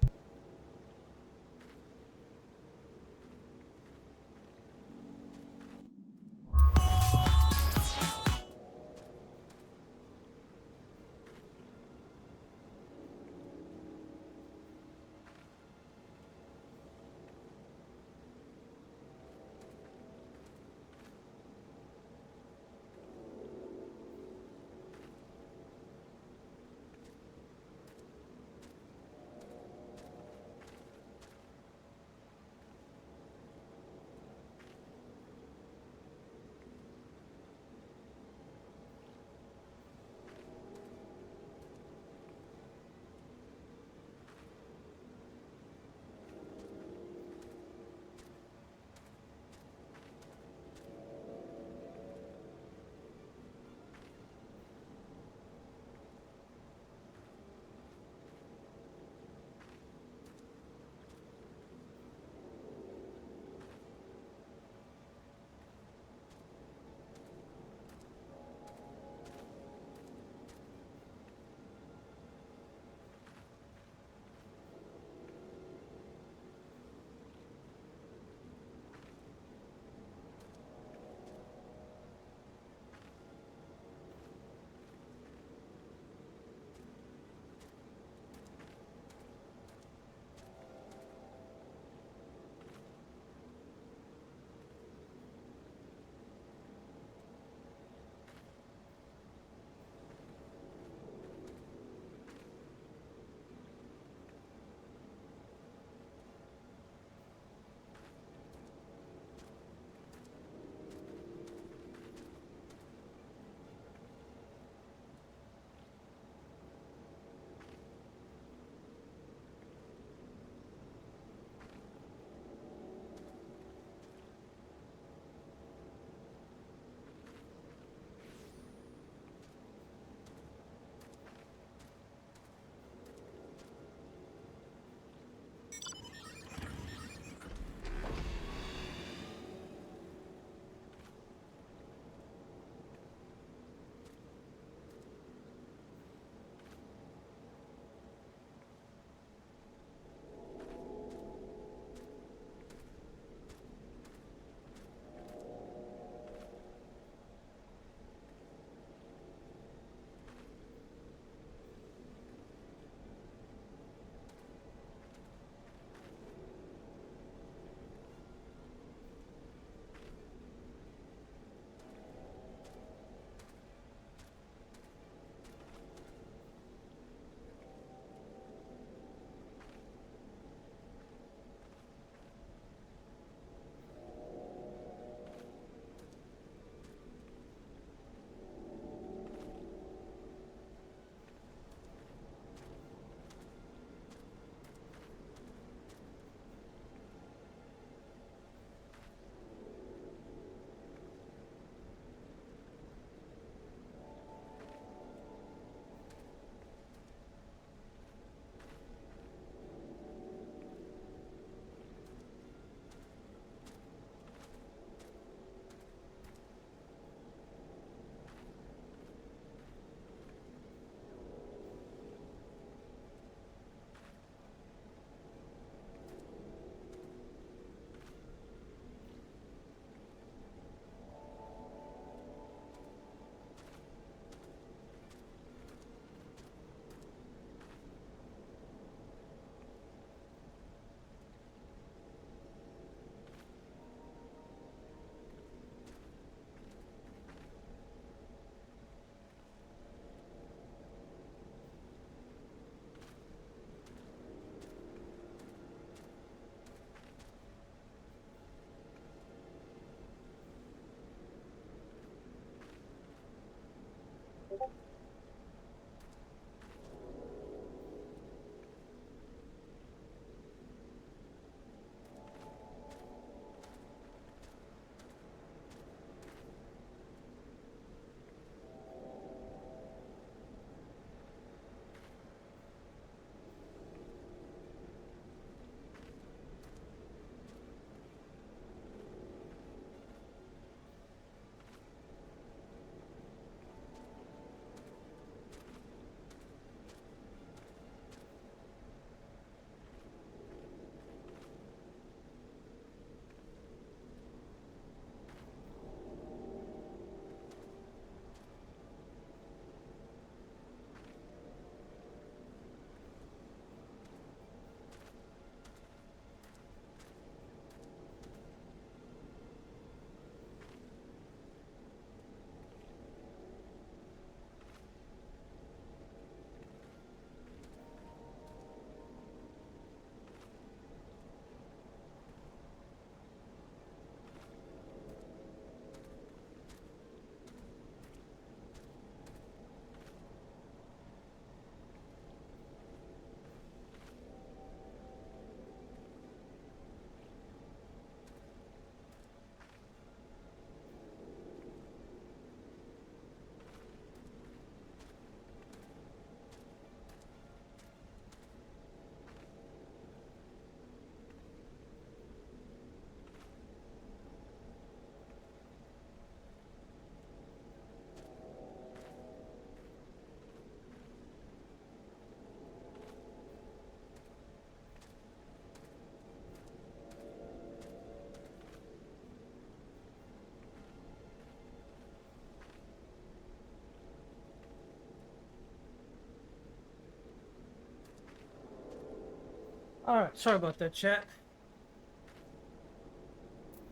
Alright, sorry about that, chat.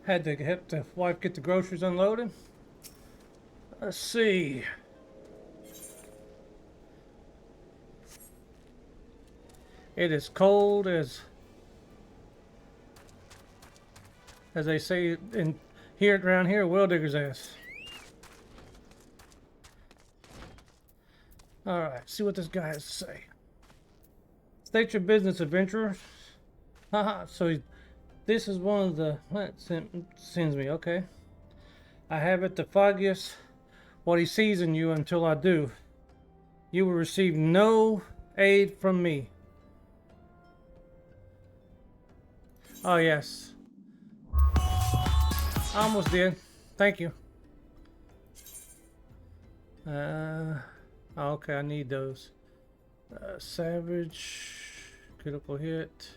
Had to help the wife get the groceries unloaded. Let's see. It is cold as they say in here around here, well digger's ass. Alright, see what this guy has to say. State your business, adventurer. Haha, so this is one of the... What sends me, okay. I have it the foggiest what he sees in you until I do. You will receive no aid from me. Oh, yes. I almost did. Thank you. Okay, I need those. Savage. Critical hit.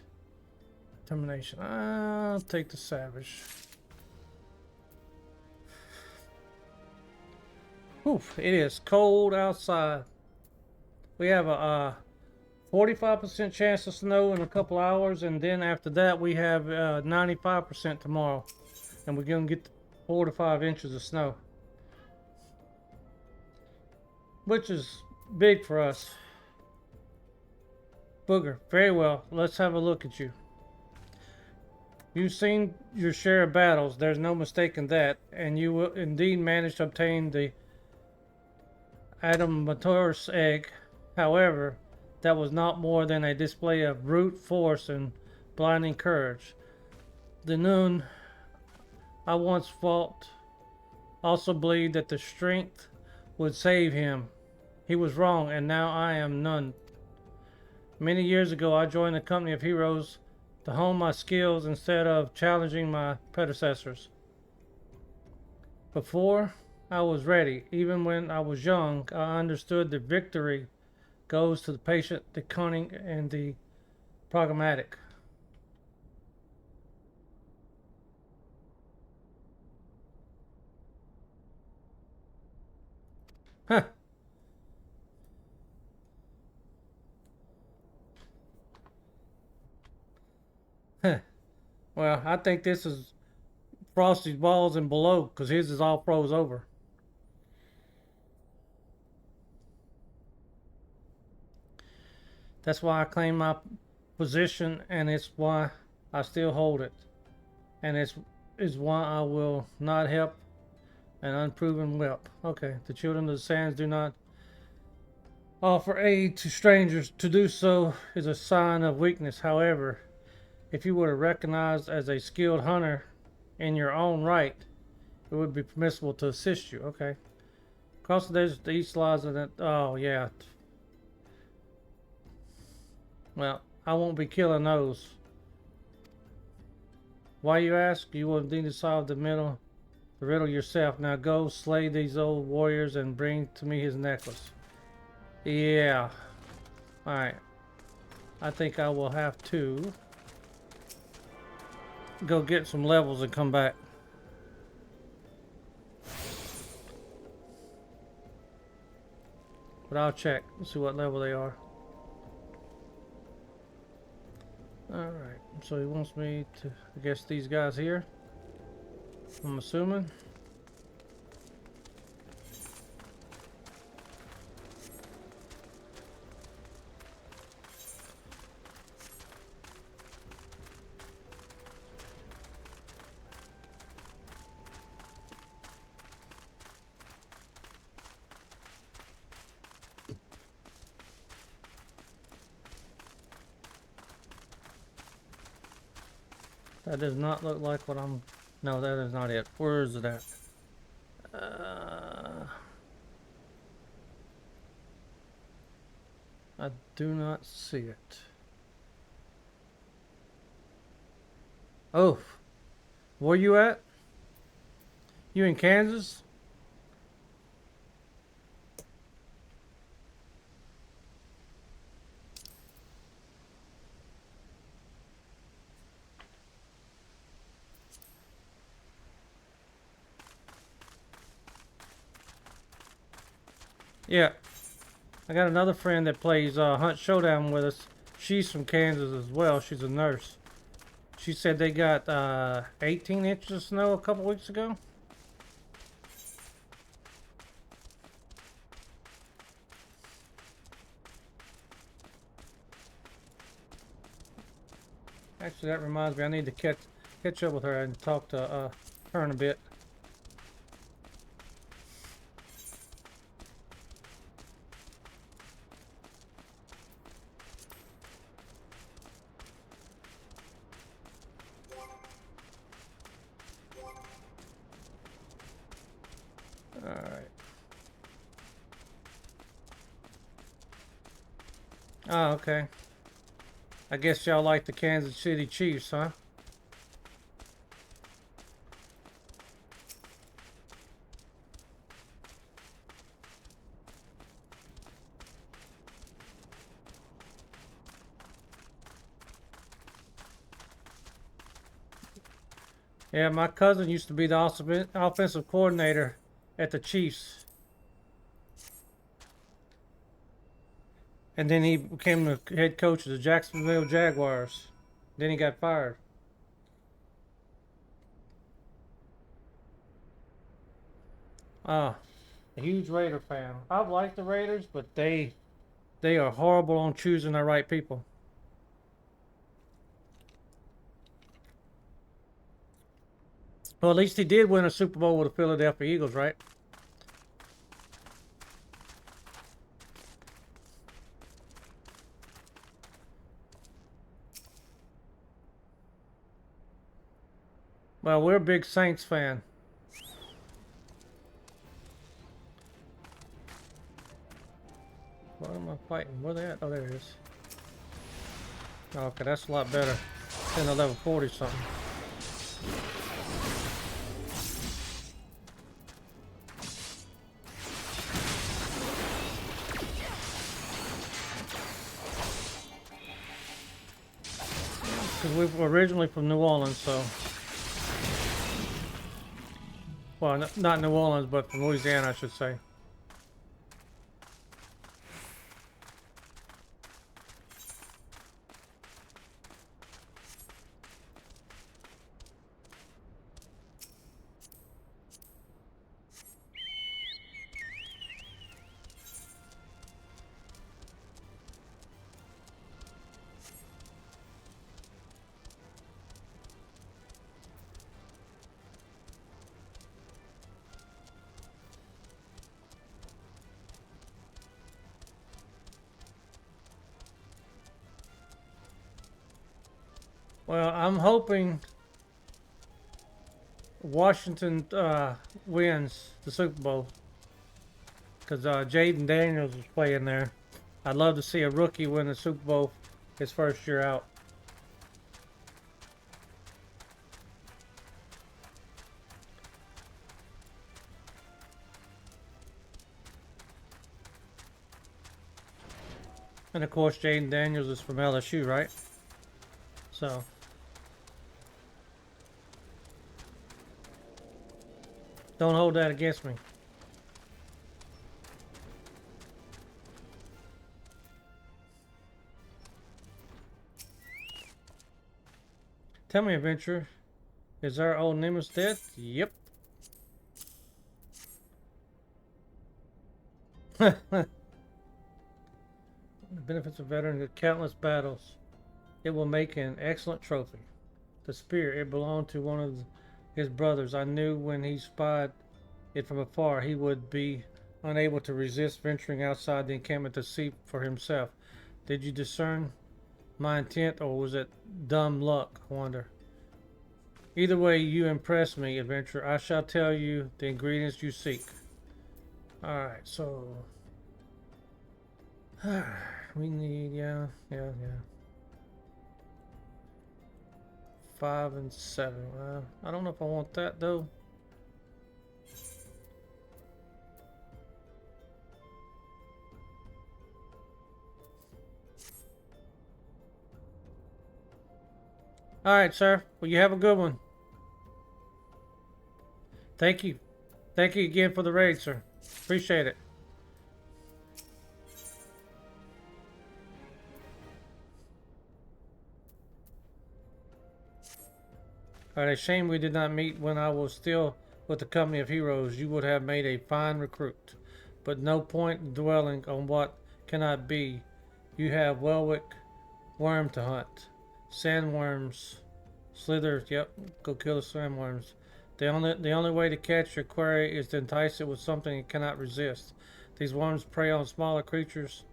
Termination. I'll take the savage. Oof, it is cold outside. We have a 45% chance of snow in a couple hours, and then after that we have 95% tomorrow, and we're gonna get 4 to 5 inches of snow, which is big for us. Booger, very well. Let's have a look at you. You've seen your share of battles, there's no mistaking that, and you will indeed manage to obtain the Adamantosaurus egg. However, that was not more than a display of brute force and blinding courage. The Noon I once fought also believed that the strength would save him. He was wrong, and now I am none. Many years ago, I joined a company of heroes to hone my skills instead of challenging my predecessors. Before I was ready, even when I was young, I understood that victory goes to the patient, the cunning, and the pragmatic. Huh. Huh. Well, I think this is Frosty's balls and below, because his is all froze over. That's why I claim my position, and it's why I still hold it. And it's why I will not help an unproven whelp. Okay, the children of the sands do not offer aid to strangers. To do so is a sign of weakness. However, if you were recognized as a skilled hunter in your own right, it would be permissible to assist you. Okay. Across the desert, the east lies in it. Oh, yeah. Well, I won't be killing those. Why, you ask? You will need to solve the riddle yourself. Now go slay these old warriors and bring to me his necklace. Yeah. Alright. I think I will have to go get some levels and come back. But I'll check and see what level they are. Alright, so he wants me to, I guess, these guys here, I'm assuming. That does not look like what I'm... No, that is not it. Where is it at? I do not see it. Oh. Where you at? You in Kansas? Yeah, I got another friend that plays Hunt Showdown with us. she's from Kansas as well. She's a nurse. She said they got 18 inches of snow a couple weeks ago. Actually, that reminds me, I need to catch up with her and talk to her in a bit. Alright. Oh, okay. I guess y'all like the Kansas City Chiefs, huh? Yeah, my cousin used to be the offensive coordinator at the Chiefs. And then he became the head coach of the Jacksonville Jaguars. Then he got fired. Ah, a huge Raider fan. I like the Raiders, but they are horrible on choosing the right people. Well, at least he did win a Super Bowl with the Philadelphia Eagles, right? Well, we're a big Saints fan. What am I fighting? Where they at? Oh, there it is. Okay, that's a lot better than a level 40 something. Because we were originally from New Orleans, so... Well, not New Orleans, but from Louisiana, I should say. Well, I'm hoping Washington wins the Super Bowl because Jaden Daniels is playing there. I'd love to see a rookie win the Super Bowl his first year out. And of course, Jaden Daniels is from LSU, right? So... don't hold that against me. Tell me, Adventure, is our old Nimbus dead? Yep. The benefits of veteran with countless battles. It will make an excellent trophy. The spear, it belonged to one of his brothers. I knew when he spied it from afar, he would be unable to resist venturing outside the encampment to see for himself. Did you discern my intent, or was it dumb luck, I wonder? Either way, you impress me, Adventurer. I shall tell you the ingredients you seek. Alright, so... we need, yeah. 5 and 7. I don't know if I want that, though. Alright, sir. Well, you have a good one. Thank you. Thank you again for the raid, sir. Appreciate it. Alright, a shame we did not meet when I was still with the company of heroes. You would have made a fine recruit. But no point in dwelling on what cannot be. You have Welwick worm to hunt. Sandworms. Slither, yep, go kill the sandworms. The only way to catch your quarry is to entice it with something it cannot resist. These worms prey on smaller creatures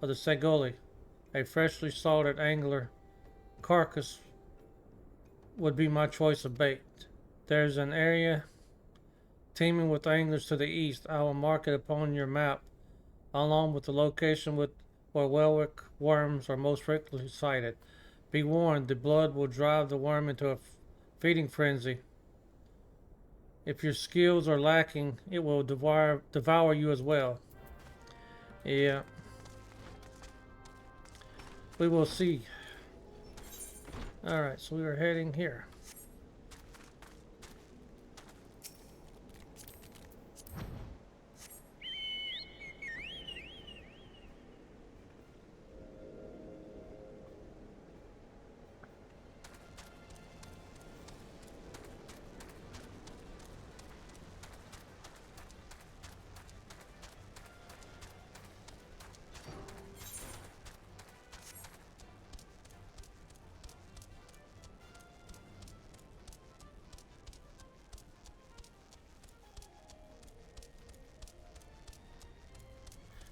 of the Segoli. A freshly slaughtered angler carcass would be my choice of bait. There's an area teeming with anglers to the east. I will mark it upon your map, along with the location where Welwick worms are most frequently sighted. Be warned, the blood will drive the worm into a feeding frenzy. If your skills are lacking, it will devour you as well. Yeah. We will see. Alright, so we are heading here.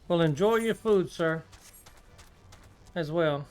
Well, enjoy your food, sir, as well.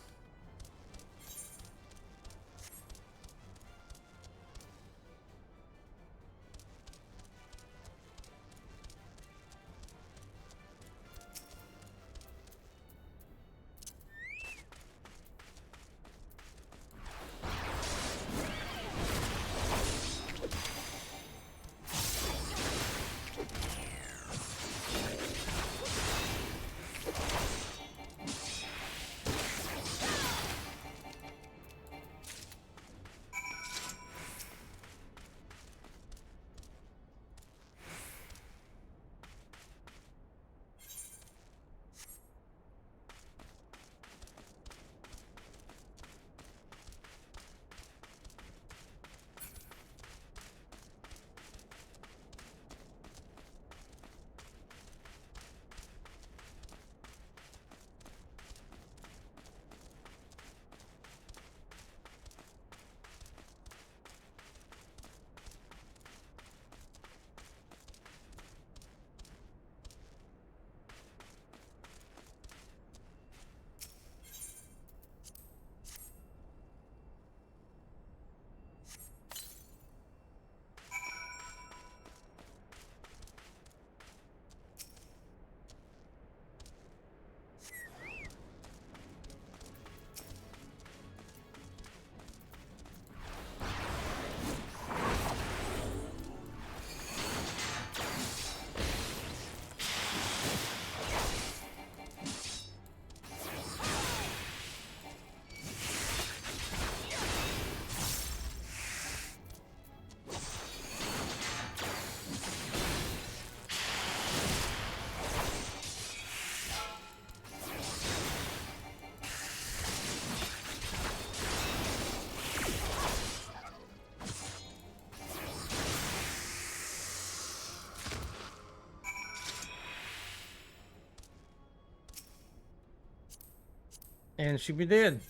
And she be dead.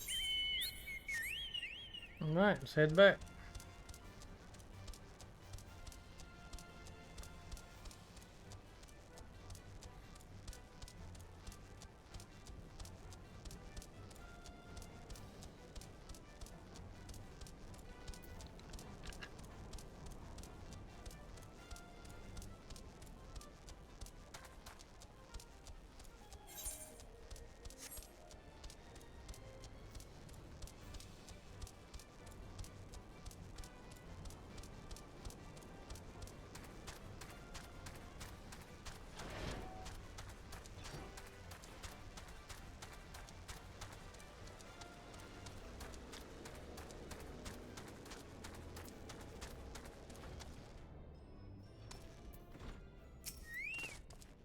Alright, let's head back.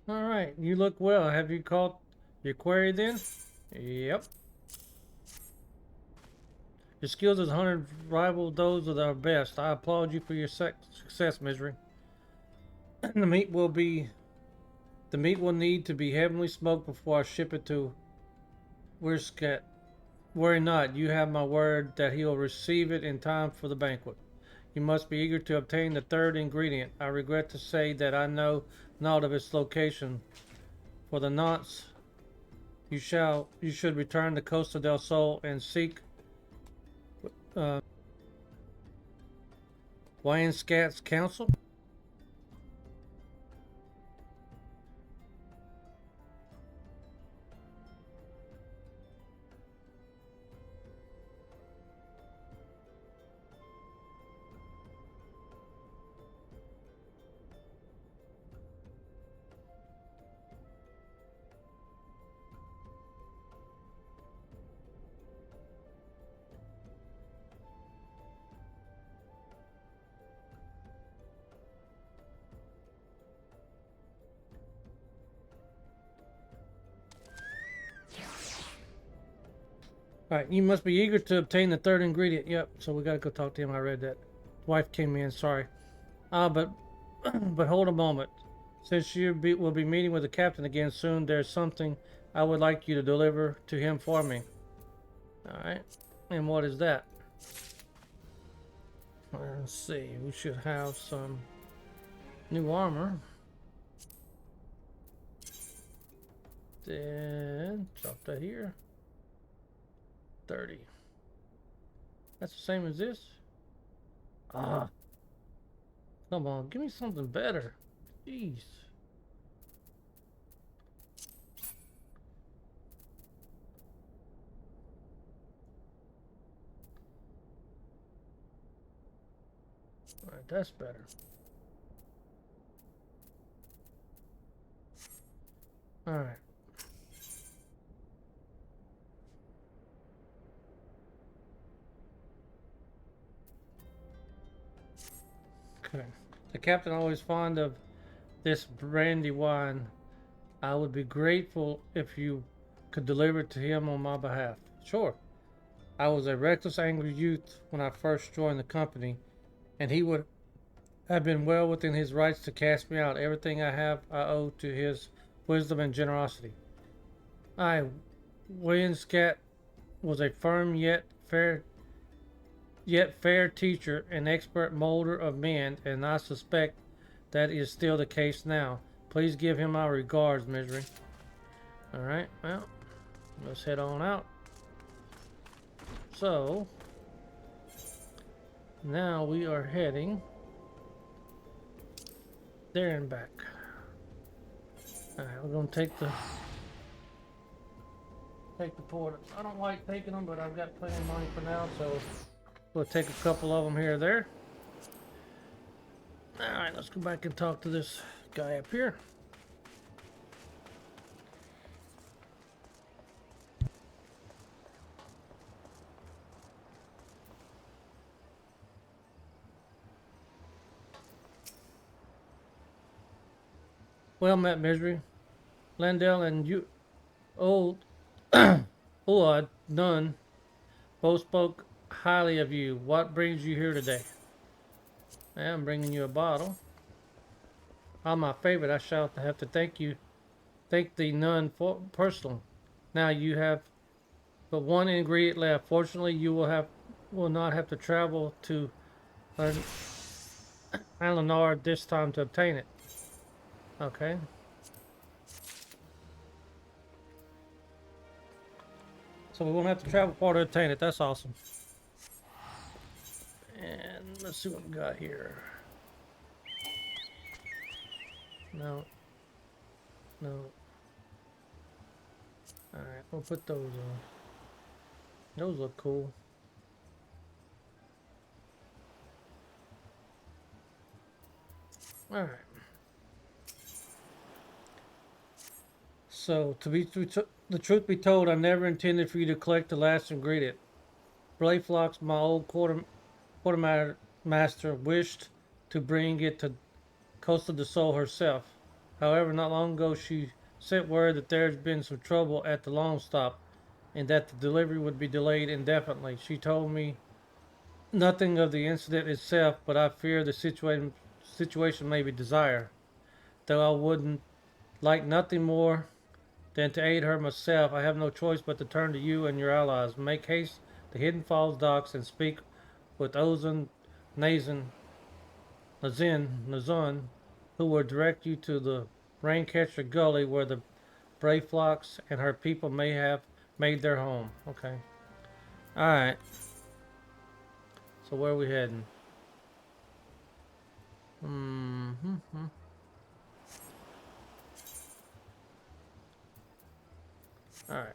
Alright, you look well. Have you caught your quarry then? Yep. Your skills as a hunter rival those of our best. I applaud you for your success, Misery. The meat will need to be heavily smoked before I ship it to Wirskat. Worry not, you have my word that he will receive it in time for the banquet. You must be eager to obtain the third ingredient. I regret to say that I know not of its location. For the nonce, you should return to Costa del Sol and seek Wyanskat's counsel. Alright, you must be eager to obtain the third ingredient. Yep, so we gotta go talk to him. I read that. Wife came in, sorry. But hold a moment. Since will be meeting with the captain again soon, there's something I would like you to deliver to him for me. Alright, and what is that? Let's see, we should have some new armor. Then, drop that here. 30. That's the same as this? Ah. Come on, give me something better. Jeez. Alright, that's better. Alright. Okay. The captain always fond of this brandy wine. I would be grateful if you could deliver it to him on my behalf. Sure. I was a reckless, angry youth when I first joined the company, and he would have been well within his rights to cast me out. Everything I have I owe to his wisdom and generosity. Williamscat was a firm yet fair teacher and expert molder of men, and I suspect that is still the case now. Please give him my regards, Misery. Alright, well, let's head on out. So, now we are heading there and back. Alright, we're going to take the port. I don't like taking them, but I've got plenty of money for now, so we'll take a couple of them here or there. Alright, let's go back and talk to this guy up here. Well met, Misery. Landell and you, old Uad Nunn, both spoke highly of you. What brings you here today? I'm bringing you a bottle. All my favorite. I shall have to thank the nun for personally. Now you have but one ingredient left. Fortunately, you will not have to travel to Alanar this time to obtain it. Okay. So we won't have to travel far to obtain it. That's awesome. And let's see what we got here. No. Alright, we'll put those on. Those look cool. Alright. So, the truth be told, I never intended for you to collect the last ingredient. Blayflox, my old quartermaster, wished to bring it to Costa del Sol herself. However, not long ago she sent word that there's been some trouble at the long stop, and that the delivery would be delayed indefinitely. She told me nothing of the incident itself, but I fear the situation may be dire. Though I wouldn't like nothing more than to aid her myself, I have no choice but to turn to you and your allies. Make haste to Hidden Falls docks and speak with Ozan, Nazin, who will direct you to the Raincatcher Gully where the Brayflox and her people may have made their home. Okay. Alright. So where are we heading? Alright.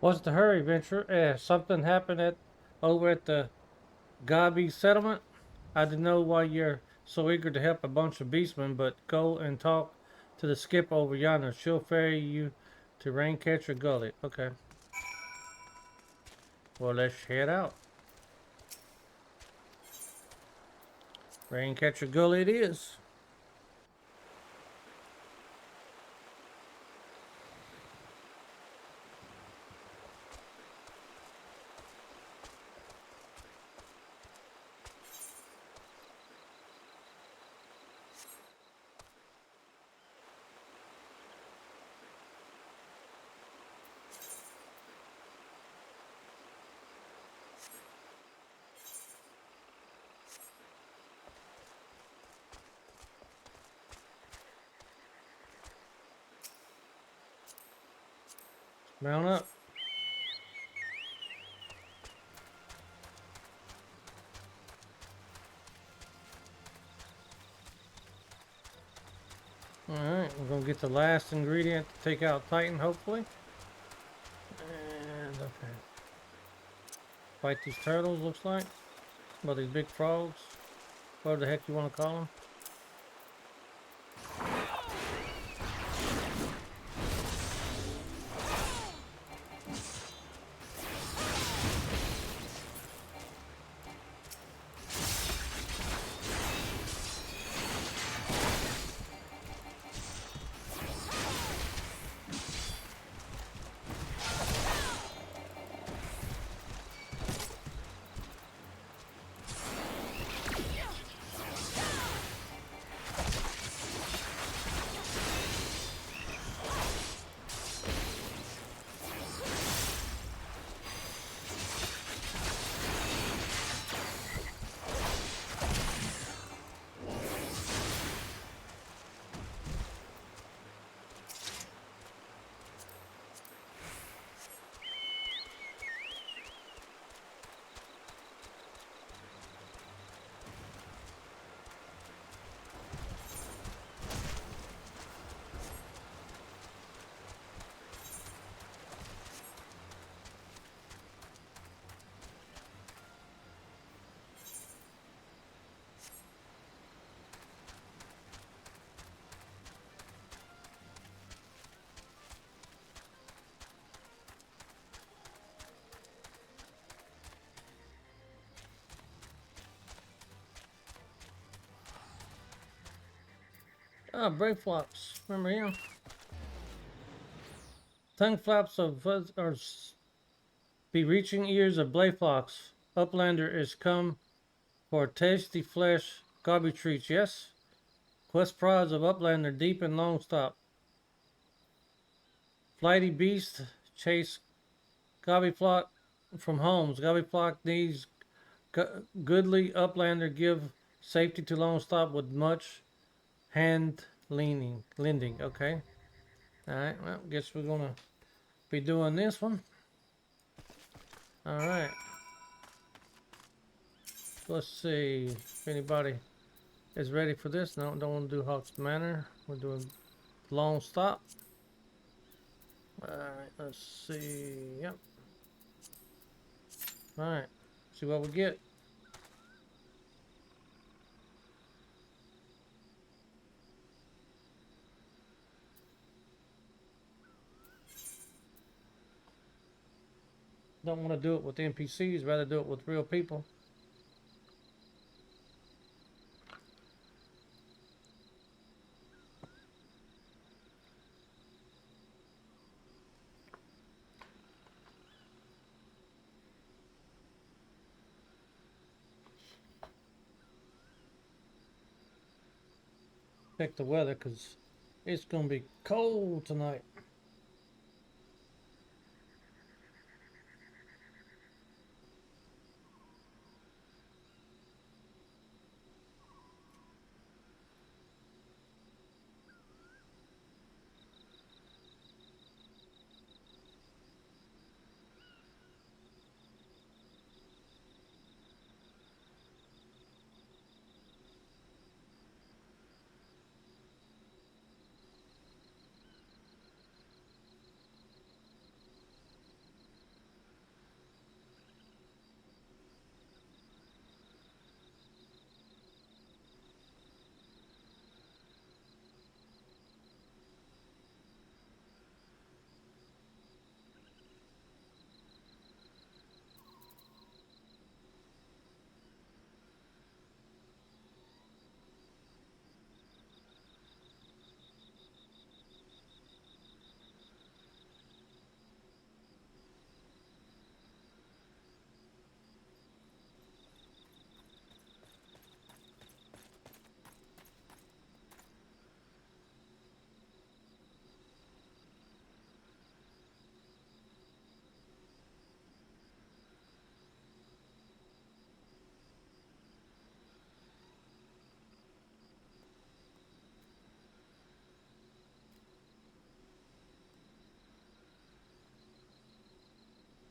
What's the hurry, Venture? Something happened over at the Gabi settlement? I didn't know why you're so eager to help a bunch of beastmen, but go and talk to the skipper over yonder. She'll ferry you to Raincatcher Gully. Okay. Well, let's head out. Raincatcher Gully it is. Mount up. Alright, we're going to get the last ingredient to take out Titan, hopefully. And, okay. Fight these turtles, looks like. Well, these big frogs. whatever the heck you want to call them. Ah, brave flops. Remember him? Tongue flaps of fuzz are be reaching ears of Blayflox. Uplander is come for tasty flesh, gobby treats, yes? Quest prods of Uplander deep and long stop. Flighty beast chase Gobbyflock from homes. Gobbyflock needs goodly Uplander give safety to long stop with much hand lending. Okay. Alright, well, guess we're gonna be doing this one. Alright. Let's see if anybody is ready for this. No, don't want to do Hawk's Manor. We're doing long stop. Alright, let's see. Yep. Alright. See what we get. Don't want to do it with NPCs, rather do it with real people. Check the weather because it's going to be cold tonight.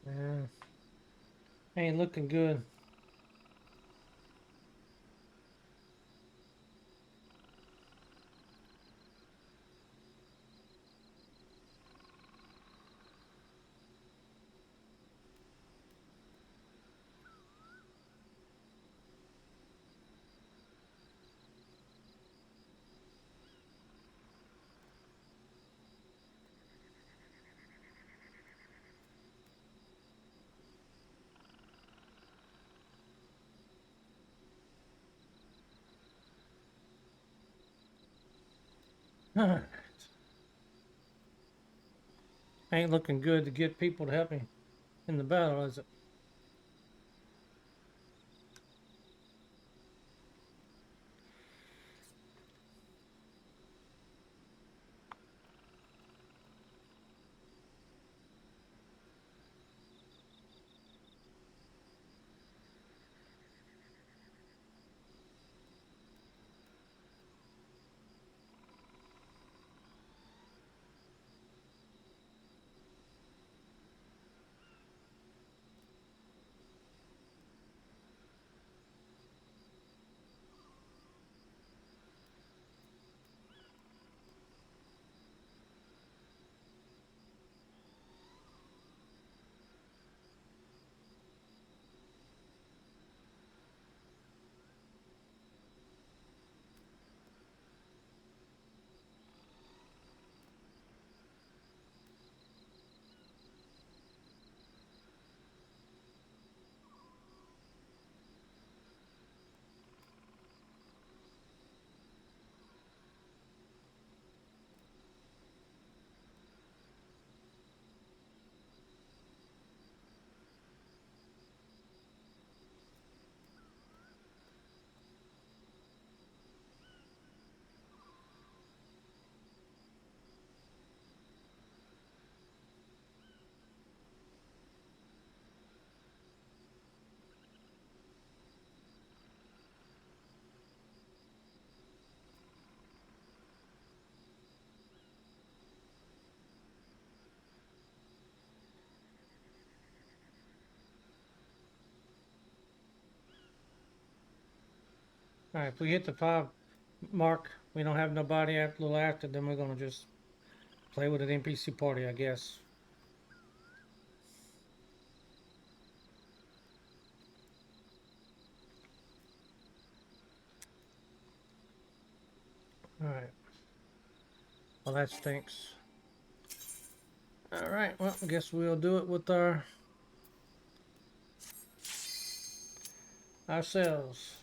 Yeah. Ain't looking good. Ain't looking good to get people to help me in the battle, is it? Alright, if we hit the 5 mark, we don't have nobody after, a little after, then we're gonna just play with an NPC party, I guess. Alright. Well, that stinks. Alright, well, I guess we'll do it with ourselves.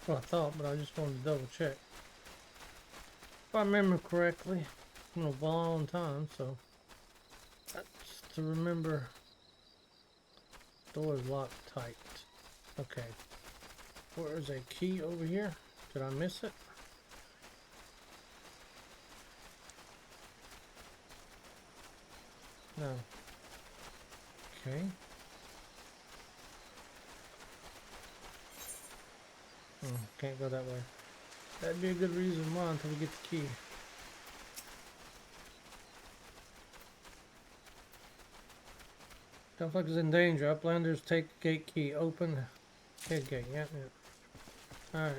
what I thought, but I just wanted to double check. If I remember correctly, it's been a long time, so that's to remember. Door is locked tight. Okay. Where is a key over here? Did I miss it? No. Okay. Can't go that way. That'd be a good reason why until we get the key. Conflict is in danger. Uplanders take gate key. Open head gate. Yep, yep. Alright.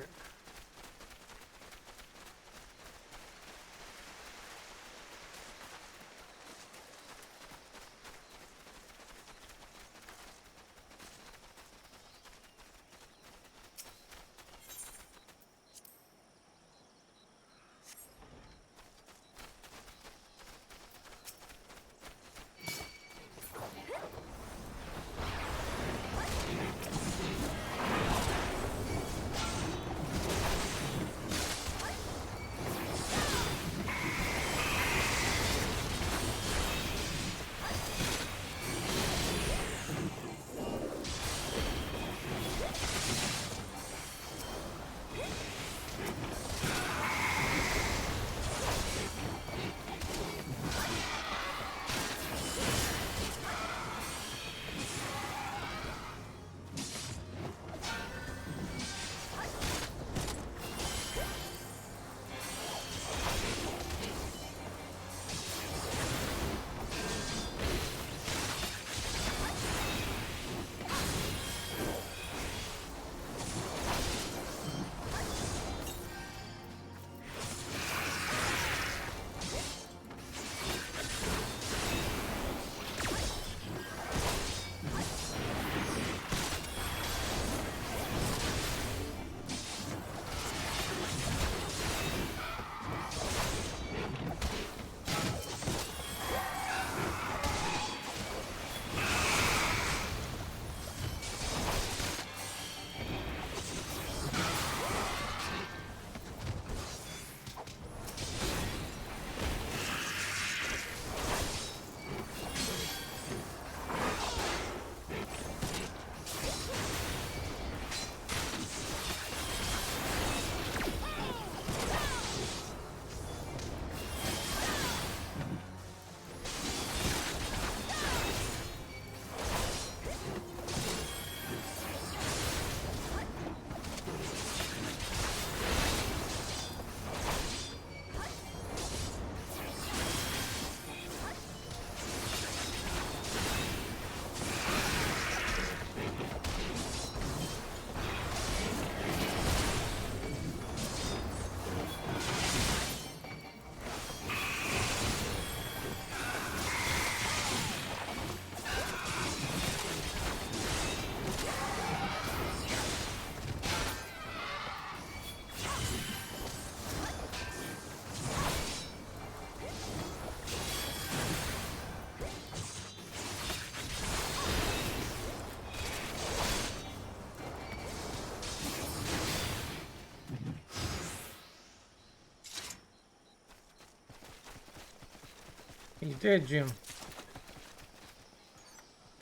He's dead, Jim.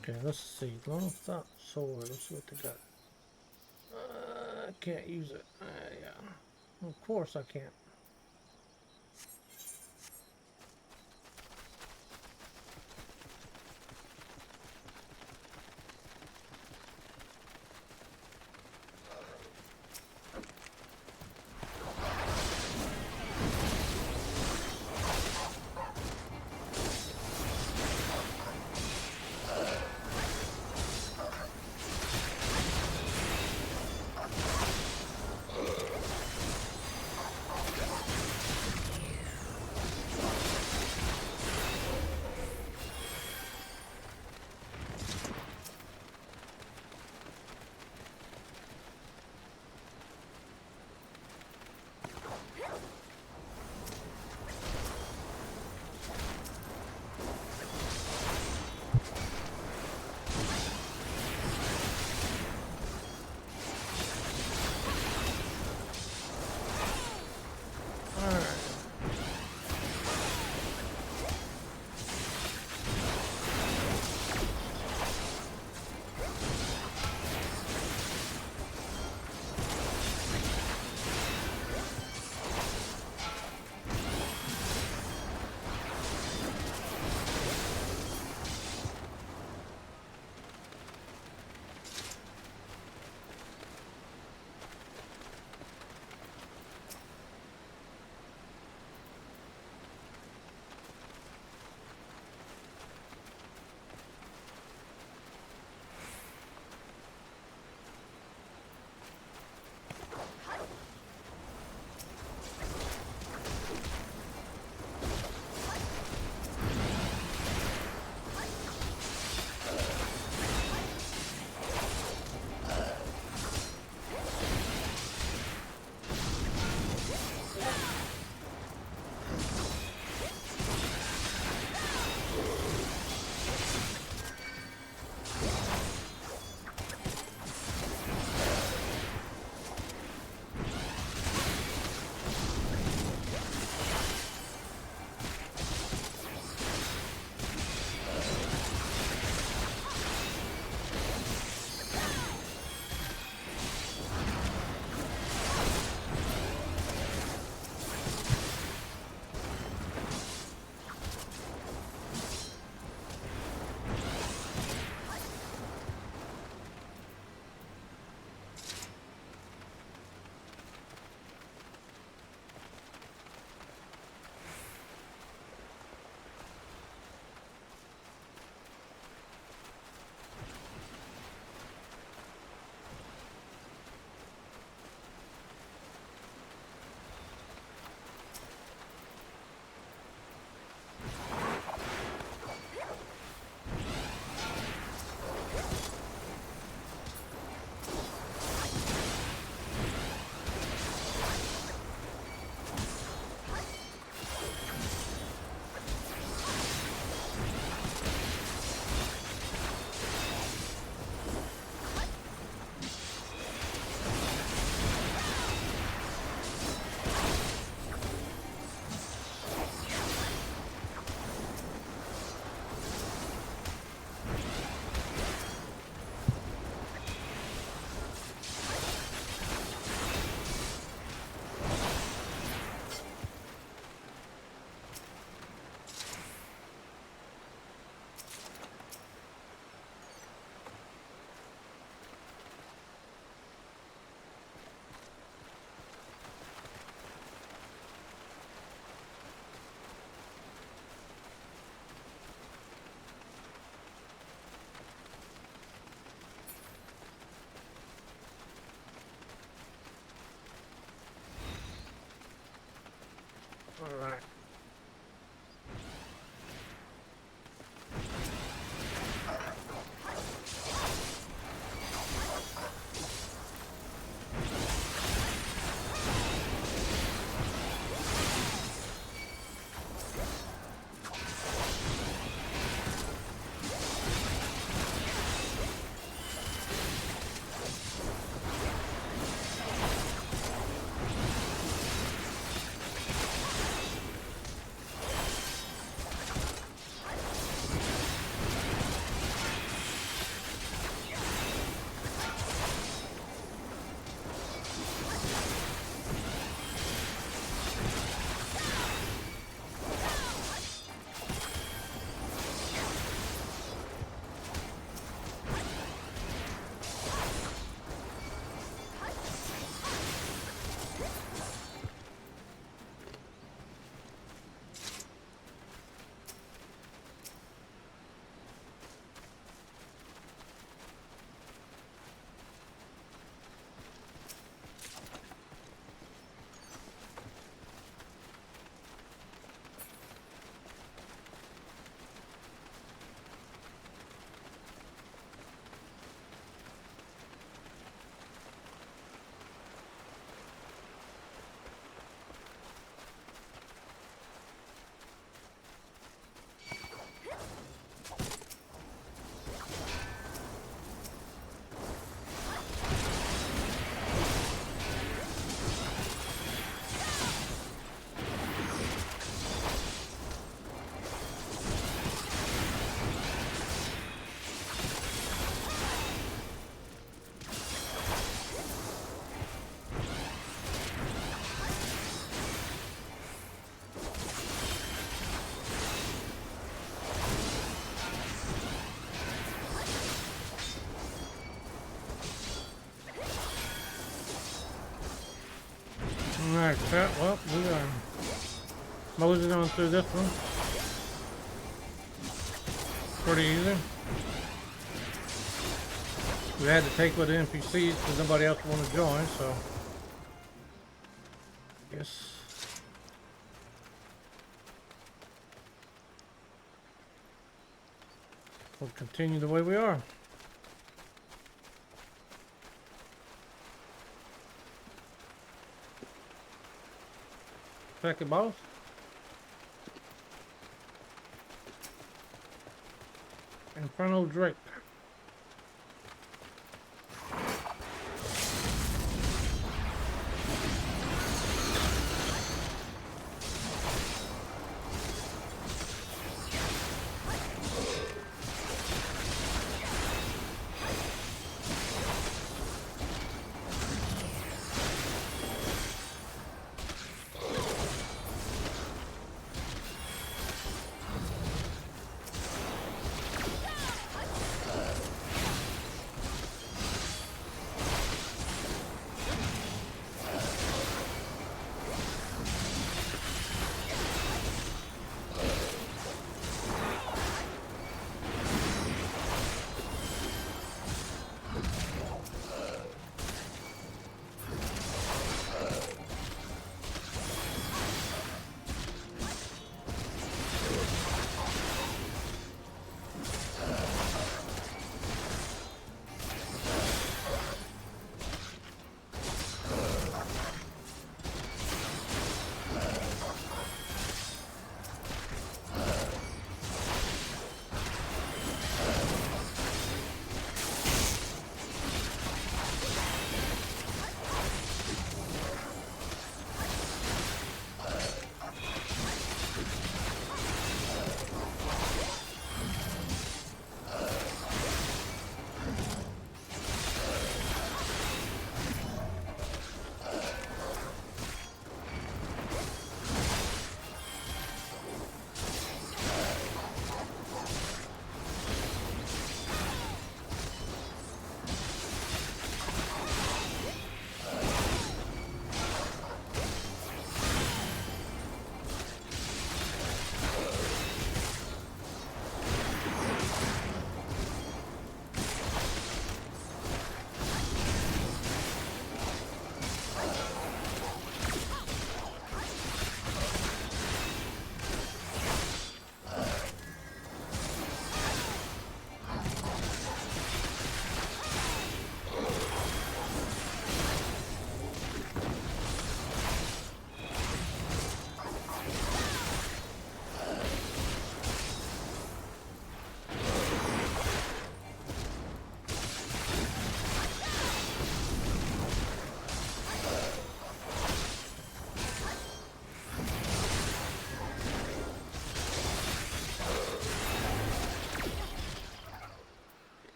Okay, let's see. Long stop sword. Let's see what they got. I can't use it. Yeah. Of course I can't. Alright. Alright, chat. Well, we are moseying on through this one. Pretty easy. We had to take with the NPCs because nobody else wanted to join, so. Yes. We'll continue the way we are. Second boss. Inferno Drake.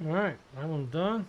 Alright, that one's done.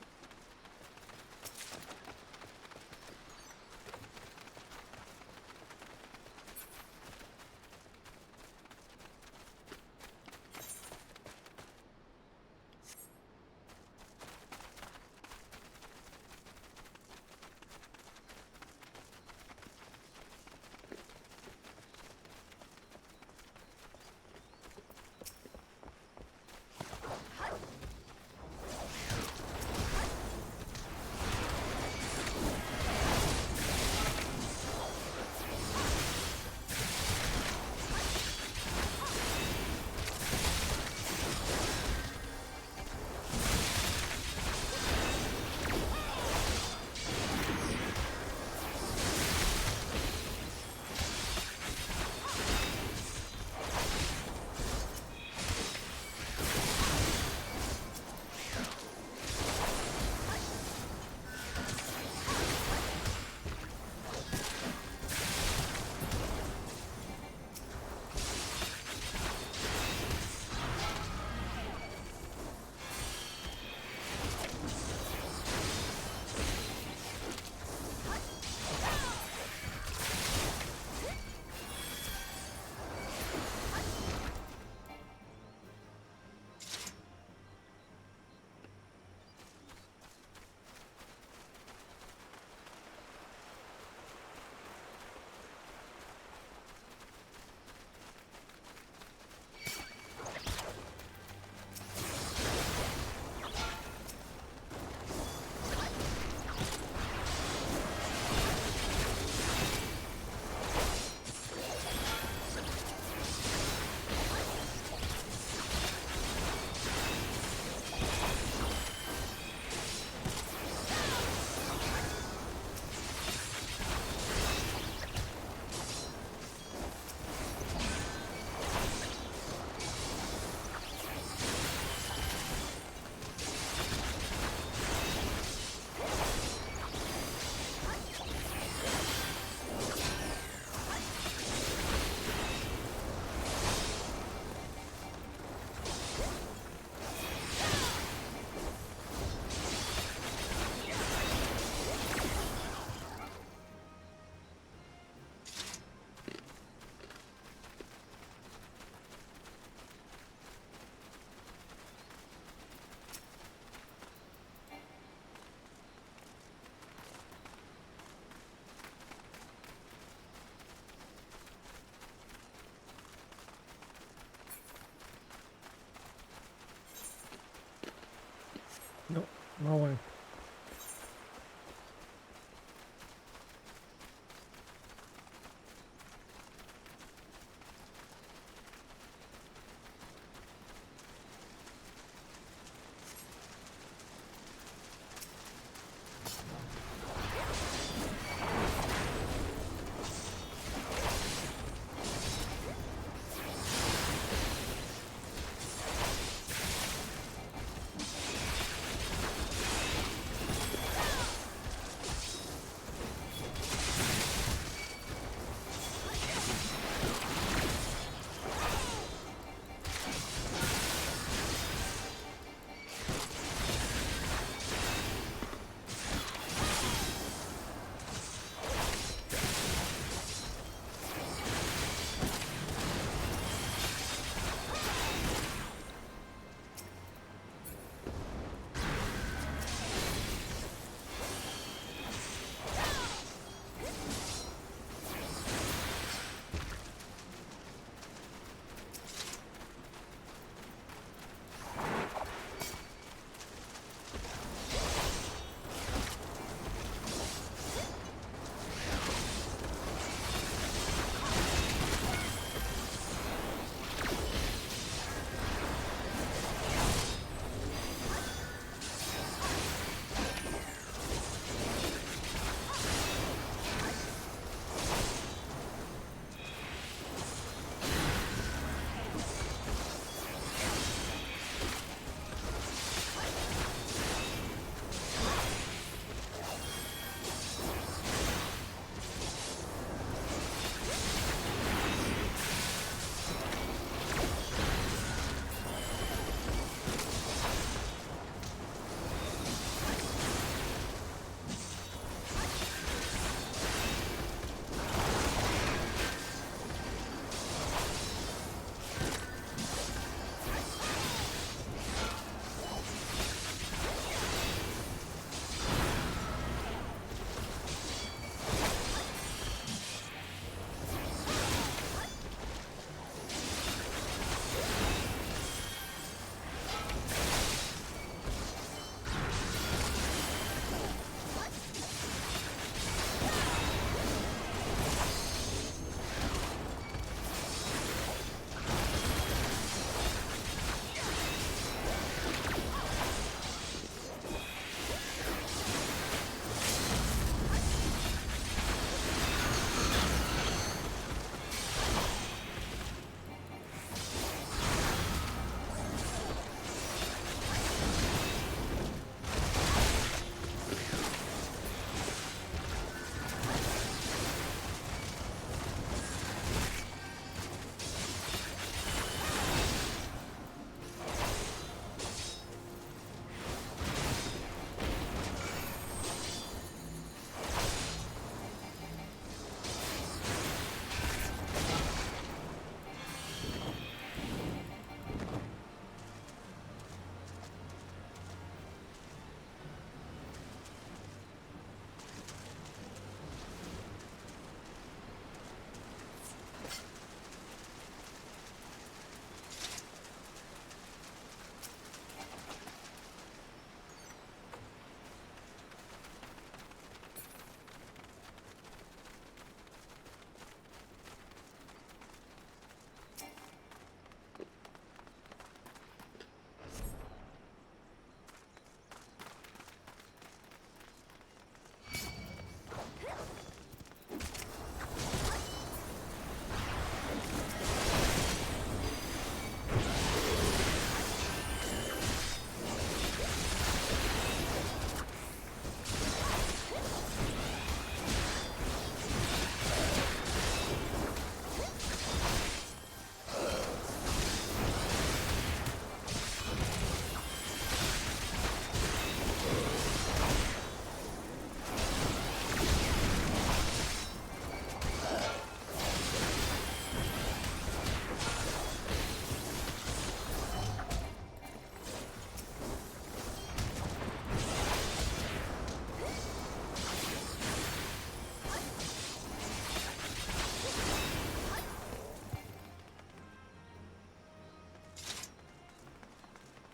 Nope, no way.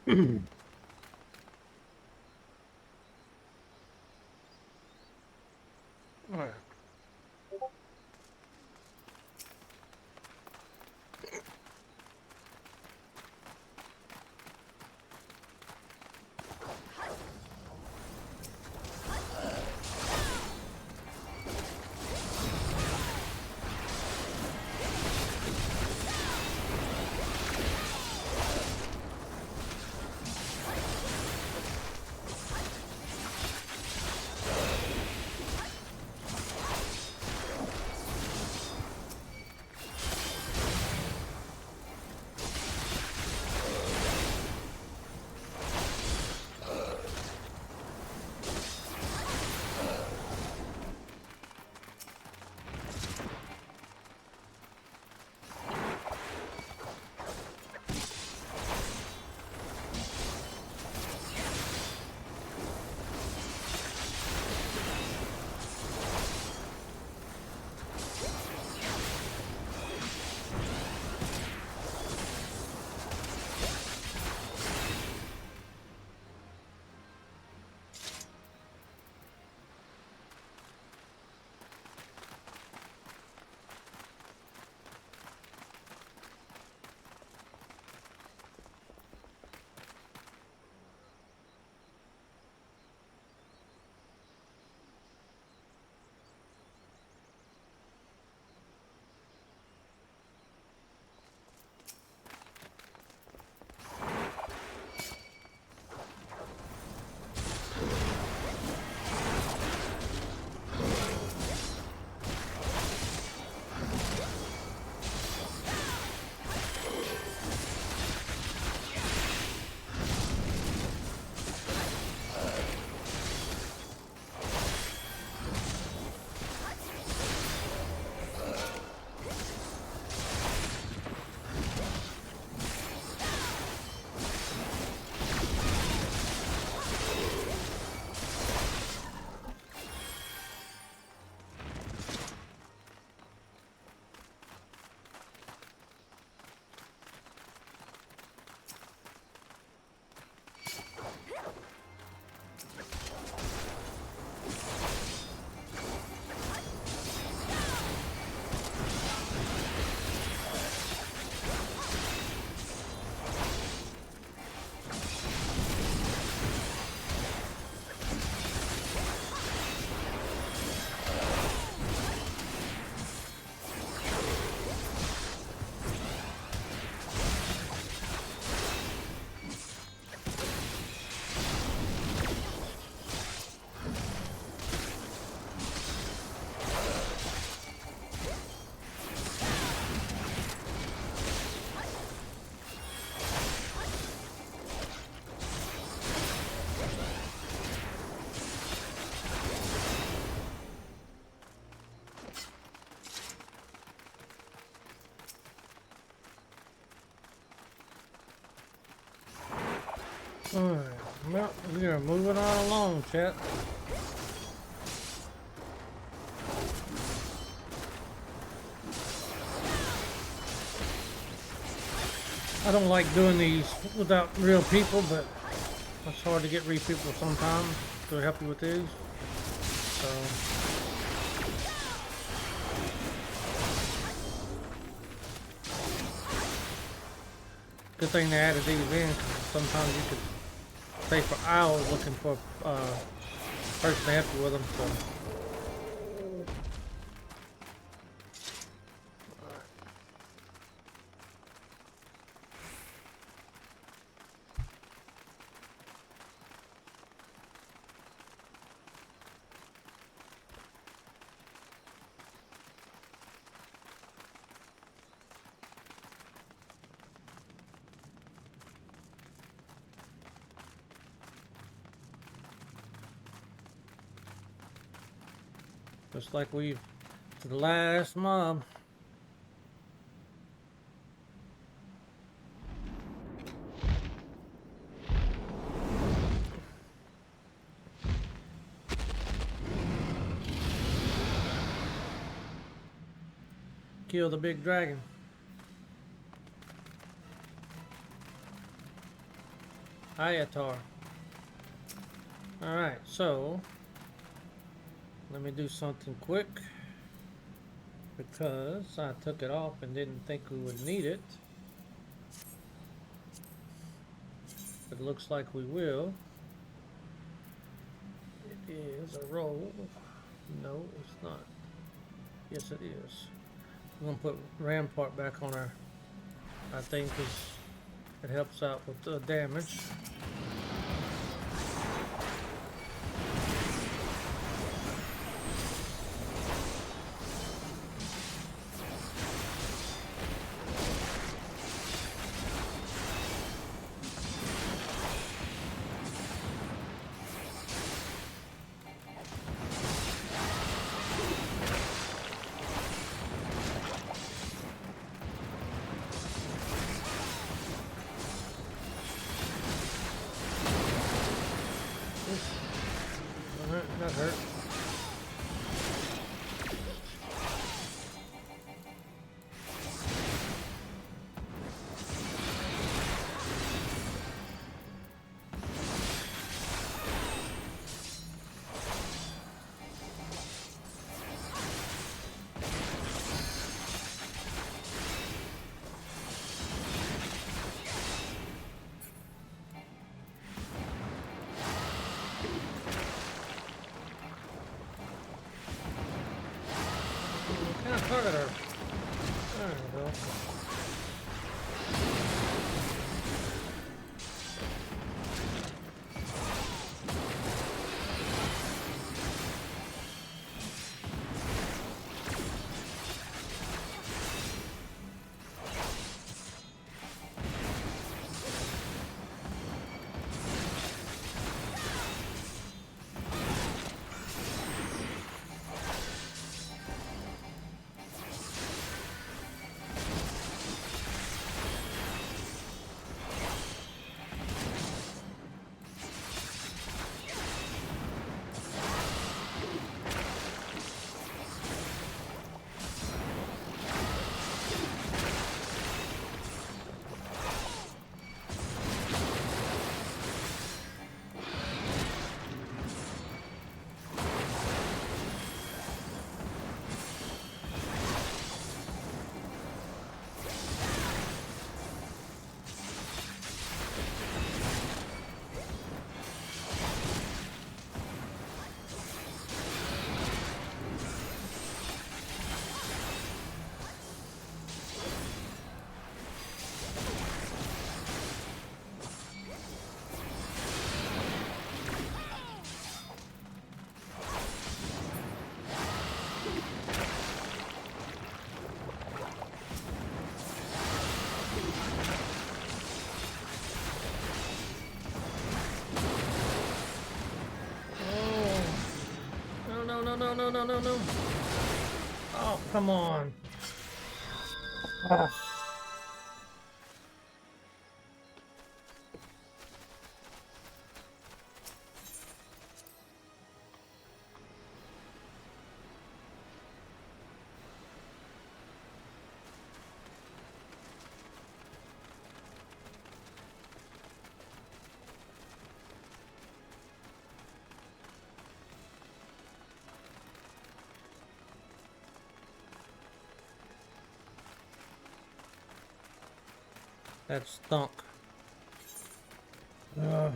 Alright. Alright, well, we are moving on along, chat. I don't like doing these without real people, but it's hard to get real people sometimes to help you with these. So good thing they added these in. Sometimes you could stay for hours looking for a person to help you with them. So. Just like we've to the last mob. Kill the big dragon. Iatar. Alright, so let me do something quick because I took it off and didn't think we would need it. It looks like we will. It is a roll. No, it's not. Yes, it is. I'm gonna put Rampart back on our thing because it helps out with the damage. Alright, that hurt. Kind of target her. There we go. No. Oh, come on. Ah. That stunk. Ugh.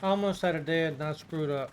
I almost had a dead and I screwed up.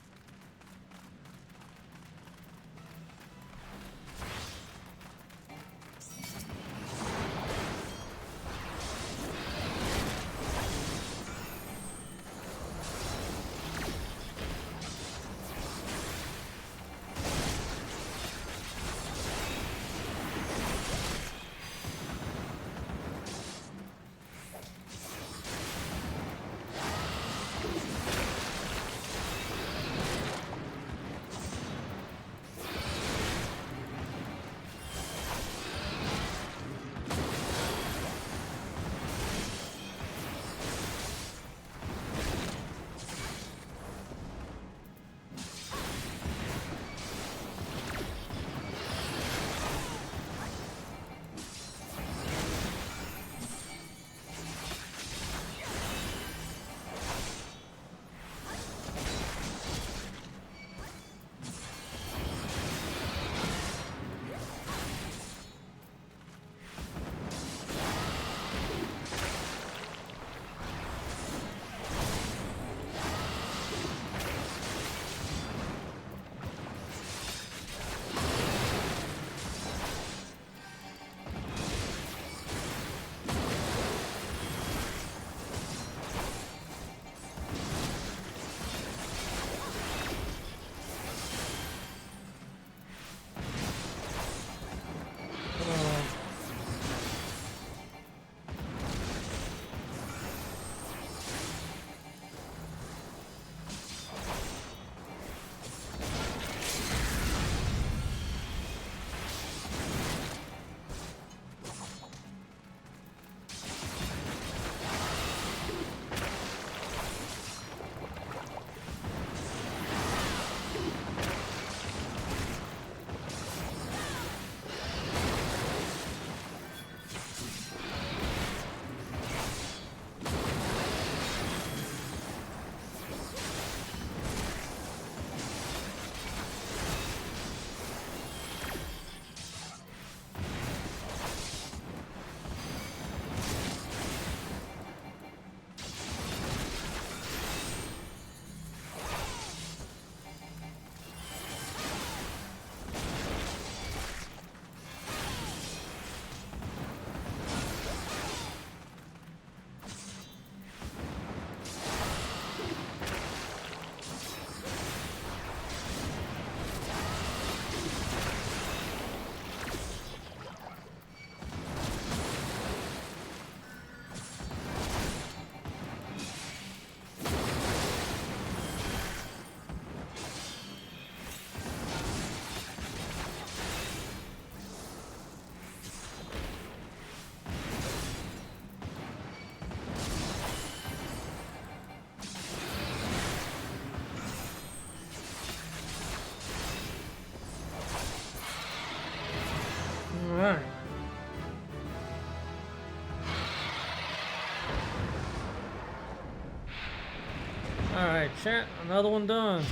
Alright, chat, another one done.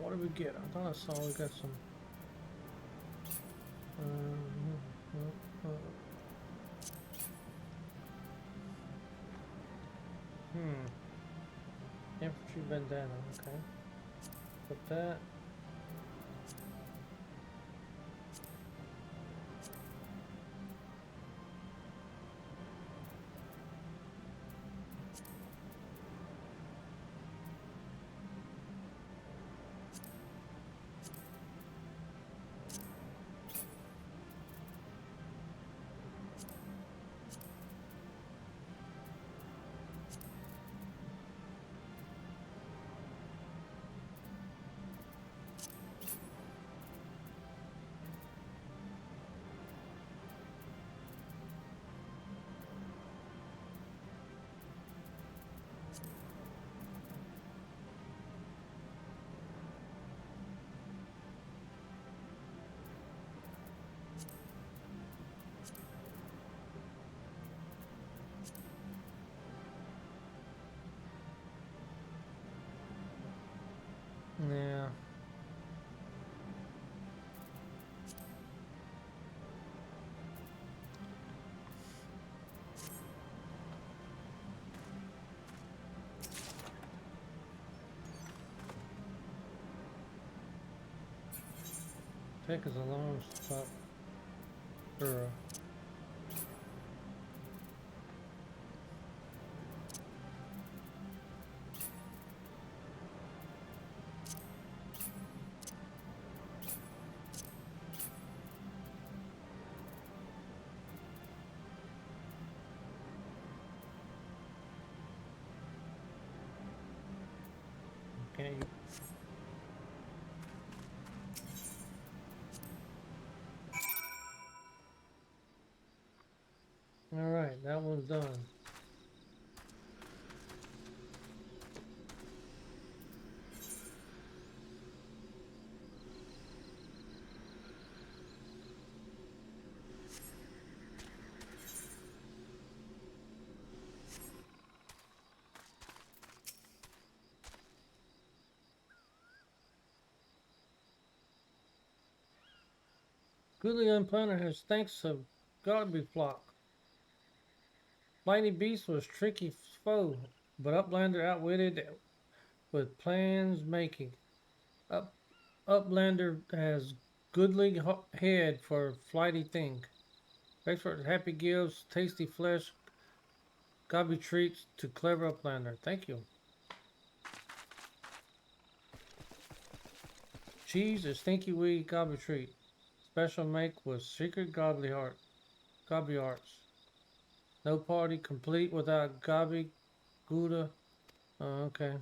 What did we get? I thought I saw we got some. Infantry bandana, okay. Put that. Yeah. Take as long as stop. Okay. Alright, that one's done. Goodly Unplanner has thanks to Godby Flock. Flighty Beast was tricky foe, but Uplander outwitted with plans making. Uplander has goodly head for flighty thing. Expert happy gives tasty flesh. Gobby treats to clever Uplander. Thank you. Cheese is stinky wee gobby treat. Special make with secret gobby arts. No party complete without gobby gouda. Oh, okay.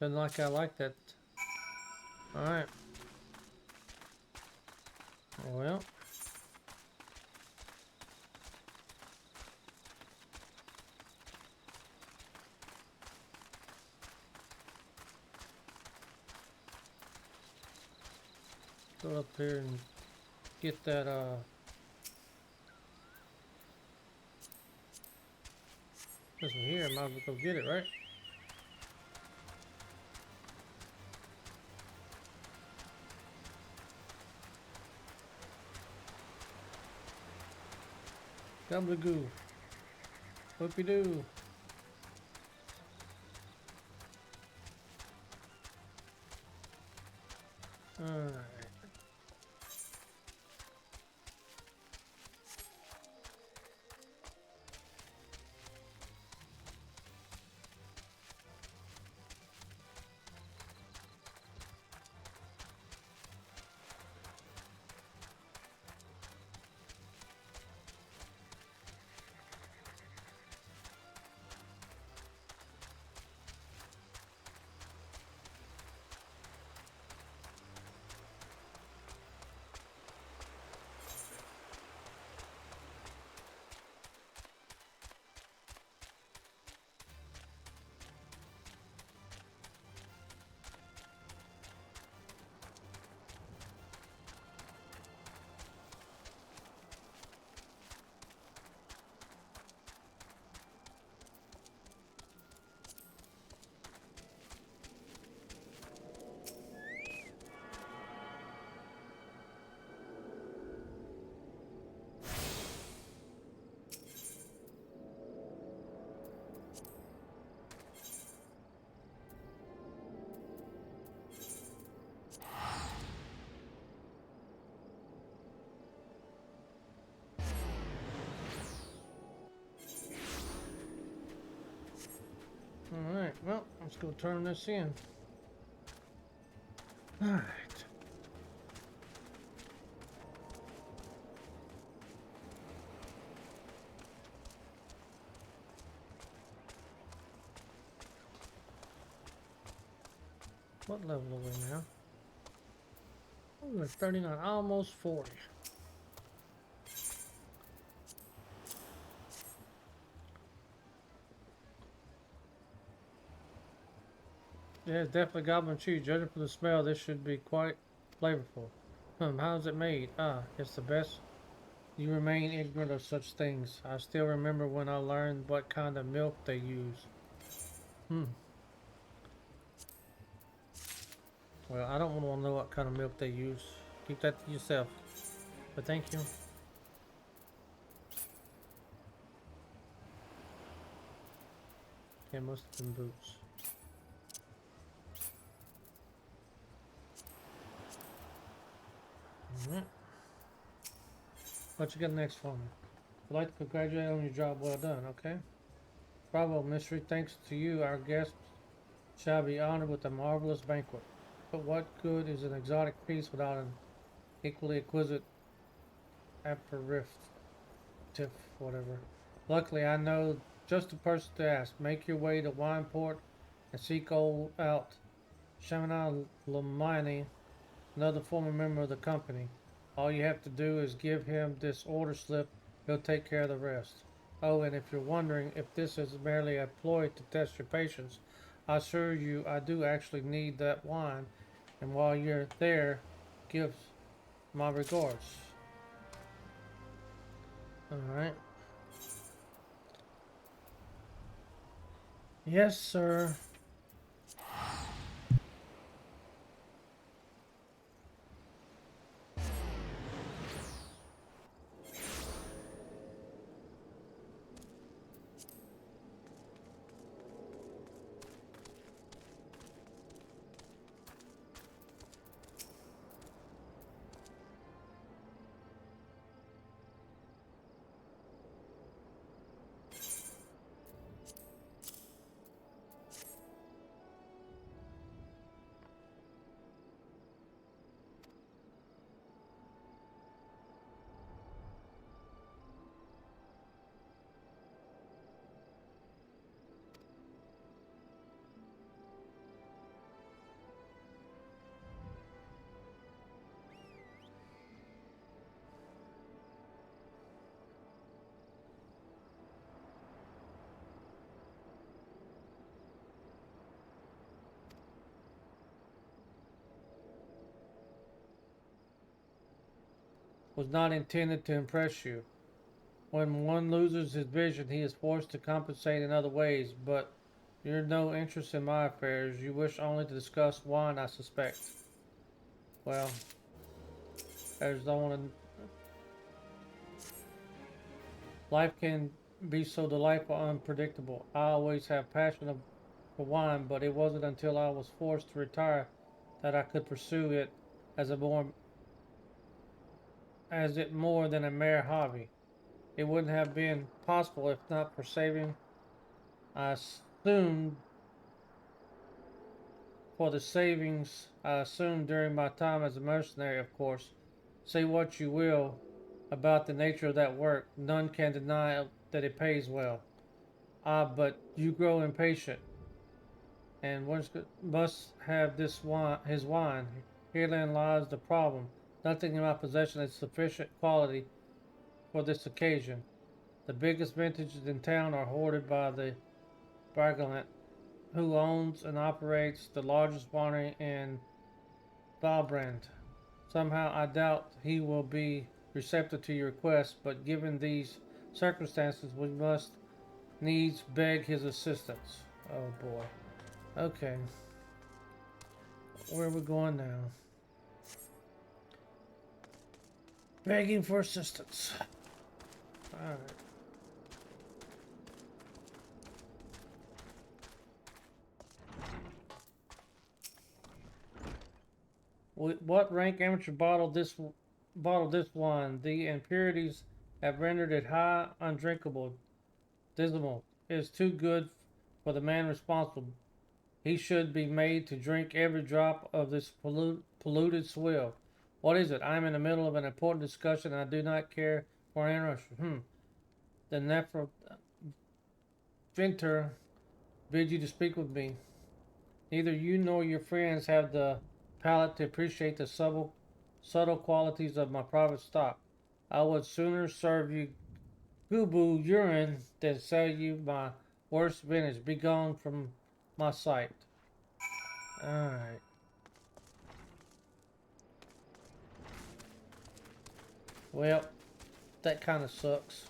Doesn't like I like that. Alright. Well. Go up here and get that this one here. Might as well go get it, right? Gobbledygoo. Whoopie doo. Alright. Alright, well, let's go turn this in. Alright. What level are we now? Oh, we're 39, almost 40. Yeah, it's definitely goblin cheese. Judging from the smell, this should be quite flavorful. How's it made? Ah, it's the best. You remain ignorant of such things. I still remember when I learned what kind of milk they use. Well, I don't want to know what kind of milk they use. Keep that to yourself. But thank you. Yeah, must have been boots. Alright. What you got next for me? I'd like to congratulate you on your job well done, okay? Bravo, mystery. Thanks to you, our guests shall be honored with a marvelous banquet. But what good is an exotic feast without an equally exquisite aperitif, whatever? Luckily, I know just the person to ask. Make your way to Wineport and seek out Shamana Lamani, another former member of the company. All you have to do is give him this order slip. He'll take care of the rest. Oh, and if you're wondering if this is merely a ploy to test your patience, I assure you I do actually need that wine. And while you're there, give my regards. Alright. Yes, sir. Was not intended to impress you. When one loses his vision, he is forced to compensate in other ways, but you're no interest in my affairs. You wish only to discuss wine, I suspect. Well, there's no one. Life can be so delightful and unpredictable. I always have passion for wine, but it wasn't until I was forced to retire that I could pursue it as more than a mere hobby. It wouldn't have been possible if not for saving. I assumed for the savings I assumed during my time as a mercenary, of course. Say what you will about the nature of that work, none can deny that it pays well. Ah, but you grow impatient, and one must have his wine. Herein lies the problem. Nothing in my possession is sufficient quality for this occasion. The biggest vintages in town are hoarded by the Bargalant, who owns and operates the largest winery in Valbrand. Somehow I doubt he will be receptive to your request, but given these circumstances, we must needs beg his assistance. Oh boy. Okay. Where are we going now? Begging for assistance. Alright. What rank amateur bottled this wine? The impurities have rendered it high, undrinkable, dismal. It is too good for the man responsible. He should be made to drink every drop of this polluted swill. What is it? I am in the middle of an important discussion and I do not care for an interruption. The Nephrovinter bid you to speak with me. Neither you nor your friends have the palate to appreciate the subtle qualities of my private stock. I would sooner serve you Gubu urine than sell you my worst vintage. Be gone from my sight. Alright. Well, that kind of sucks.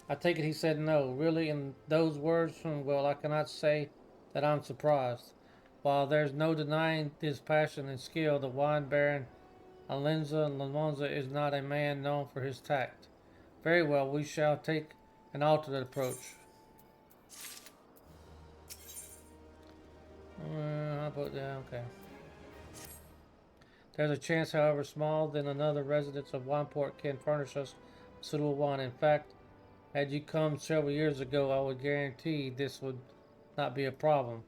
I take it he said no. Really, in those words from, well, I cannot say that I'm surprised. While there's no denying his passion and skill, the wine baron Alenza Lamonza is not a man known for his tact. Very well, we shall take an alternate approach. I'll put down, okay. There's a chance, however small, that another resident of Wineport can furnish us suitable wine. In fact, had you come several years ago, I would guarantee this would not be a problem.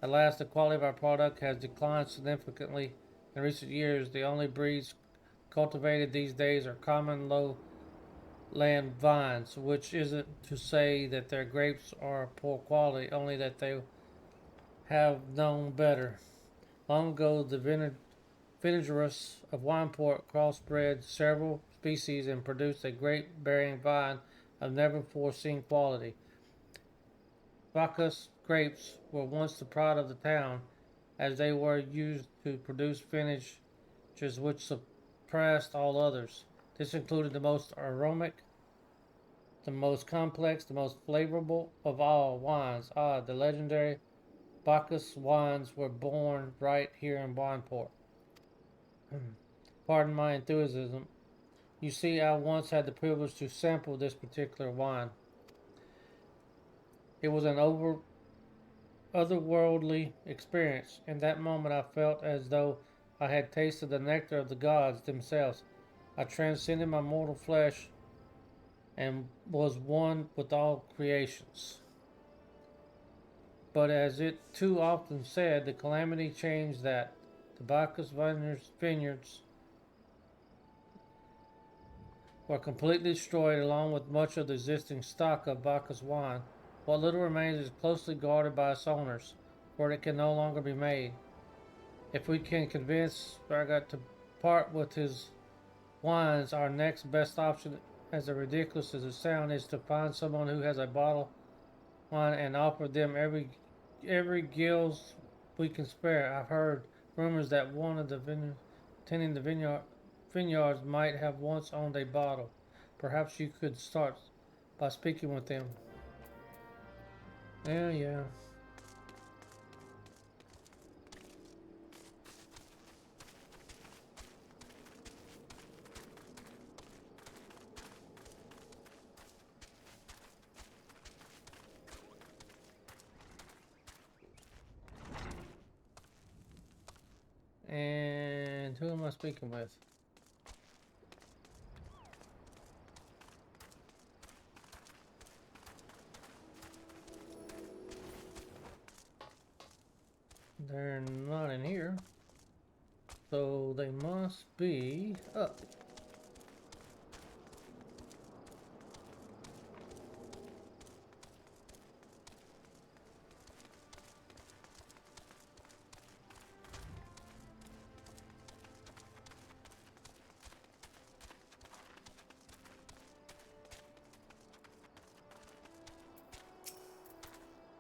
Alas, the quality of our product has declined significantly in recent years. The only breeds cultivated these days are common lowland vines, which isn't to say that their grapes are poor quality, only that they have known better. Long ago, the vinegarists of Wineport crossbred several species and produced a grape-bearing vine of never-before-seen quality. Bacchus grapes were once the pride of the town, as they were used to produce vintages which surpassed all others. This included the most aromatic, the most complex, the most flavorful of all wines. The legendary Bacchus wines were born right here in Wineport. Pardon my enthusiasm. You see, I once had the privilege to sample this particular wine. It was an otherworldly experience. In that moment, I felt as though I had tasted the nectar of the gods themselves. I transcended my mortal flesh and was one with all creations. But as it too often said, the calamity changed that. The Bacchus vineyards were completely destroyed along with much of the existing stock of Bacchus wine. What little remains is closely guarded by its owners, for it can no longer be made. If we can convince Braga to part with his wines, our next best option, as ridiculous as it sounds, is to find someone who has a bottle of wine and offer them every gills we can spare. I've heard rumors that one of the tending the vineyards might have once owned a bottle. Perhaps you could start by speaking with them. Yeah. And who am I speaking with? They're not in here, so they must be up.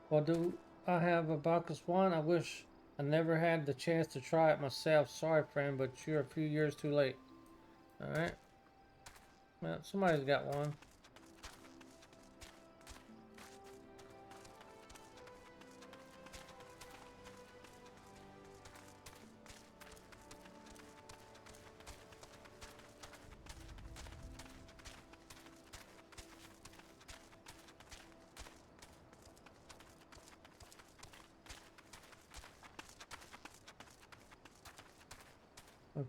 Well, do I have a Bacchus wine? I wish I never had the chance to try it myself. Sorry, friend, but you're a few years too late. Alright. Well, somebody's got one.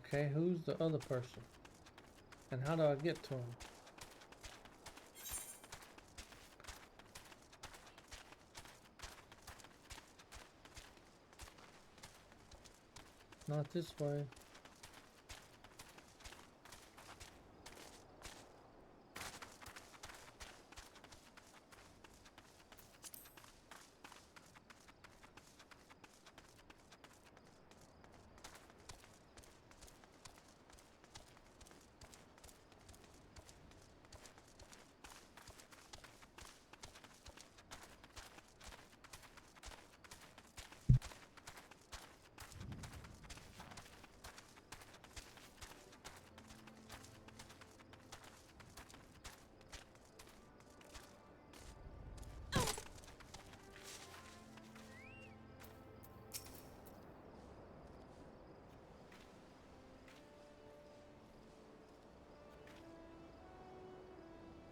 Okay, who's the other person? And how do I get to him? Not this way.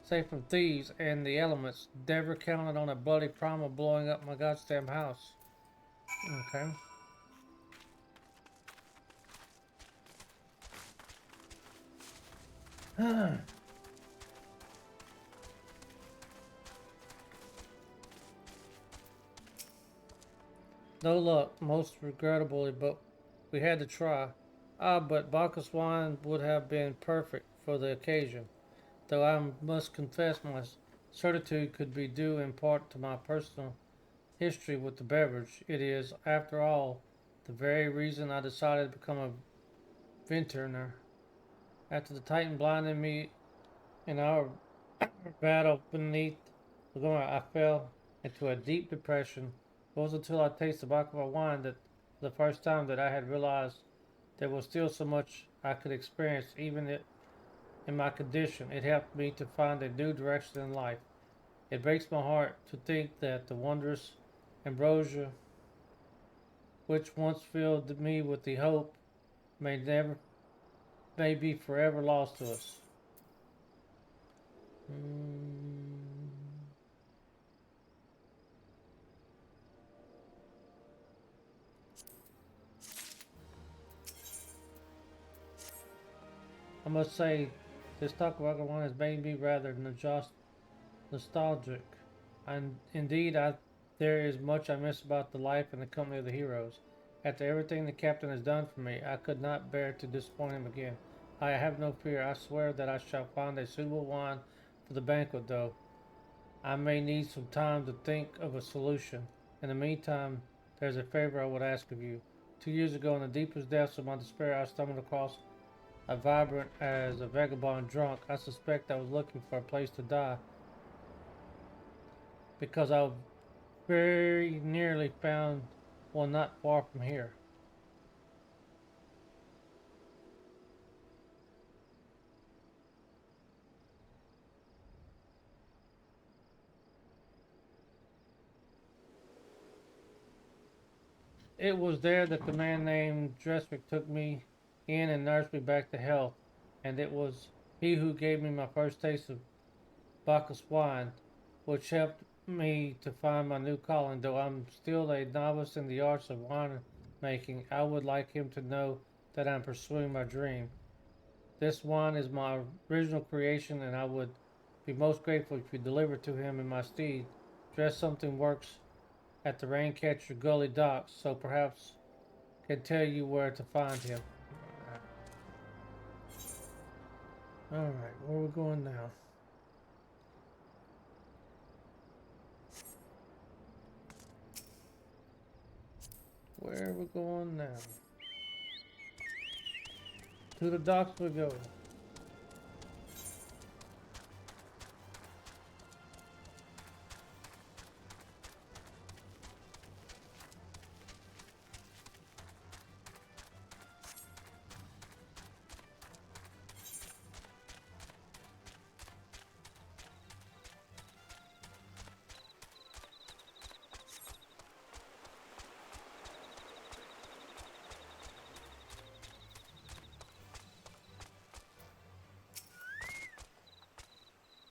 Safe from thieves and the elements. Never counted on a bloody crime of blowing up my goddamn house. Okay. No luck, most regrettably, but we had to try. Ah, but Bacchus wine would have been perfect for the occasion, though I must confess my certitude could be due in part to my personal history with the beverage. It is, after all, the very reason I decided to become a vintner. After the Titan blinded me in our battle beneath the Laguna, I fell into a deep depression. It wasn't until I tasted Bacchus wine that the first time that I had realized there was still so much I could experience, even in my condition. It helped me to find a new direction in life. It breaks my heart to think that the wondrous ambrosia, which once filled me with the hope, may be forever lost to us. I must say, this Takowaga one has made me rather nostalgic. And indeed, there is much I miss about the life and the company of the heroes. After everything the captain has done for me, I could not bear to disappoint him again. I have no fear. I swear that I shall find a suitable wine for the banquet, though I may need some time to think of a solution. In the meantime, there's a favor I would ask of you. 2 years ago, in the deepest depths of my despair, I stumbled across a vibrant as a vagabond drunk. I suspect I was looking for a place to die because I very nearly found one not far from here. It was there that the man named Dreswick took me in and nursed me back to health, and it was he who gave me my first taste of Bacchus wine, which helped me to find my new calling. Though I'm still a novice in the arts of wine making, I would like him to know that I'm pursuing my dream. This wine is my original creation, and I would be most grateful if you deliver it to him in my stead. Dress something works at the Raincatcher Gully docks, so perhaps can tell you where to find him. Alright, where are we going now? Where are we going now? To the docks we go.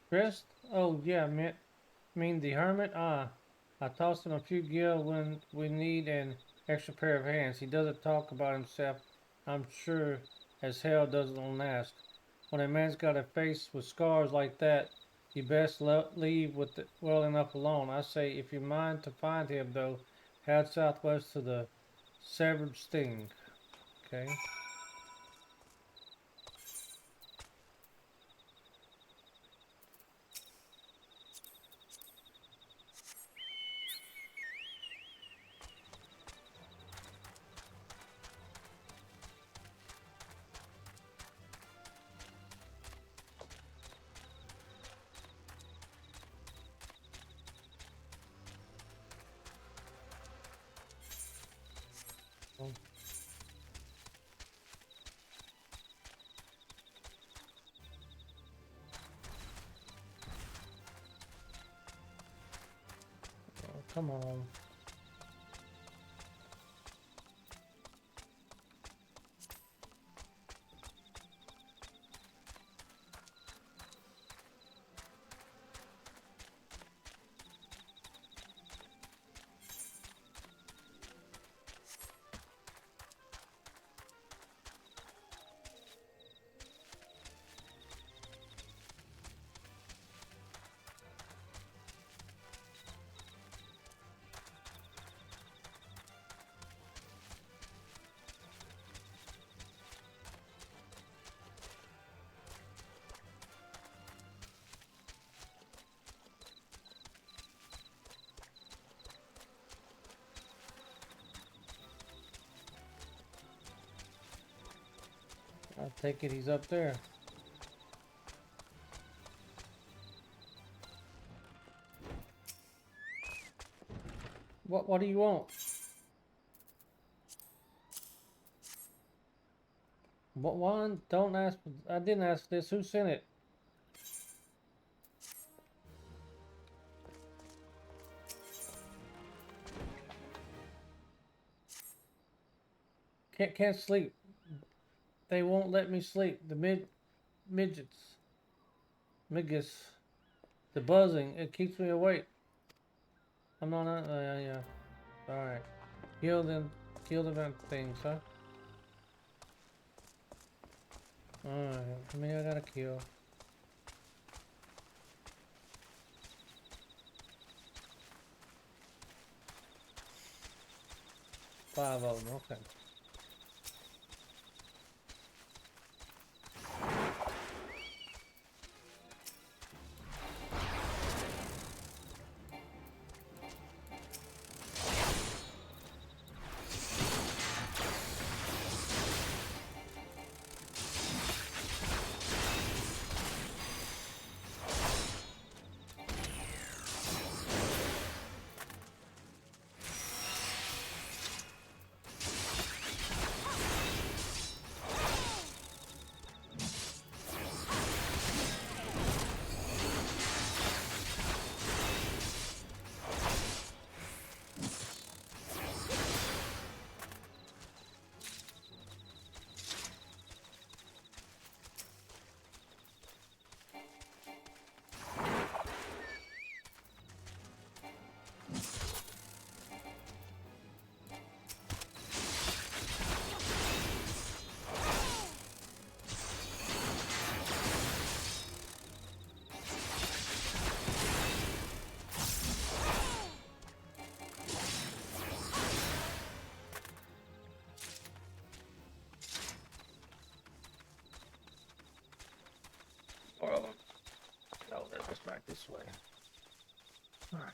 Chris? Oh yeah, mean the hermit? Ah, I tossed him a few gil when we need an extra pair of hands. He doesn't talk about himself. I'm sure as hell doesn't ask. When a man's got a face with scars like that, you best leave with it well enough alone. I say, if you mind to find him though, head southwest to the severed sting. Okay. Oh. Oh, come on. I'll take it he's up there. What do you want? What one? Don't ask. I didn't ask this. Who sent it? Can't sleep. They won't let me sleep. The midgets. The buzzing. It keeps me awake. I'm not. Yeah. All right. Kill them. Kill the things, huh? All right. How many I gotta kill? 5 of them. Okay. No, that was back this way. All right.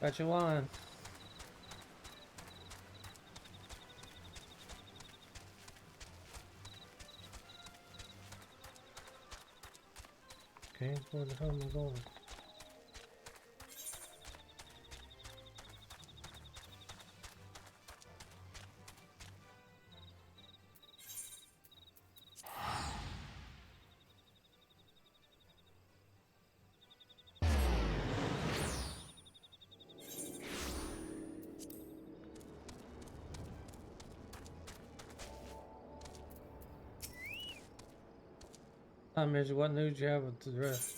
Got your wine. Okay, where the hell am I going? Hi, Midge, what news do you have with the rest?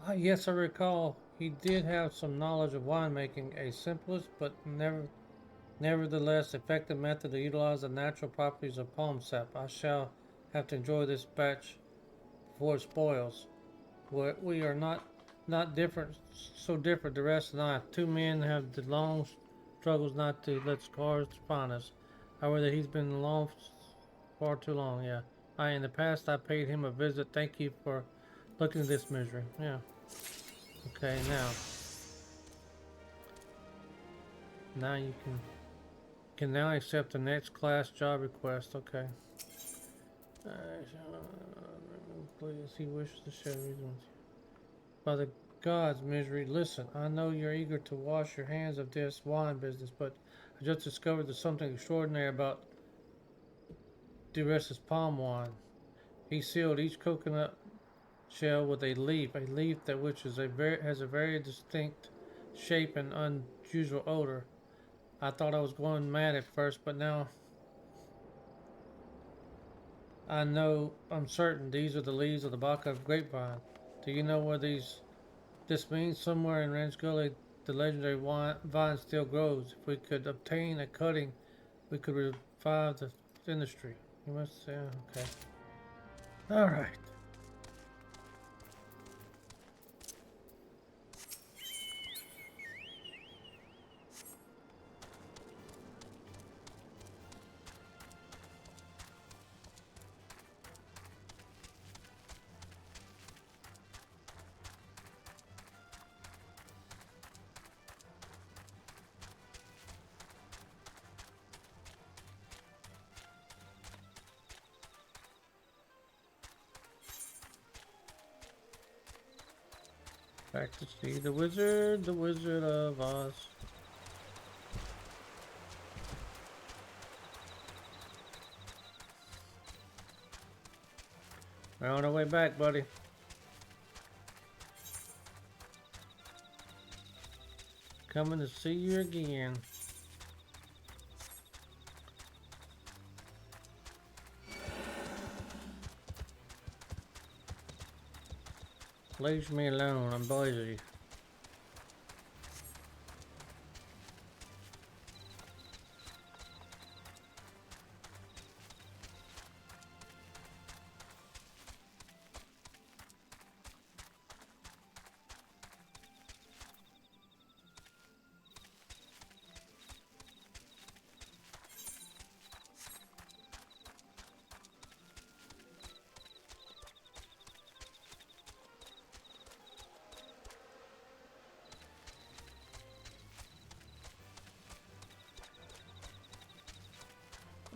Ah, yes, I recall. He did have some knowledge of winemaking, a simplest but nevertheless effective method to utilize the natural properties of palm sap. I shall have to enjoy this batch before it spoils. We are not different, so different. The rest and I, two men, have the long struggles not to let scars define us. However, he's been alone far too long. Yeah, in the past I paid him a visit. Thank you for looking at this misery. Yeah. Okay, now you can now accept the next class job request. Okay. Please, he wishes to share reasons. By the gods, misery, listen. I know you're eager to wash your hands of this wine business, but I just discovered there's something extraordinary about Dures's palm wine. He sealed each coconut shell with a leaf that which is has a very distinct shape and unusual odor. I thought I was going mad at first, but now I'm certain these are the leaves of the Baca grapevine. Do you know where this means? Somewhere in Ranch Gully, the legendary vine still grows. If we could obtain a cutting, we could revive the industry. You must say, okay. Alright. Back to see the Wizard of Oz. We're on our way back, buddy. Coming to see you again. Leave me alone, I'm busy.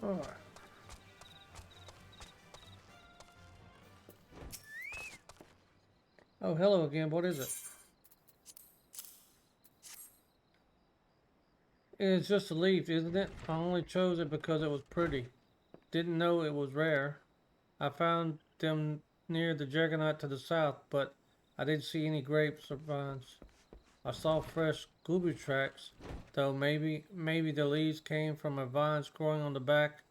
Alright. Oh, hello again. What is it? It's just a leaf, isn't it? I only chose it because it was pretty. Didn't know it was rare. I found them near the Juggernaut to the south, but I didn't see any grapes or vines. I saw fresh gooby tracks, though maybe the leaves came from a vines growing on the back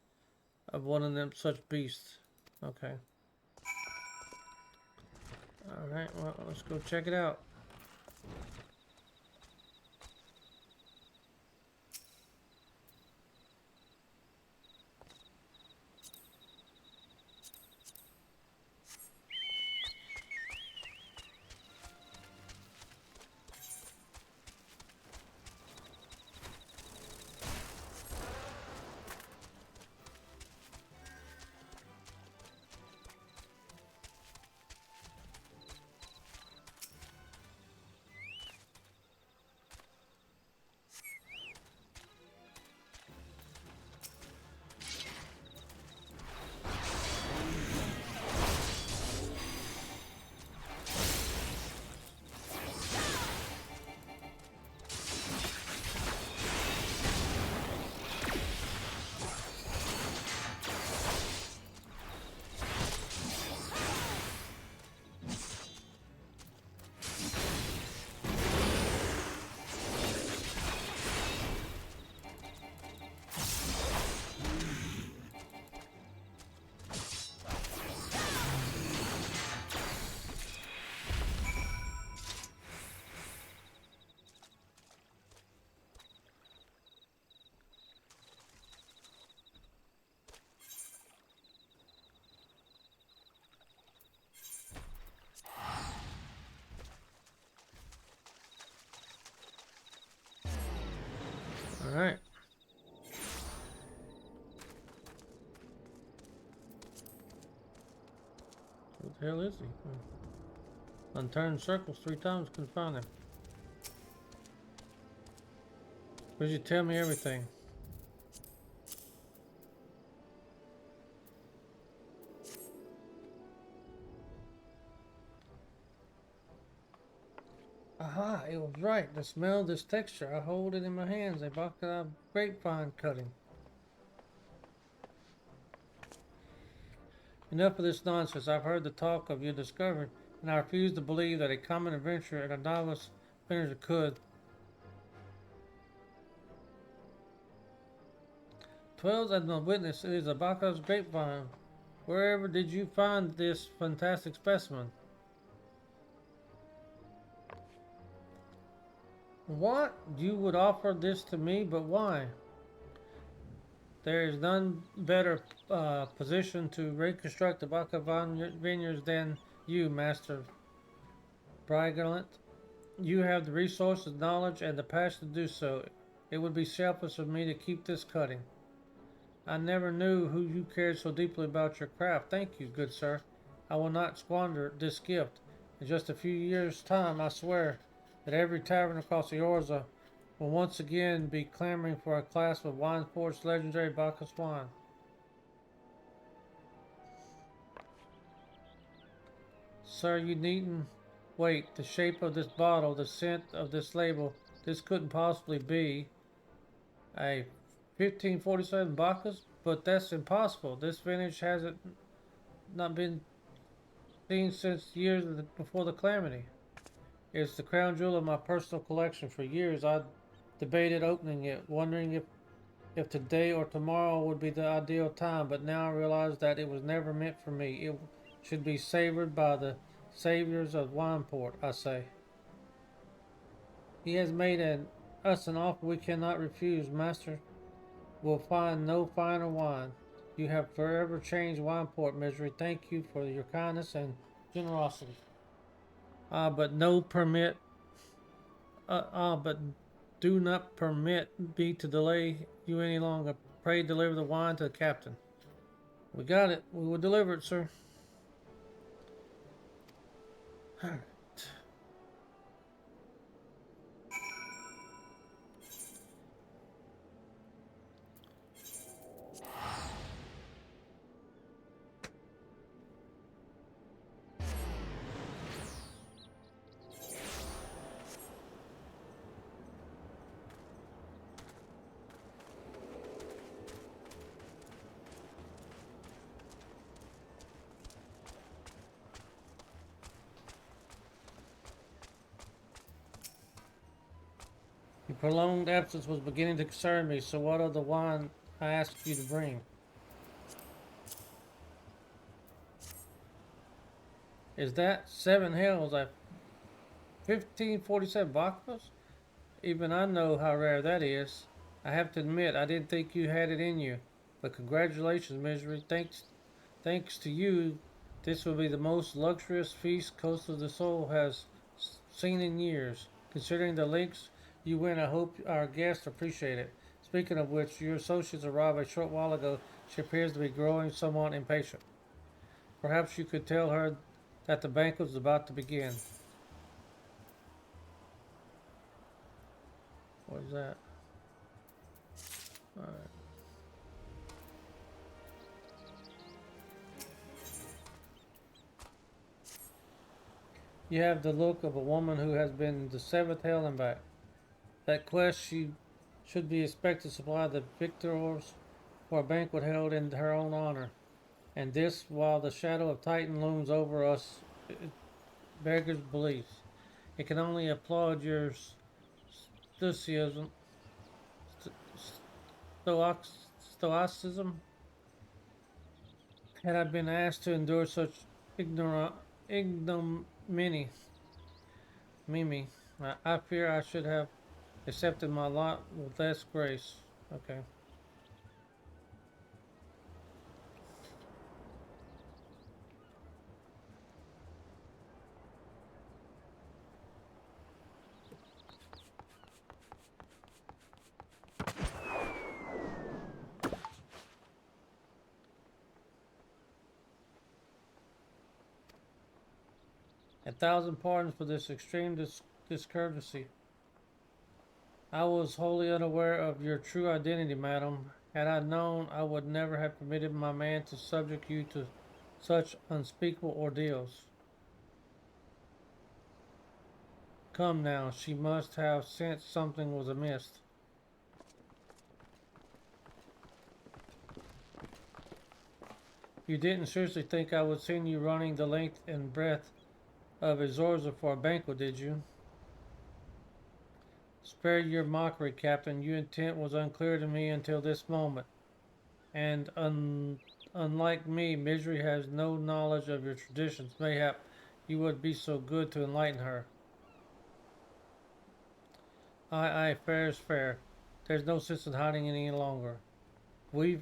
of one of them such beasts. Okay. Alright, well, let's go check it out. Alright. What the hell is he? Unturned circles 3 times, couldn't find him. Would you tell me everything? Aha, it was right. The smell of this texture. I hold it in my hands. A bucket of grapevine cutting. Enough of this nonsense. I've heard the talk of your discovery, and I refuse to believe that a common adventurer and a novice finisher could. 12 as my witness, it is a Bacchus grapevine. Wherever did you find this fantastic specimen? What? You would offer this to me, but why? There is none better positioned to reconstruct the Bacchus vineyards than you, Master Brigant. You have the resources, knowledge, and the passion to do so. It would be selfish of me to keep this cutting. I never knew who you cared so deeply about your craft. Thank you, good sir. I will not squander this gift. In just a few years' time, I swear that every tavern across the Orza will once again be clamoring for a class of wine-forged legendary Bacchus wine. Sir, you needn't wait. The shape of this bottle, the scent of this label, this couldn't possibly be a 1547 Bacchus, but that's impossible. This vintage hasn't not been seen since years before the calamity. It's the crown jewel of my personal collection. For years I debated opening it, wondering if today or tomorrow would be the ideal time, but now I realize that it was never meant for me. It should be savored by the saviors of Wineport, I say. He has made us an offer we cannot refuse. Master will find no finer wine. You have forever changed Wineport, Misery. Thank you for your kindness and generosity. But do not permit me to delay you any longer. Pray deliver the wine to the captain. We got it. We will deliver it, sir. Alright. Your prolonged absence was beginning to concern me, so what of the wine I asked you to bring? Is that 7 hells at 1547 Bacchus? Even I know how rare that is. I have to admit, I didn't think you had it in you. But congratulations, Misery. Thanks to you, this will be the most luxurious feast Coast of the Soul has seen in years. Considering the lengths you went, I hope our guests appreciate it. Speaking of which, your associates arrived a short while ago. She appears to be growing somewhat impatient. Perhaps you could tell her that the banquet is about to begin. What is that? Alright. You have the look of a woman who has been the 7th hell and back. That quest she should be expected to supply the victors for a banquet held in her own honor. And this, while the shadow of Titan looms over us, it beggars belief. It can only applaud your stoicism. Stoicism. Had I been asked to endure such ignominy, Mimi, I fear I should have accepted my lot with less grace. Okay. 1,000 pardons for this extreme discourtesy. I was wholly unaware of your true identity, madam. Had I known, I would never have permitted my man to subject you to such unspeakable ordeals. Come now, she must have sensed something was amiss. You didn't seriously think I would send you running the length and breadth of Azorza for a banquet, did you? Spare your mockery, Captain. Your intent was unclear to me until this moment. And unlike me, Misery has no knowledge of your traditions. Mayhap you would be so good to enlighten her. Aye, fair is fair. There's no sense in hiding any longer. We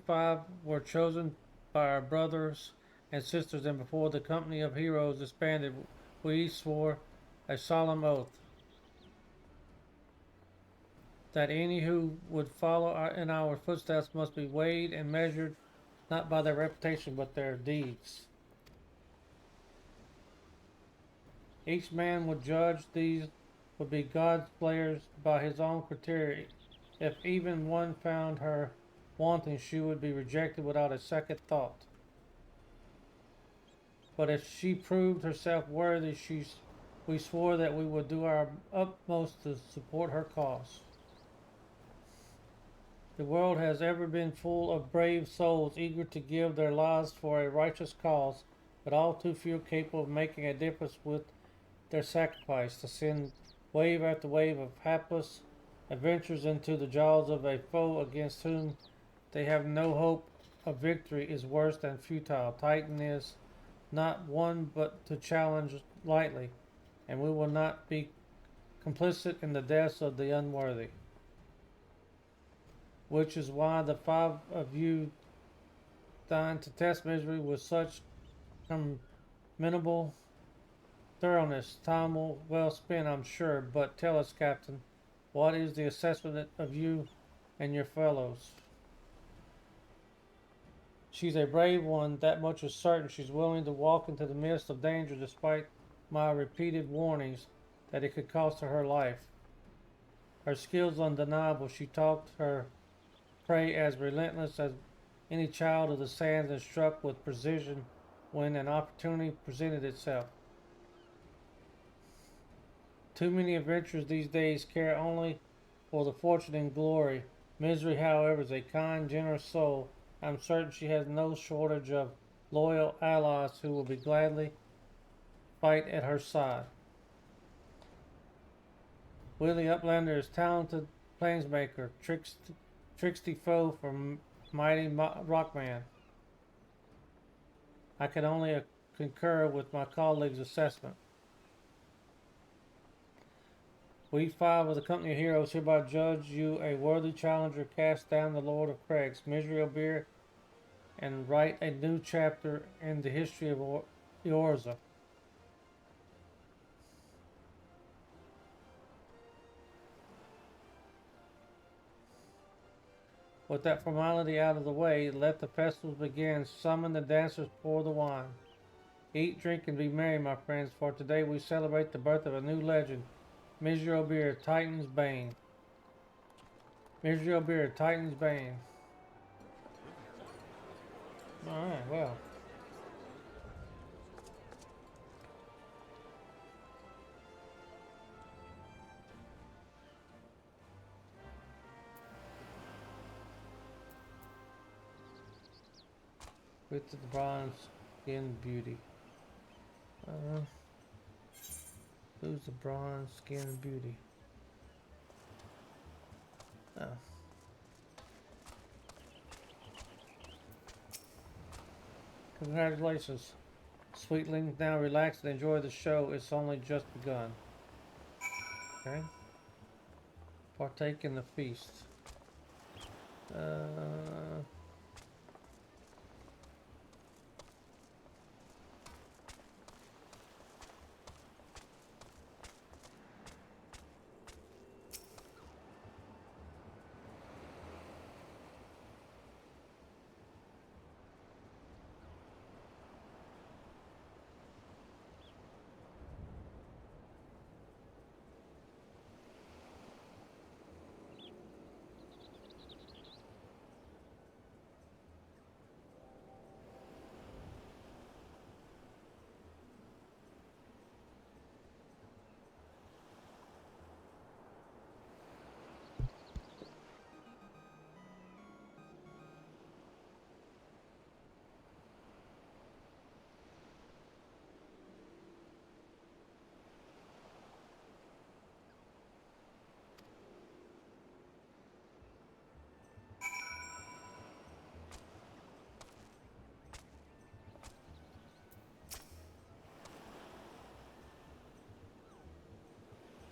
five were chosen by our brothers and sisters, and before the company of heroes disbanded, we swore a solemn oath that any who would follow in our footsteps must be weighed and measured not by their reputation but their deeds. Each man would judge these would be God's players by his own criteria. If even one found her wanting, she would be rejected without a second thought. But if she proved herself worthy, we swore that we would do our utmost to support her cause. The world has ever been full of brave souls eager to give their lives for a righteous cause, but all too few capable of making a difference with their sacrifice. To send wave after wave of hapless adventurers into the jaws of a foe against whom they have no hope of victory is worse than futile. Titan is not one but to challenge lightly, and we will not be complicit in the deaths of the unworthy. Which is why the five of you dined to test Misery with such commendable thoroughness. Time will well spent, I'm sure, but tell us, Captain, what is the assessment of you and your fellows? She's a brave one, that much is certain. She's willing to walk into the midst of danger despite my repeated warnings that it could cost her life. Her skills undeniable. She talked her prey as relentless as any child of the sands and struck with precision when an opportunity presented itself. Too many adventurers these days care only for the fortune and glory. Misery, however, is a kind, generous soul. I'm certain she has no shortage of loyal allies who will be gladly fight at her side. Willie Uplander is talented planesmaker, tricksty foe from mighty Rockman. I can only concur with my colleague's assessment. We five of the company of heroes hereby judge you a worthy challenger, cast down the Lord of Craigs, Misery O'Beer, and write a new chapter in the history of Eorza. With that formality out of the way, let the festivals begin. Summon the dancers, pour the wine. Eat, drink, and be merry, my friends, for today we celebrate the birth of a new legend. Misery O'Beer, Titan's Bane. Misery O'Beer, Titan's Bane. Alright, well. With the bronze skin beauty. Who's the bronze skin beauty? Oh. Congratulations, sweetling. Now relax and enjoy the show. It's only just begun. Okay. Partake in the feast.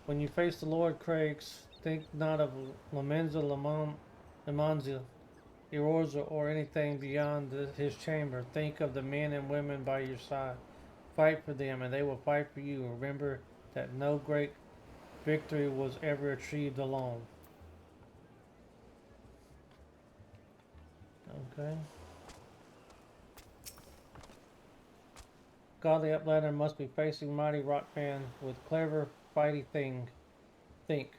When you face the Lord Craigs, think not of Lamanza, Eorza, or anything beyond his chamber. Think of the men and women by your side. Fight for them, and they will fight for you. Remember that no great victory was ever achieved alone. Okay. Godly Uplander must be facing mighty Rockman with clever fighty think.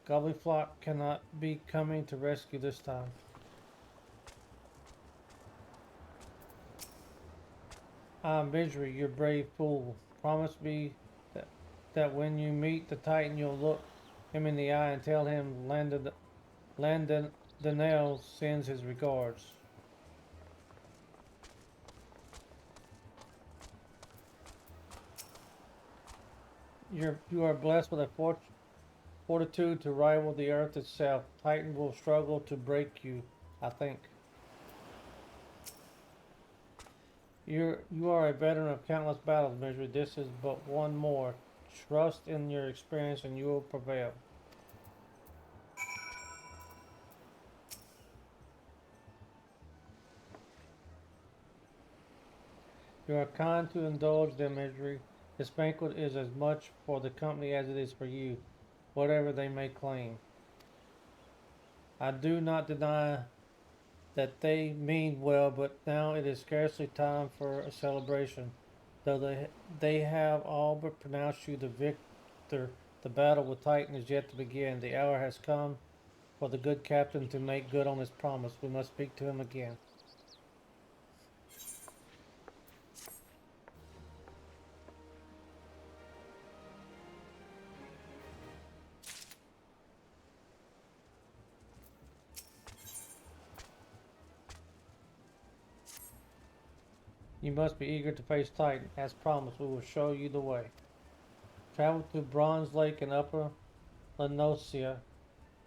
Gobbly Flock cannot be coming to rescue this time. Ah, Midri, you brave fool. Promise me that when you meet the Titan you'll look him in the eye and tell him Landonell sends his regards. You are blessed with a fortitude to rival the earth itself. Titan will struggle to break you, I think. You are a veteran of countless battles, Midri. This is but one more. Trust in your experience and you will prevail. You are kind to indulge them, Midri. This banquet is as much for the company as it is for you, whatever they may claim. I do not deny that they mean well, but now it is scarcely time for a celebration. Though they have all but pronounced you the victor, the battle with Titan is yet to begin. The hour has come for the good captain to make good on his promise. We must speak to him again. You must be eager to face Titan. As promised, we will show you the way. Travel to Bronze Lake in Upper Lenosia.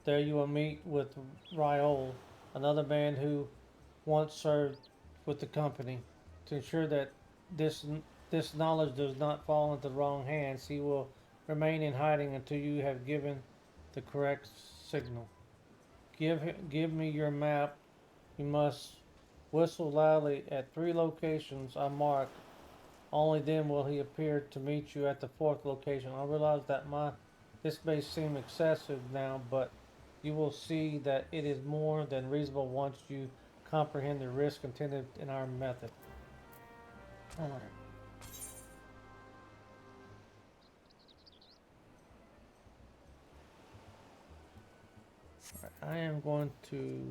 There you will meet with Ryol, another man who once served with the company. To ensure that this knowledge does not fall into the wrong hands, he will remain in hiding until you have given the correct signal. Give me your map. You must whistle loudly at 3 locations I marked. Only then will he appear to meet you at the 4th location. I realize that this may seem excessive now, but you will see that it is more than reasonable once you comprehend the risk intended in our method. Alright. I am going to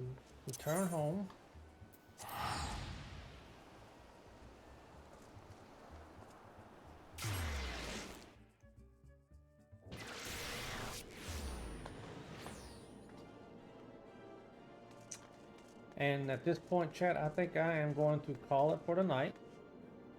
return home. And at this point, chat, I think I am going to call it for tonight.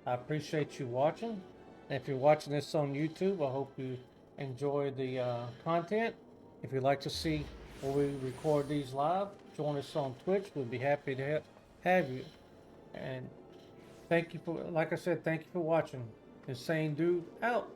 I appreciate you watching. And if you're watching this on YouTube, I hope you enjoy the content. If you'd like to see where we record these live, join us on Twitch. We'd be happy to have you. And thank you for, like I said, thank you for watching. Insane Dude out.